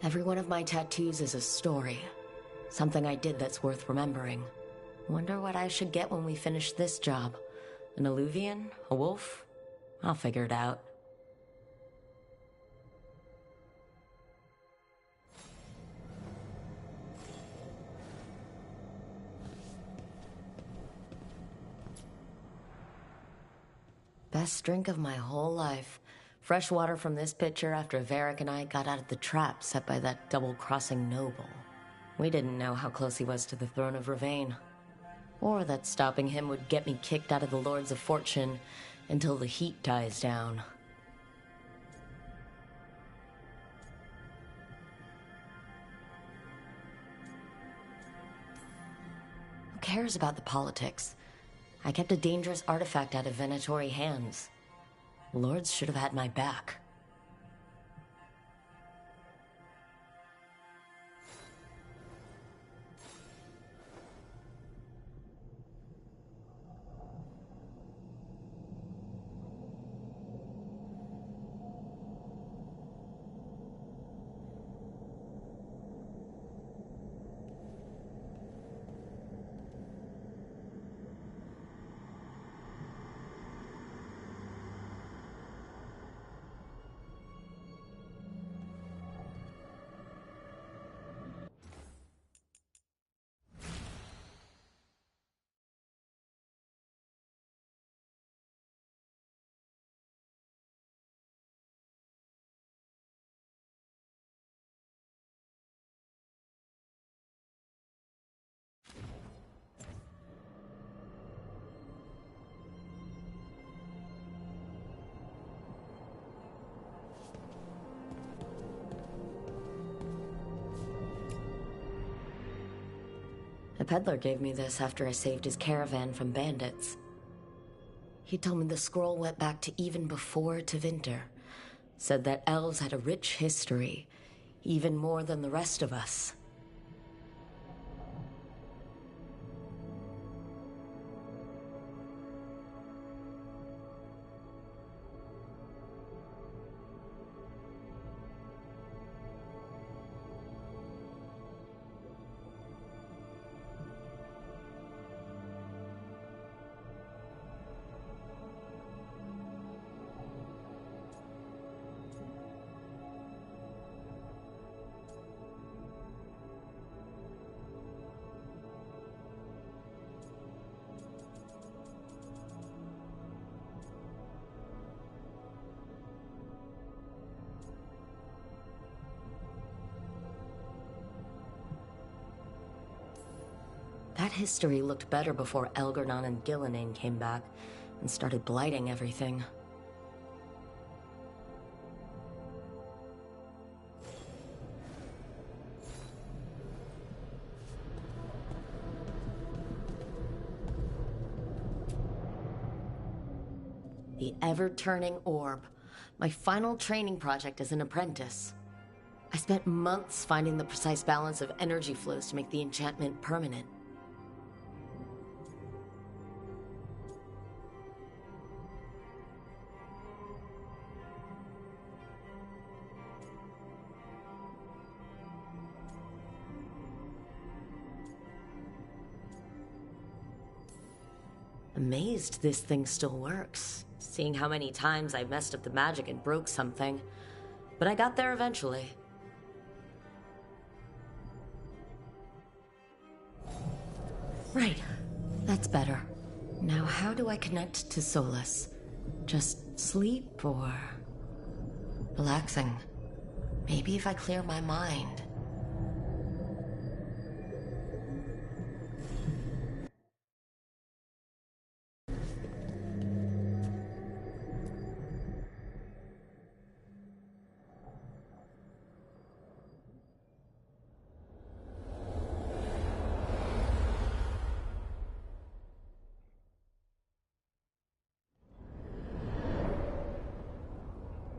Every one of my tattoos is a story. Something I did that's worth remembering. Wonder what I should get when we finish this job. An Illuvian? A wolf? I'll figure it out. Best drink of my whole life. Fresh water from this pitcher after Varric and I got out of the trap set by that double-crossing noble. We didn't know how close he was to the throne of Ravain. Or that stopping him would get me kicked out of the Lords of Fortune until the heat dies down. Who cares about the politics? I kept a dangerous artifact out of Venatori hands. The Lords should have had my back. A peddler gave me this after I saved his caravan from bandits. He told me the scroll went back to even before Tevinter. Said that elves had a rich history, even more than the rest of us. That history looked better before Elgar'nan and Gillenane came back and started blighting everything. The ever-turning orb. My final training project as an apprentice. I spent months finding the precise balance of energy flows to make the enchantment permanent. Amazed this thing still works, seeing how many times I messed up the magic and broke something. But I got there eventually. Right, that's better. Now how do I connect to Solus? Just sleep or... relaxing? Maybe if I clear my mind.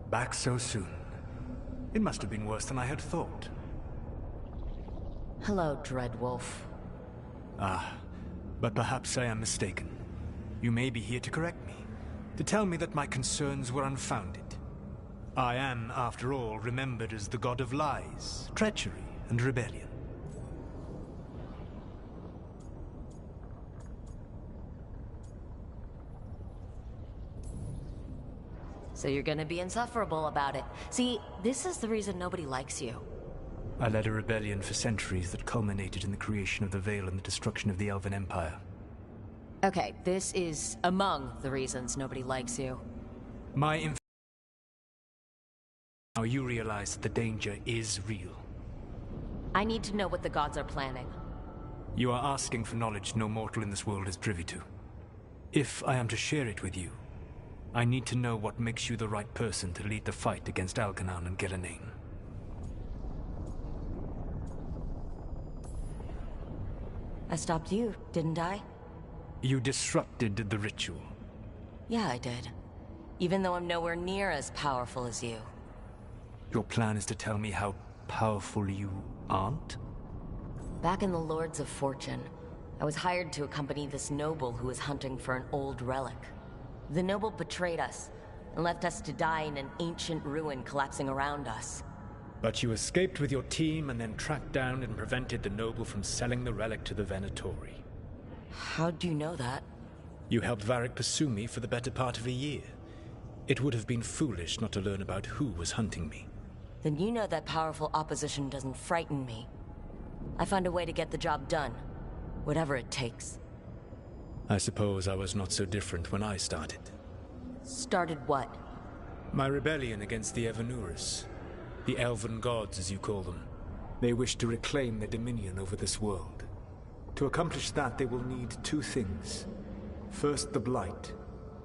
Back so soon. It must have been worse than I had thought. Hello, Dreadwolf. Ah, but perhaps I am mistaken. You may be here to correct me, to tell me that my concerns were unfounded. I am, after all, remembered as the god of lies, treachery, and rebellion. So you're gonna be insufferable about it. See, this is the reason nobody likes you. I led a rebellion for centuries that culminated in the creation of the Veil and the destruction of the Elven Empire. Okay, this is among the reasons nobody likes you. Now you realize that the danger is real. I need to know what the gods are planning. You are asking for knowledge no mortal in this world is privy to. If I am to share it with you, I need to know what makes you the right person to lead the fight against Algernon and Gillenane. I stopped you, didn't I? You disrupted the ritual. Yeah, I did. Even though I'm nowhere near as powerful as you. Your plan is to tell me how powerful you aren't? Back in the Lords of Fortune, I was hired to accompany this noble who was hunting for an old relic. The noble betrayed us, and left us to die in an ancient ruin collapsing around us. But you escaped with your team and then tracked down and prevented the noble from selling the relic to the Venatori. How do you know that? You helped Varric pursue me for the better part of a year. It would have been foolish not to learn about who was hunting me. Then you know that powerful opposition doesn't frighten me. I find a way to get the job done, whatever it takes. I suppose I was not so different when I started. Started what? My rebellion against the Evanurus. The Elven Gods, as you call them. They wish to reclaim their dominion over this world. To accomplish that, they will need two things. First, the Blight.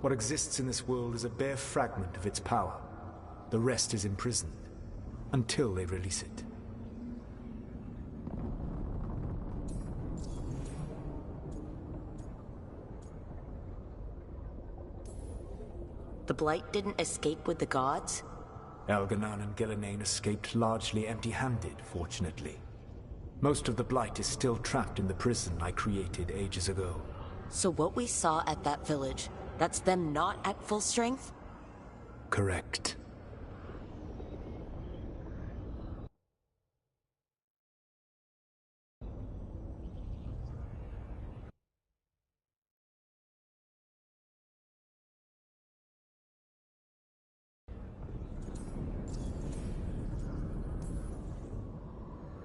What exists in this world is a bare fragment of its power. The rest is imprisoned, until they release it. The Blight didn't escape with the gods? Algernon and Gillenane escaped largely empty-handed, fortunately. Most of the Blight is still trapped in the prison I created ages ago. So what we saw at that village, that's them not at full strength? Correct.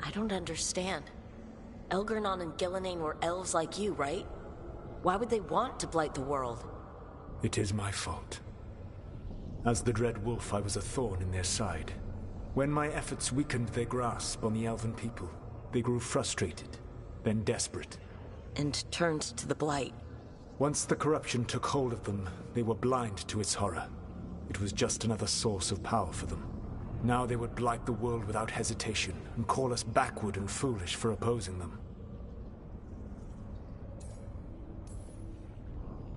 I don't understand. Algernon and Gillenane were elves like you, right? Why would they want to blight the world? It is my fault. As the Dread Wolf, I was a thorn in their side. When my efforts weakened their grasp on the Elven people, they grew frustrated, then desperate. And turned to the Blight. Once the corruption took hold of them, they were blind to its horror. It was just another source of power for them. Now they would blight the world without hesitation, and call us backward and foolish for opposing them.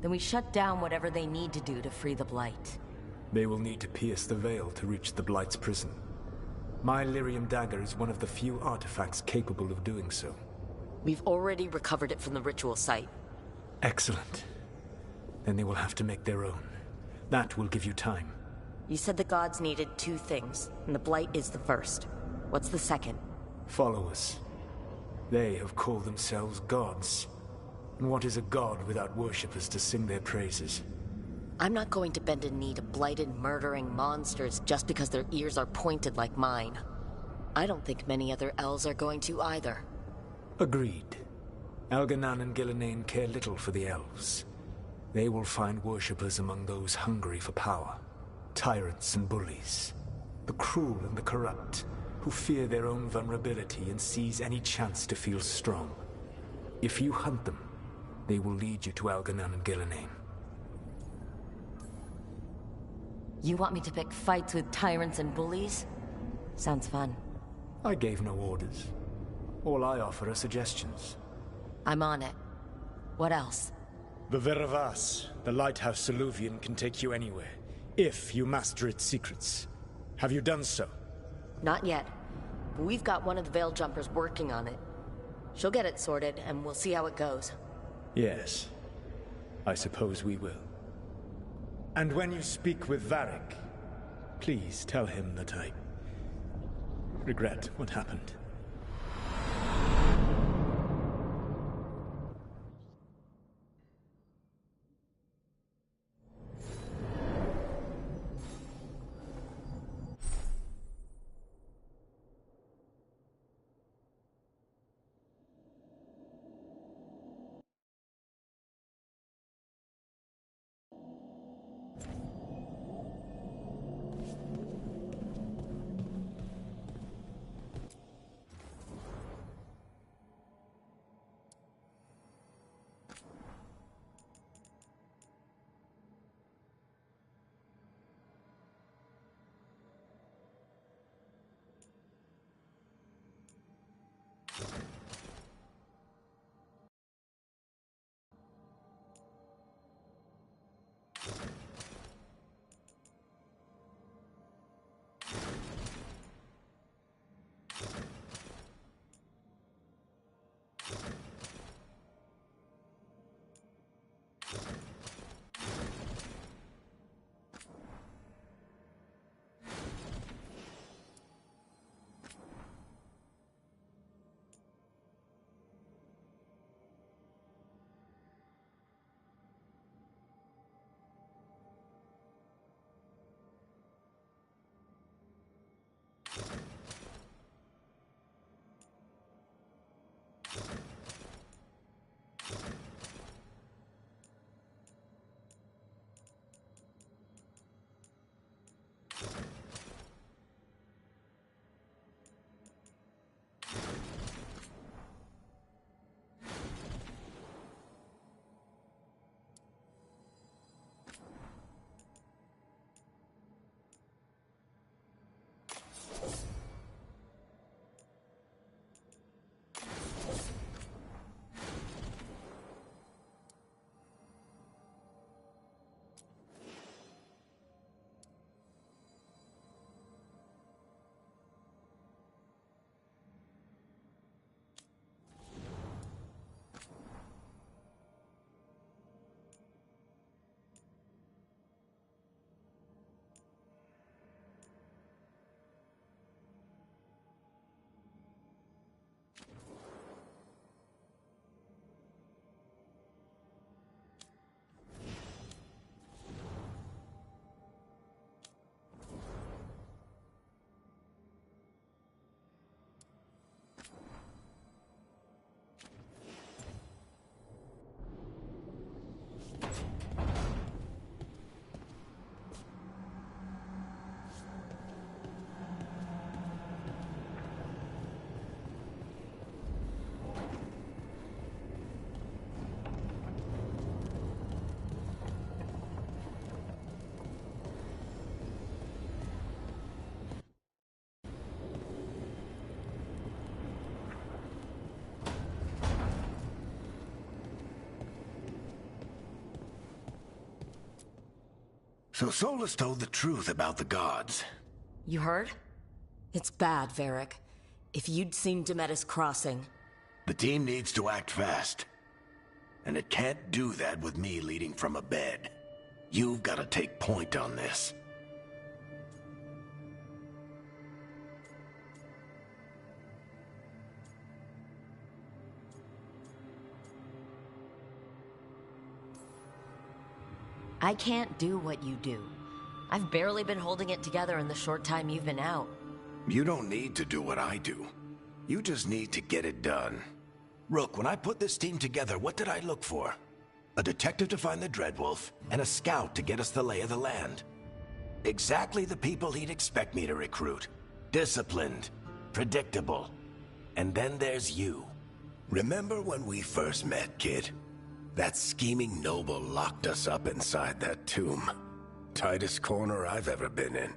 Then we shut down whatever they need to do to free the Blight. They will need to pierce the veil to reach the Blight's prison. My Lyrium dagger is one of the few artifacts capable of doing so. We've already recovered it from the ritual site. Excellent. Then they will have to make their own. That will give you time. You said the gods needed two things, and the Blight is the first. What's the second? Followers. They have called themselves gods. And what is a god without worshippers to sing their praises? I'm not going to bend a knee to blighted, murdering monsters just because their ears are pointed like mine. I don't think many other elves are going to either. Agreed. Algernon and Gillenane care little for the elves. They will find worshippers among those hungry for power. Tyrants and bullies. The cruel and the corrupt, who fear their own vulnerability and seize any chance to feel strong. If you hunt them, they will lead you to Algernon and Gillenane. You want me to pick fights with tyrants and bullies? Sounds fun. I gave no orders. All I offer are suggestions. I'm on it. What else? The Veravas, the lighthouse Soluvian, can take you anywhere, if you master its secrets. Have you done so? Not yet. But we've got one of the Veil Jumpers working on it. She'll get it sorted, and we'll see how it goes. Yes. I suppose we will. And when you speak with Varric, please tell him that I regret what happened. So Solus told the truth about the gods. You heard? It's bad, Varric. If you'd seen Demetus Crossing... The team needs to act fast. And it can't do that with me leading from a bed. You've got to take point on this. I can't do what you do. I've barely been holding it together in the short time you've been out. You don't need to do what I do. You just need to get it done. Rook, when I put this team together, what did I look for? A detective to find the Dreadwolf, and a scout to get us the lay of the land. Exactly the people he'd expect me to recruit. Disciplined, predictable. And then there's you. Remember when we first met, kid? That scheming noble locked us up inside that tomb. Tightest corner I've ever been in.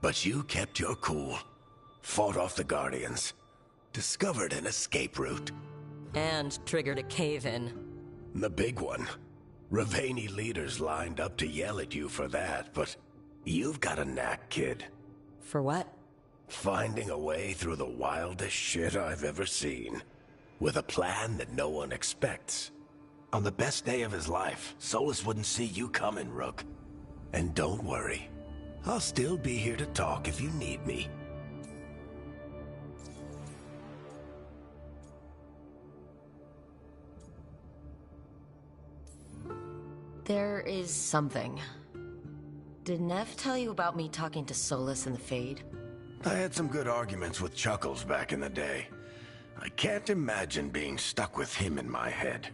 But you kept your cool. Fought off the Guardians. Discovered an escape route. And triggered a cave-in. The big one. Ravani leaders lined up to yell at you for that, but you've got a knack, kid. For what? Finding a way through the wildest shit I've ever seen. With a plan that no one expects. On the best day of his life, Solus wouldn't see you coming, Rook. And don't worry. I'll still be here to talk if you need me. There is something. Did Nev tell you about me talking to Solus in the Fade? I had some good arguments with Chuckles back in the day. I can't imagine being stuck with him in my head.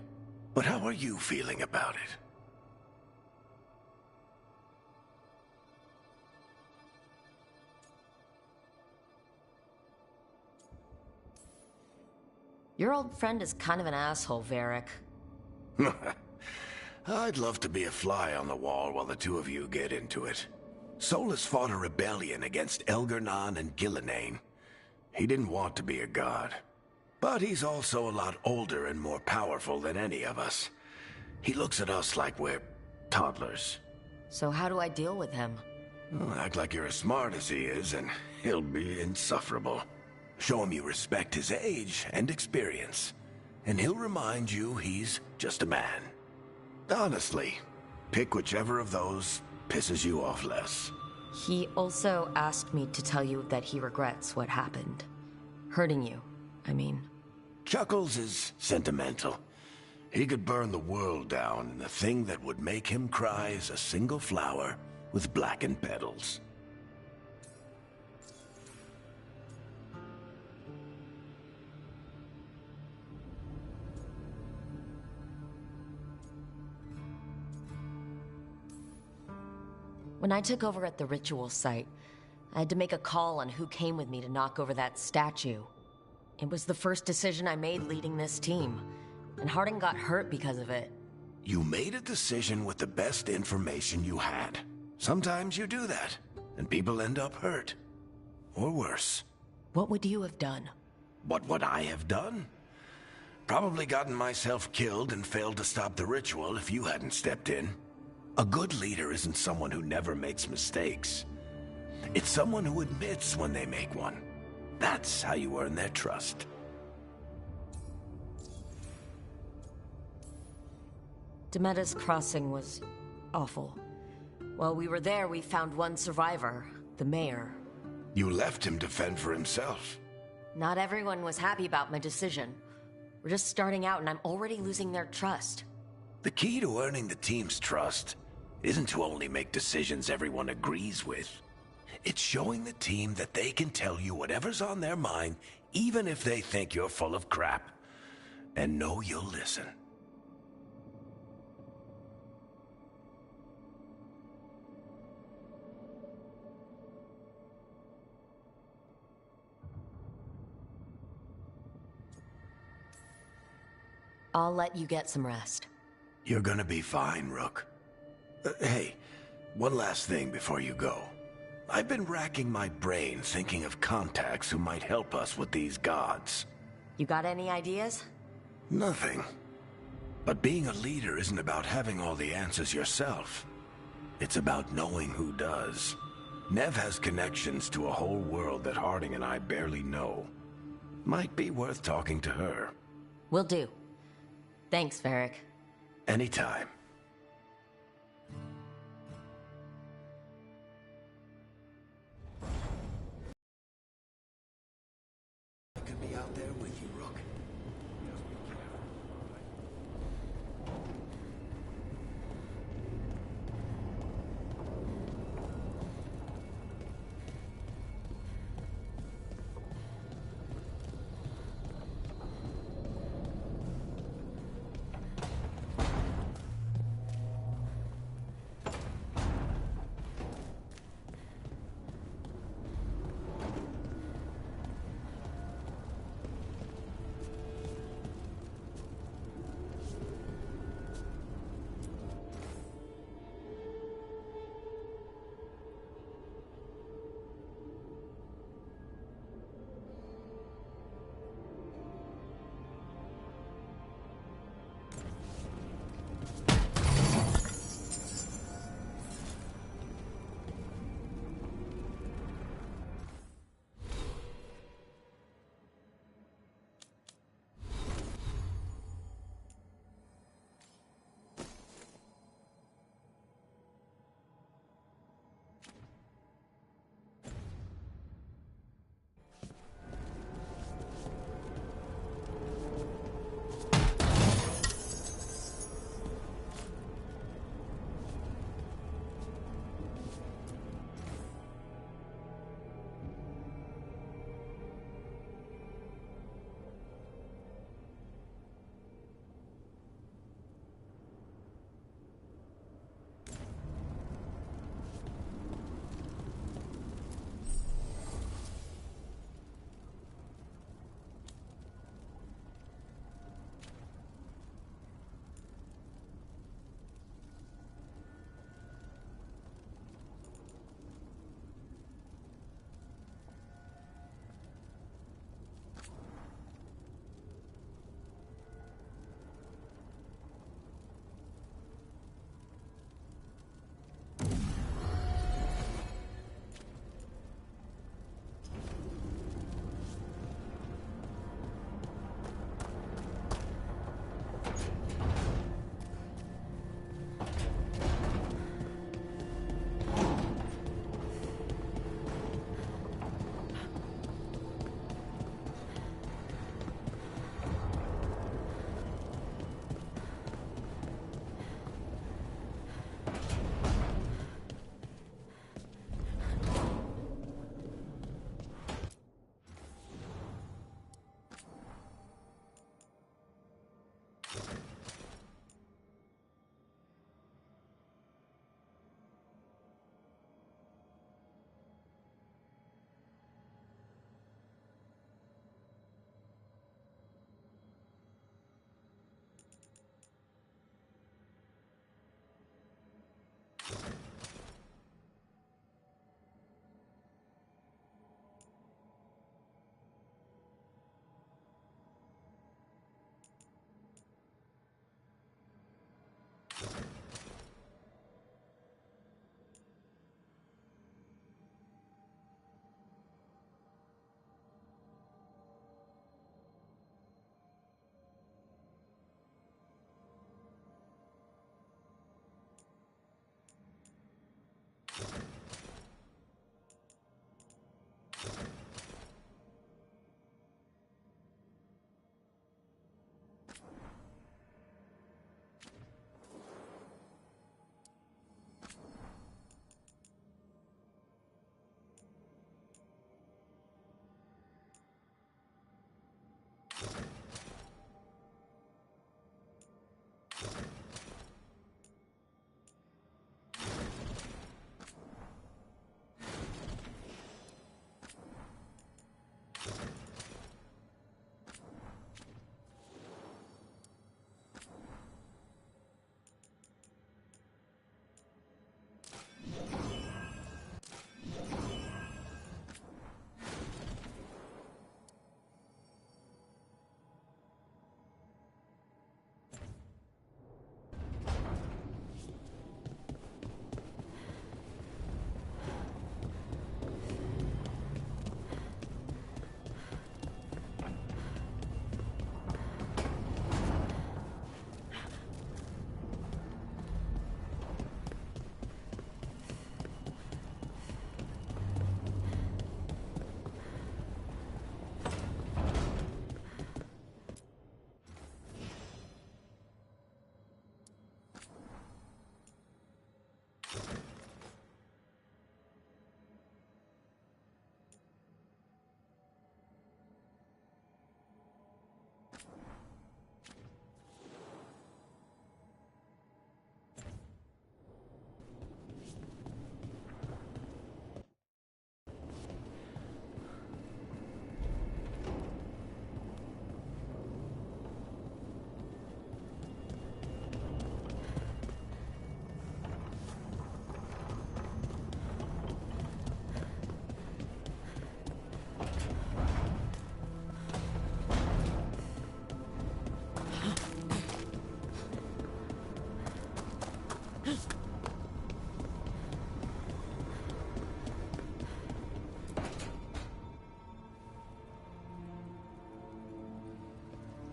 But how are you feeling about it? Your old friend is kind of an asshole, Varric. I'd love to be a fly on the wall while the two of you get into it. Solus fought a rebellion against Elgar'nan and Gillenane. He didn't want to be a god. But he's also a lot older and more powerful than any of us. He looks at us like we're toddlers. So how do I deal with him? Well, act like you're as smart as he is, and he'll be insufferable. Show him you respect his age and experience, and he'll remind you he's just a man. Honestly, pick whichever of those pisses you off less. He also asked me to tell you that he regrets what happened. Hurting you, I mean. Chuckles is sentimental. He could burn the world down, and the thing that would make him cry is a single flower with blackened petals. When I took over at the ritual site, I had to make a call on who came with me to knock over that statue. It was the first decision I made leading this team, and Harding got hurt because of it. You made a decision with the best information you had. Sometimes you do that, and people end up hurt. Or worse. What would you have done? What would I have done? Probably gotten myself killed and failed to stop the ritual if you hadn't stepped in. A good leader isn't someone who never makes mistakes. It's someone who admits when they make one. That's how you earn their trust. Demetus Crossing was awful. While we were there, we found one survivor, the mayor. You left him to fend for himself. Not everyone was happy about my decision. We're just starting out and I'm already losing their trust. The key to earning the team's trust isn't to only make decisions everyone agrees with. It's showing the team that they can tell you whatever's on their mind, even if they think you're full of crap. And know you'll listen. I'll let you get some rest. You're gonna be fine, Rook. Hey, one last thing before you go. I've been racking my brain thinking of contacts who might help us with these gods. You got any ideas? Nothing. But being a leader isn't about having all the answers yourself. It's about knowing who does. Nev has connections to a whole world that Harding and I barely know. Might be worth talking to her. Will do. Thanks, Varric. Anytime. I could be out there with you, Rook.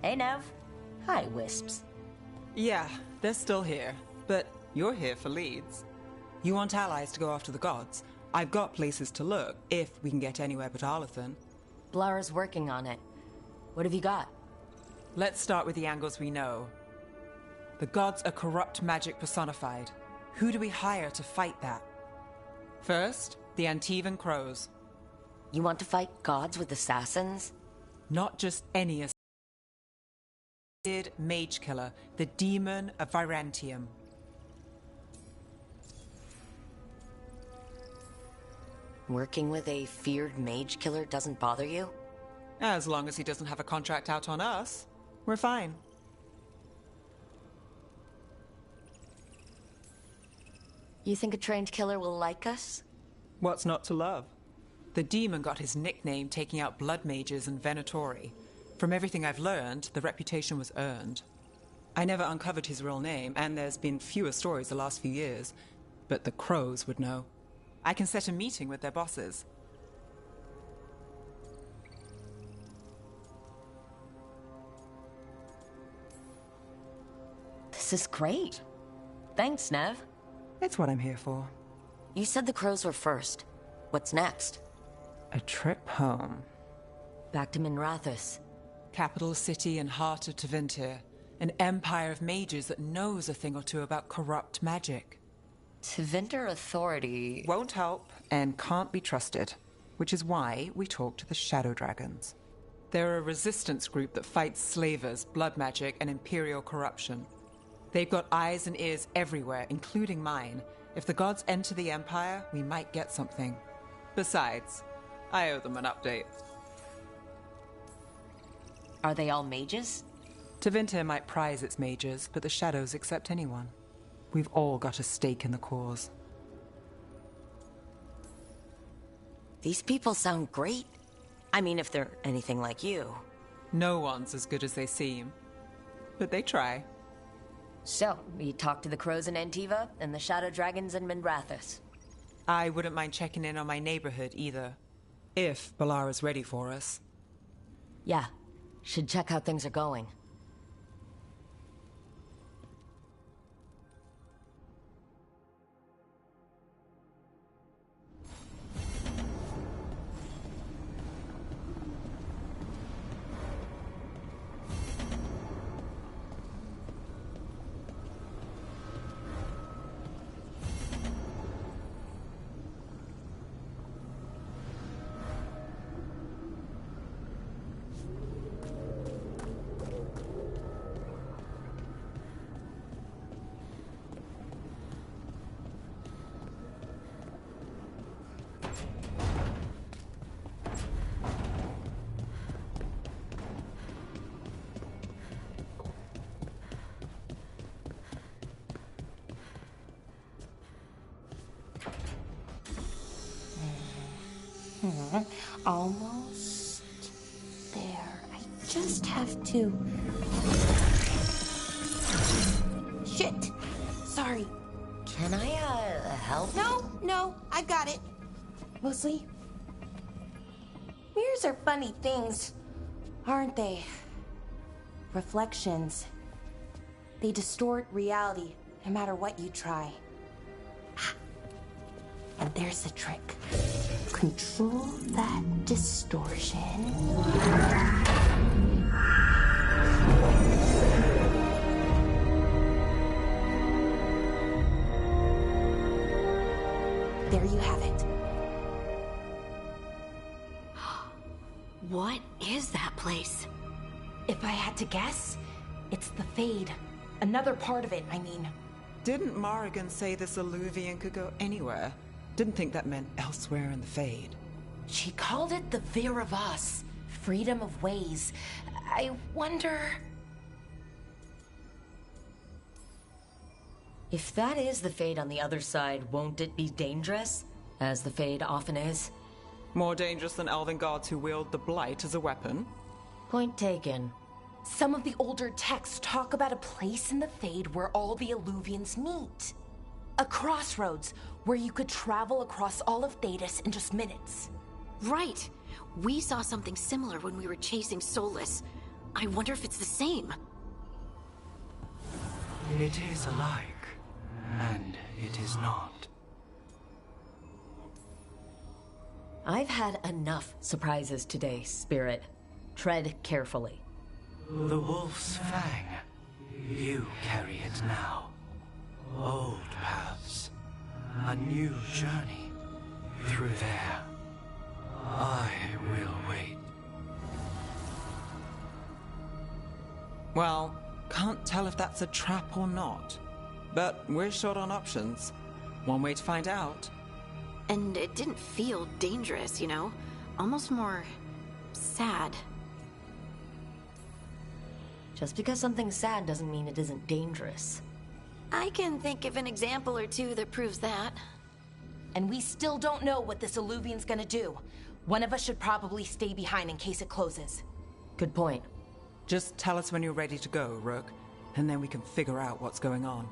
Hey, Nev. Hi, Wisps. Yeah, they're still here. But you're here for leads. You want allies to go after the gods? I've got places to look, if we can get anywhere but Arlathan. Blara's working on it. What have you got? Let's start with the angles we know. The gods are corrupt magic personified. Who do we hire to fight that? First, the Antivan Crows. You want to fight gods with assassins? Not just any assassin. Mage killer, the demon of Virantium. Working with a feared mage killer doesn't bother you? As long as he doesn't have a contract out on us, we're fine. You think a trained killer will like us? What's not to love? The demon got his nickname taking out blood mages and Venatori. From everything I've learned, the reputation was earned. I never uncovered his real name, and there's been fewer stories the last few years, but the Crows would know. I can set a meeting with their bosses. This is great. Thanks, Nev. It's what I'm here for. You said the Crows were first. What's next? A trip home. Back to Minrathous. Capital city and heart of Tevinter. An empire of mages that knows a thing or two about corrupt magic. Tevinter authority... won't help and can't be trusted. Which is why we talk to the Shadow Dragons. They're a resistance group that fights slavers, blood magic, and imperial corruption. They've got eyes and ears everywhere, including mine. If the gods enter the Empire, we might get something. Besides, I owe them an update. Are they all mages? Tevinter might prize its mages, but the Shadows accept anyone. We've all got a stake in the cause. These people sound great. I mean, if they're anything like you. No one's as good as they seem. But they try. So, we talked to the Crows in Antiva and the Shadow Dragons in Minrathous. I wouldn't mind checking in on my neighborhood either. If Balara's ready for us. Yeah. Should check how things are going. Almost there. I just have to... Shit! Sorry. Can I, help? No, I got it. Mostly. Mirrors are funny things, aren't they? Reflections. They distort reality, no matter what you try. And there's the trick. Control that distortion. There you have it. What is that place? If I had to guess, it's the Fade. Another part of it, I mean. Didn't Morrigan say this Alluvian could go anywhere? Didn't think that meant elsewhere in the Fade. She called it the Vir of Us. Freedom of ways. I wonder... If that is the Fade on the other side, won't it be dangerous? As the Fade often is. More dangerous than elven gods who wield the Blight as a weapon? Point taken. Some of the older texts talk about a place in the Fade where all the Alluvians meet. A crossroads where you could travel across all of Thedas in just minutes. Right. We saw something similar when we were chasing Solus. I wonder if it's the same. It is alike, and it is not. I've had enough surprises today, Spirit. Tread carefully. The wolf's fang. You carry it now. Old paths. A new journey. Through there. I will wait. Well, can't tell if that's a trap or not. But we're short on options. One way to find out. And it didn't feel dangerous, you know? Almost more sad. Just because something's sad doesn't mean it isn't dangerous. I can think of an example or two that proves that. And we still don't know what this Illuvian's gonna do. One of us should probably stay behind in case it closes. Good point. Just tell us when you're ready to go, Rook, and then we can figure out what's going on.